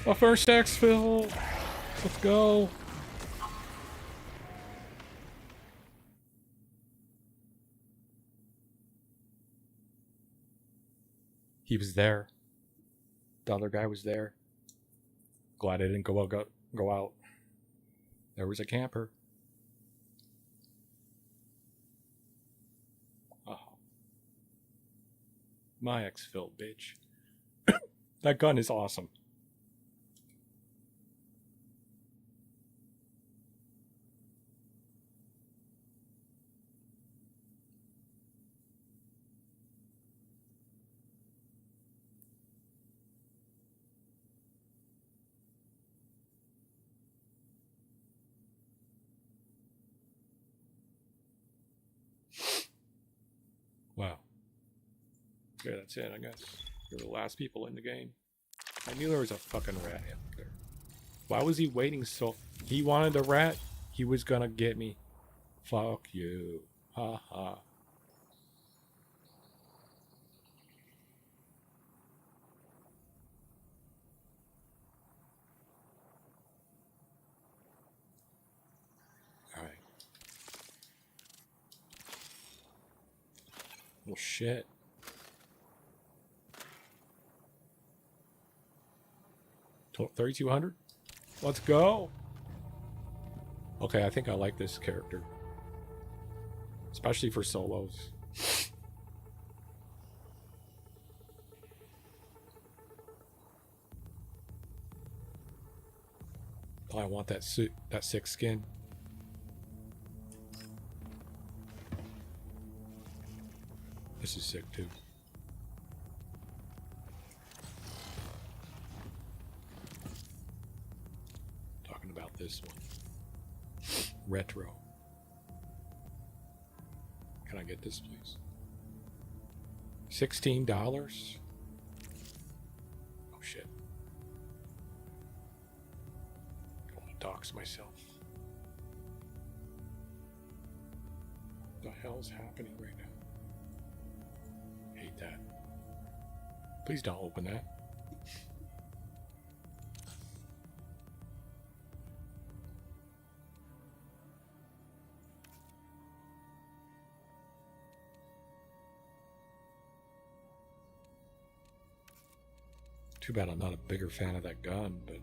My first exfil. Let's go. He was there. The other guy was there. Glad I didn't go out. There was a camper. Oh. My exfil, bitch. That gun is awesome. Wow. Yeah, that's it, I guess. You're the last people in the game. I knew there was a fucking rat out there. Why was he waiting so... He wanted a rat? He was gonna get me. Fuck you. Ha ha. Alright. Well, shit. $3,200? Let's go. Okay, I think I like this character. Especially for solos. Oh, I want that suit, that sick skin. This is sick too. Talking about this one. Retro. Can I get this, please? $16? Oh shit. I want to dox myself. What the hell's happening right now? Hate that. Please don't open that. Too bad I'm not a bigger fan of that gun, but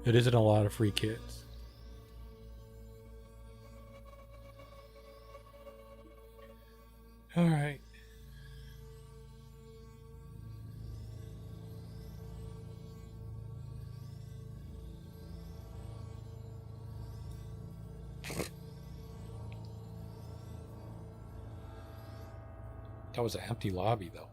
it isn't a lot of free kits. All right. That was an empty lobby, though.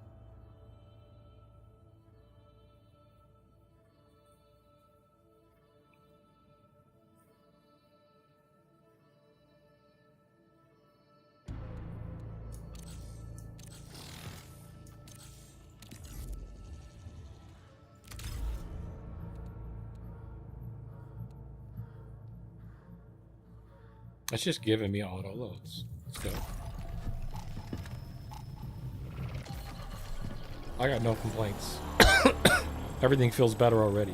It's just giving me auto loads. Let's go. I got no complaints. Everything feels better already.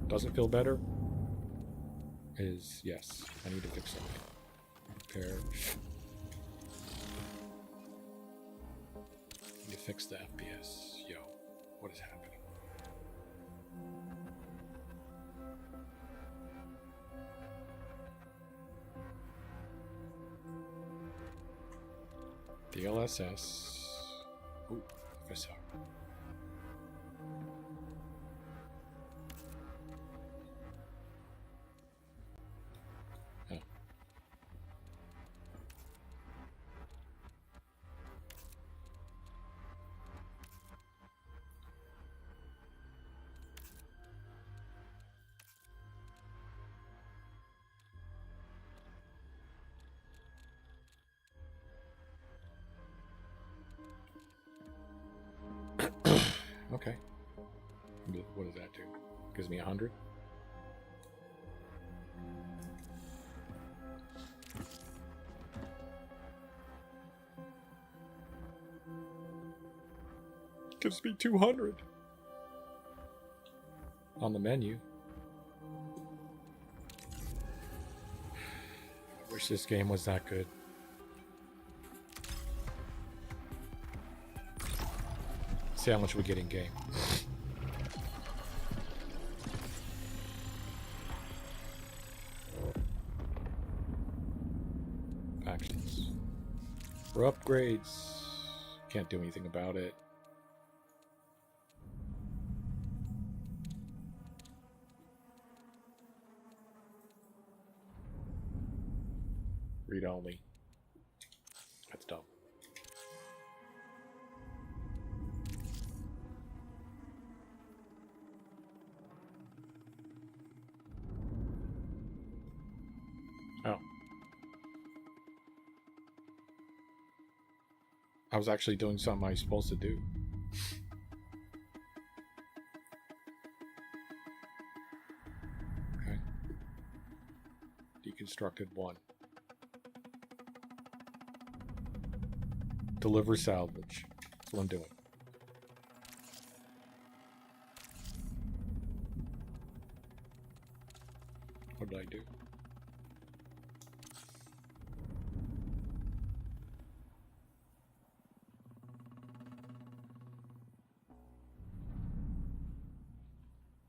Doesn't feel better? Is yes. I need to fix something. Repair. Need to fix the FPS. Yo, what is happening? DLSS. Ooh, FSR. Oh. Okay. What does that do? Gives me 100. Gives me 200 on the menu. Wish this game was that good. See how much we get in game. Factions. For upgrades, can't do anything about it. Read only. That's dumb. Oh. I was actually doing something I was supposed to do. Okay. Deconstructed 1. Deliver salvage. That's what I'm doing. What did I do?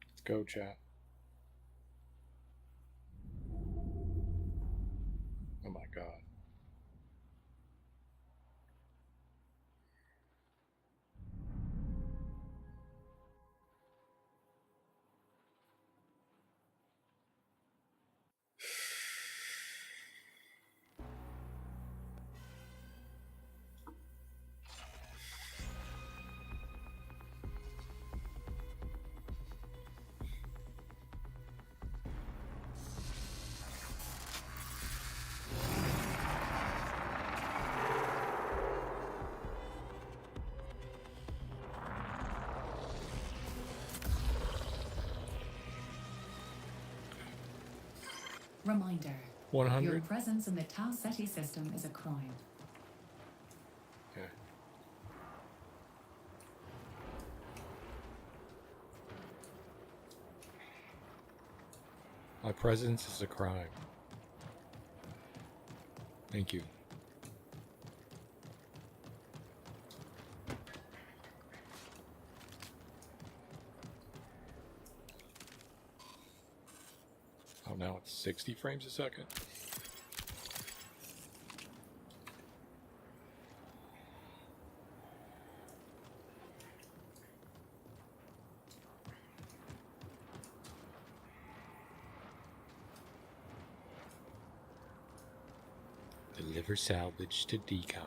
Let's go, chat. Oh my god. Reminder. 100. Your presence in the CETI system is a crime. Okay. My presence is a crime. Thank you. Oh, now it's 60 frames a second. Deliver salvage to decon.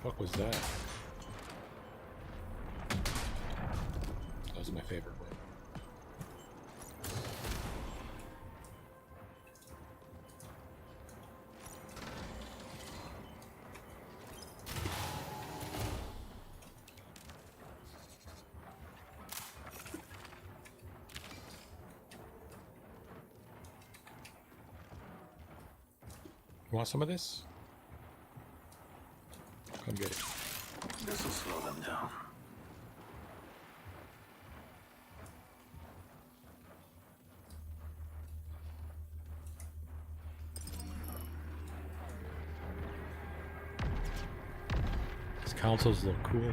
What was that? That was my favorite word. You want some of this? Come get it. This will slow them down. These consoles look cool.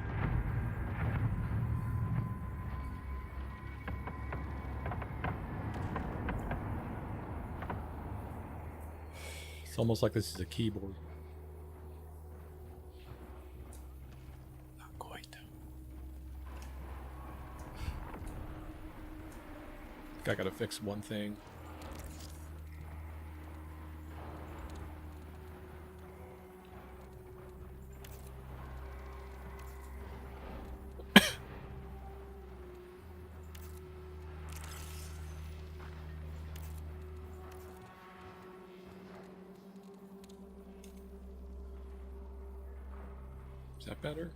It's almost like this is a keyboard. Not quite. I think I gotta fix one thing. Is that better?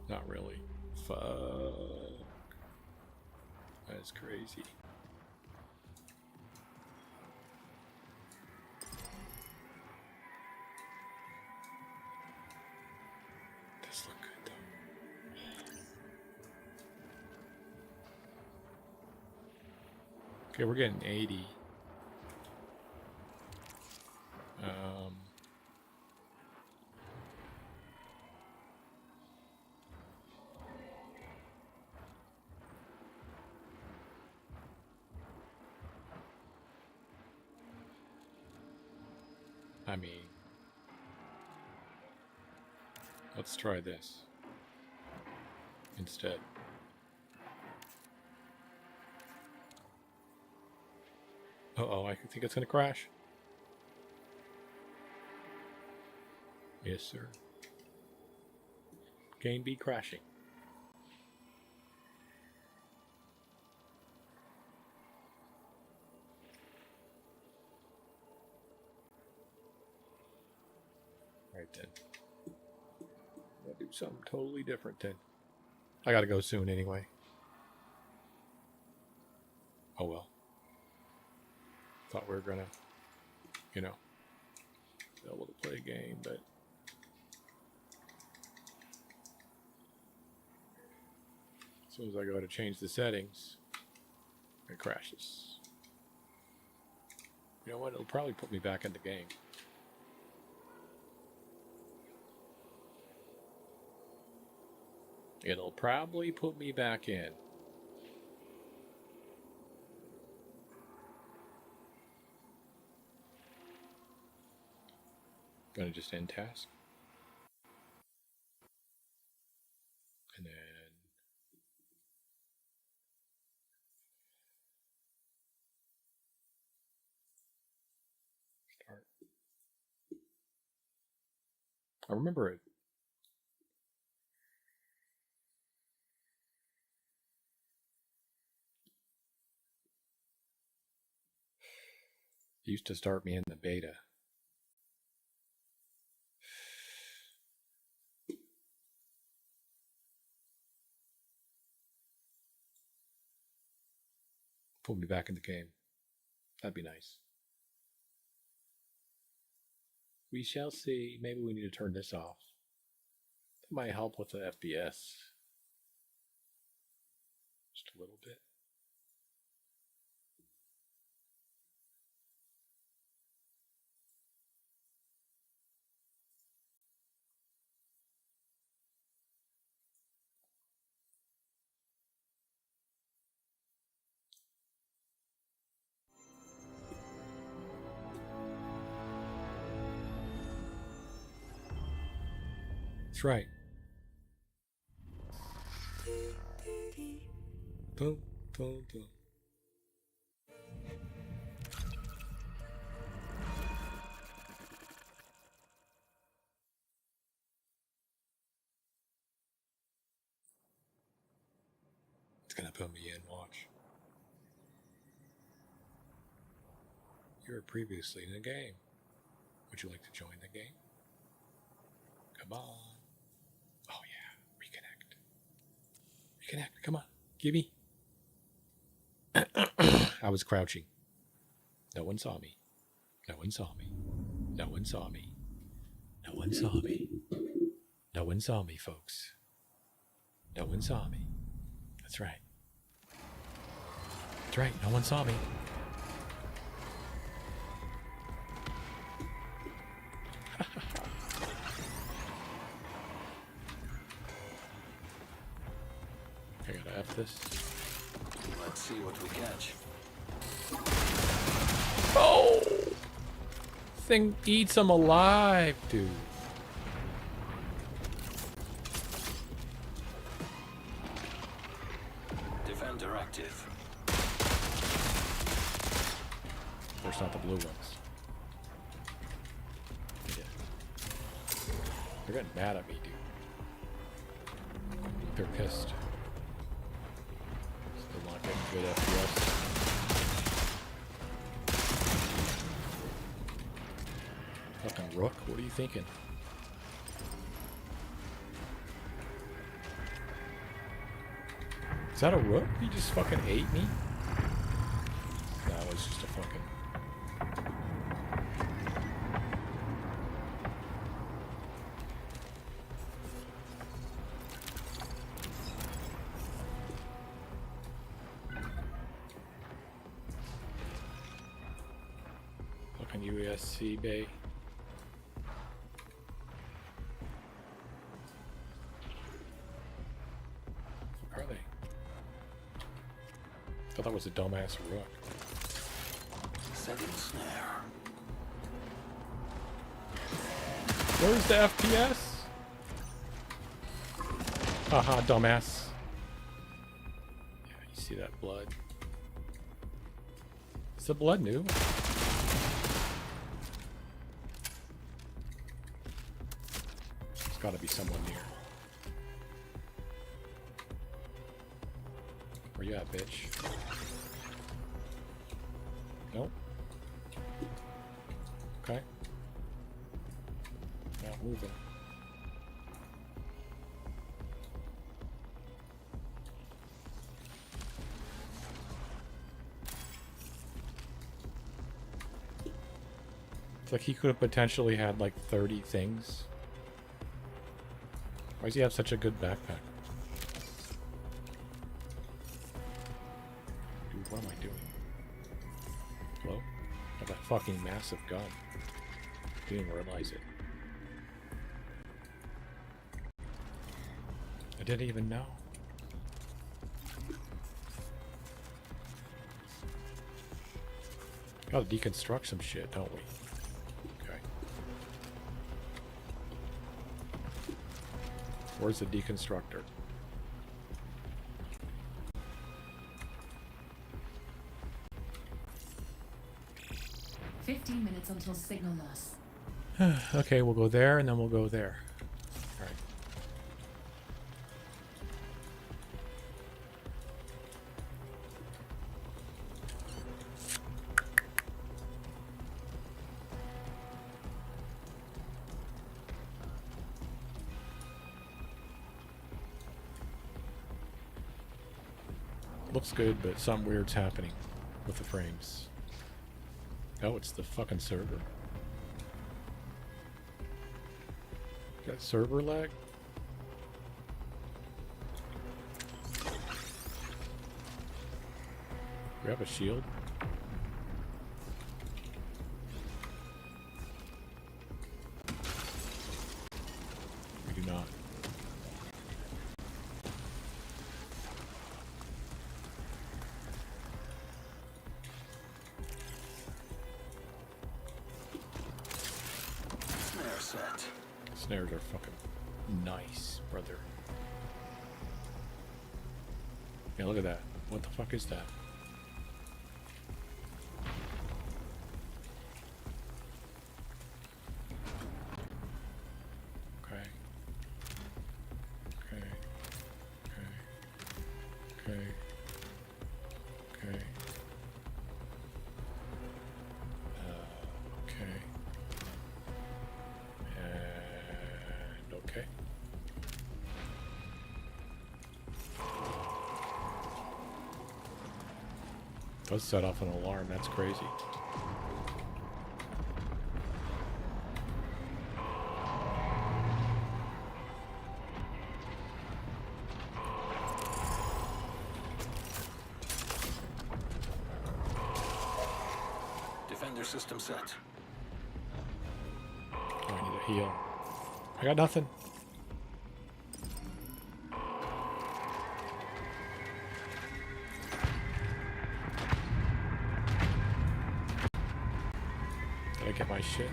Not really. Fuck. That is crazy. Does look good though. Okay, we're getting 80. I mean, let's try this instead. Uh-oh, I think it's going to crash. Yes, sir. Game be crashing. Right then. I'll do something totally different then. I gotta go soon anyway. Oh well. Thought we were gonna, you know, be able to play a game, but as soon as I go to change the settings, it crashes. You know what? It'll probably put me back in the game. It'll probably put me back in. Gonna just end task. And then start. I remember it. It used to start me in the beta. Put me back in the game. That'd be nice. We shall see. Maybe we need to turn this off. That might help with the FPS. Just a little bit. That's right. Boom, boom, boom. It's gonna put me in, watch. You were previously in the game. Would you like to join the game? Come on. Oh yeah, reconnect. Reconnect, come on. Gimme. I was crouching. No one saw me. No one saw me. No one saw me. No one saw me. No one saw me, folks. No one saw me. That's right. That's right. No one saw me. I gotta F this. Let's see what we catch. Oh! Thing eats them alive, dude. Defender active. There's not the blue ones. Yeah. They're getting mad at me, dude. They're pissed. Still not getting good FPS. Fucking rook, what are you thinking? Is that a rook? He just fucking ate me? That was just a fucking... Fucking USC bay. What are they? I thought that was a dumbass rook. Setting snare. Where's the FPS? Haha, dumbass. Yeah, you see that blood? Is the blood new? There's gotta be someone near. Where you at, bitch? Nope. Okay. Not moving. It's like he could have potentially had like 30 things. Why does he have such a good backpack? Dude, what am I doing? Hello? I have a fucking massive gun. Didn't realize it. I didn't even know. Gotta deconstruct some shit, don't we? Okay. Where's the deconstructor? 15 minutes until signal loss. Okay, we'll go there and then we'll go there. All right. Looks good, but something weird's happening with the frames. Oh, it's the fucking server. Got server lag? We have a shield? We do not. Snare set. Snares are fucking nice, brother. Yeah, look at that. What the fuck is that? Okay. Okay. Okay. Okay. Okay. Okay. And okay. Does set off an alarm, that's crazy. system set. I need a heal. I got nothing. Did I get my shit?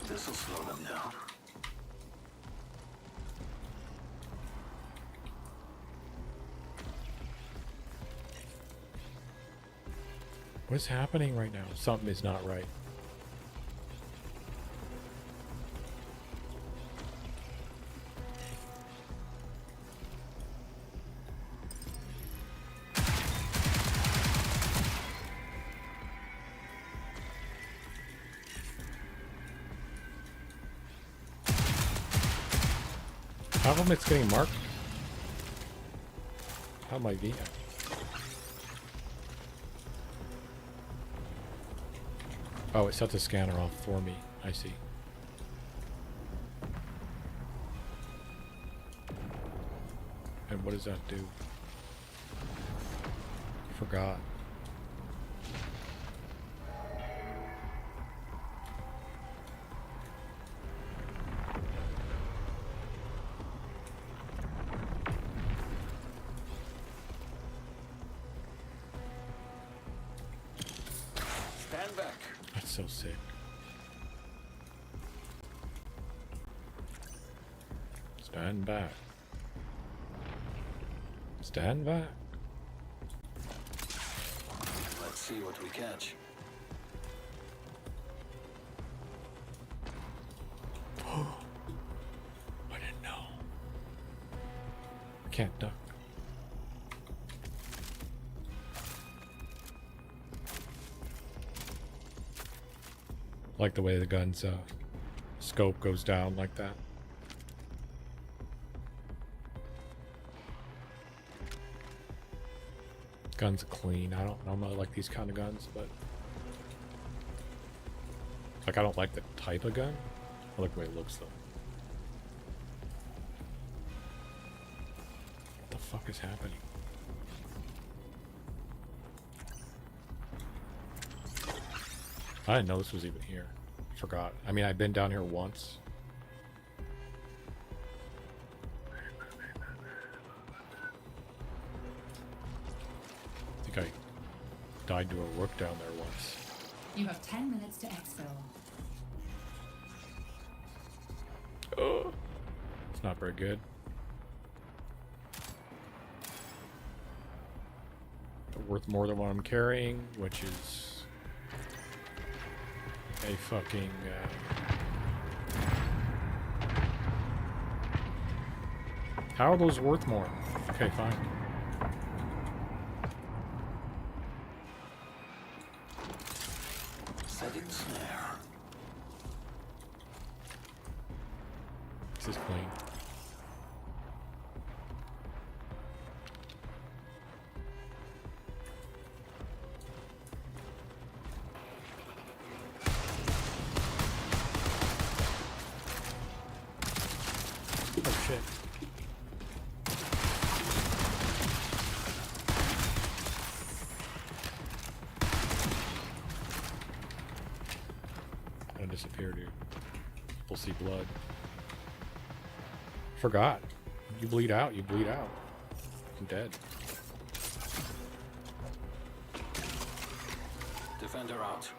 This'll slow them down. What's happening right now? Something is not right. How come it's getting marked? How am I being? Oh, it set the scanner off for me. I see. And what does that do? Forgot. Stand back. That's so sick. Stand back. Stand back. Let's see what we catch. I didn't know. I can't duck. Like the way the gun's scope goes down like that. Gun's clean. I don't really like these kind of guns, but like I don't like the type of gun. I like the way it looks though. What the fuck is happening? I didn't know this was even here. Forgot. I mean, I've been down here once. I think I died to a rook down there once. You have 10 minutes to exfil. Oh, it's not very good. But worth more than what I'm carrying, which is a fucking how are those worth more? Okay, fine. Setting snare. This is clean. Oh shit. Gonna disappear, dude. We'll see blood. Forgot. You bleed out, you bleed out. I'm dead. Defender out.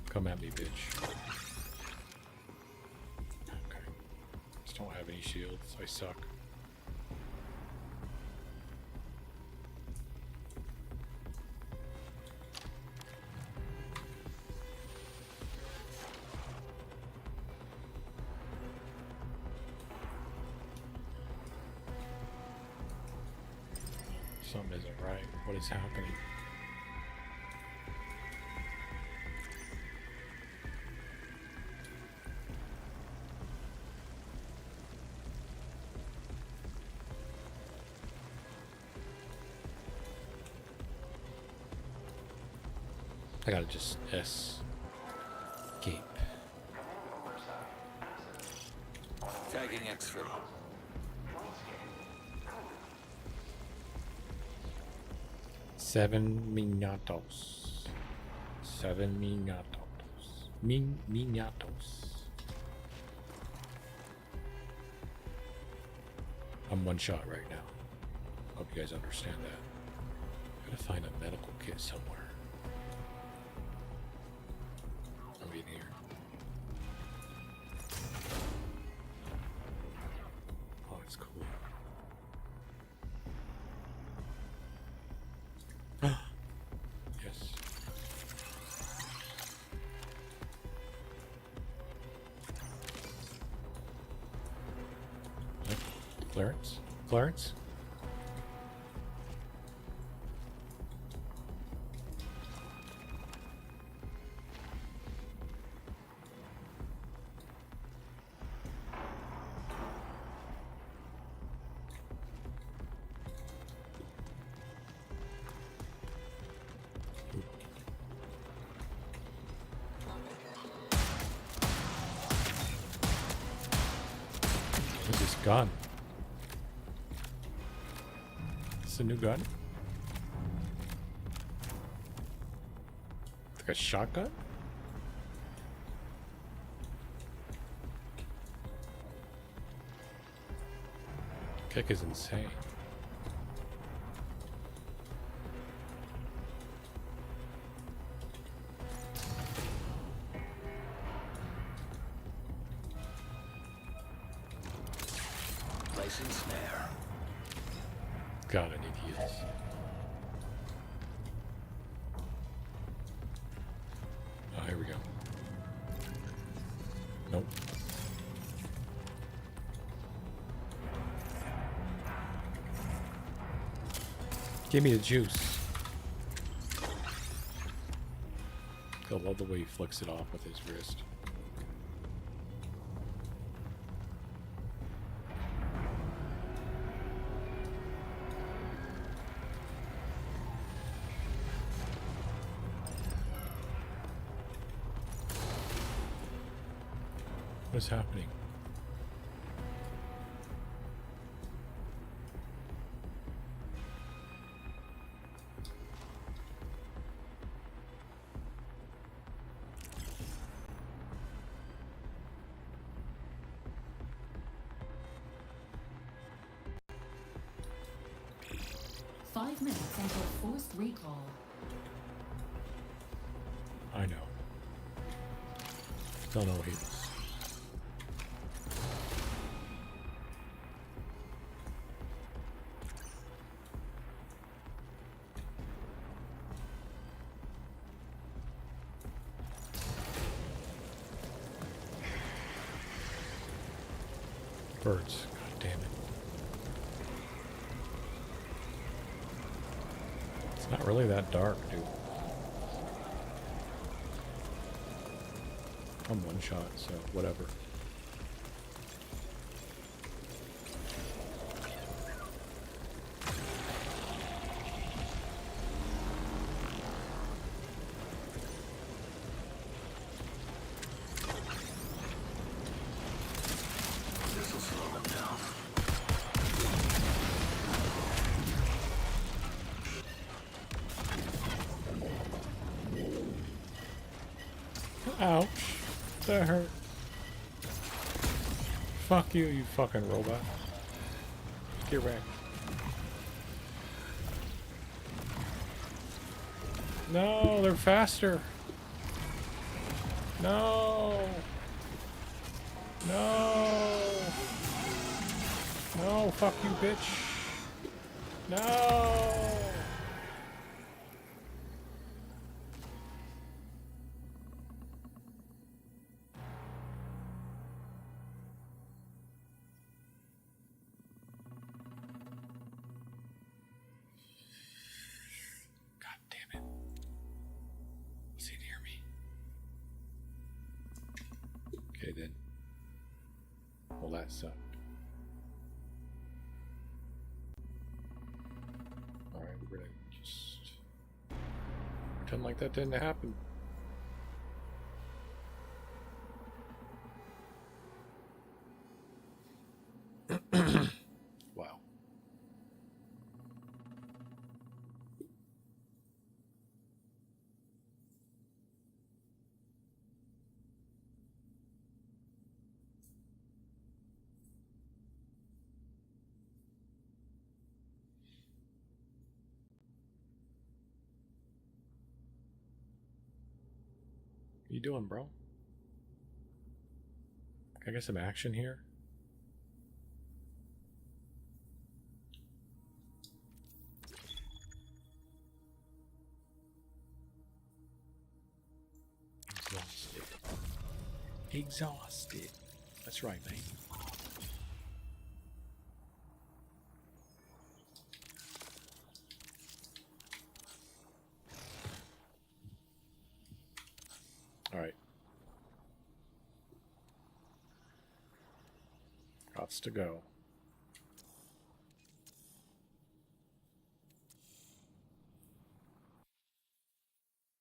Come at me, bitch. Okay. Just don't have any shields. I suck. Something isn't right. What is happening? I gotta just S Tagging exfil. 7 minutos. 7 minutos. Minutos. I'm one shot right now. Hope you guys understand that. Gotta find a medical kit somewhere. Are we in here? Oh, it's cool. Yes. Clarence? Clarence? What's this gun? It's a new gun? Like a shotgun? Kick is insane. Placing snare. God, I need heals. Oh, here we go. Nope. Give me the juice. I love the way he flicks it off with his wrist. What's happening? Five minutes until forced recall. I know. Don't know heals. Birds. God damn it. It's not really that dark, dude. I'm one shot, so whatever. This'll slow them down. Ouch. That hurt. Fuck you, you fucking robot. Get wrecked. No, they're faster. No. No. No, fuck you, bitch. No. Okay then. Well, that sucked. Alright, we're gonna just pretend like that didn't happen. Wow. What you doing, bro? Can I get some action here? Exhausted. Exhausted. That's right, mate. All right. Gots to go.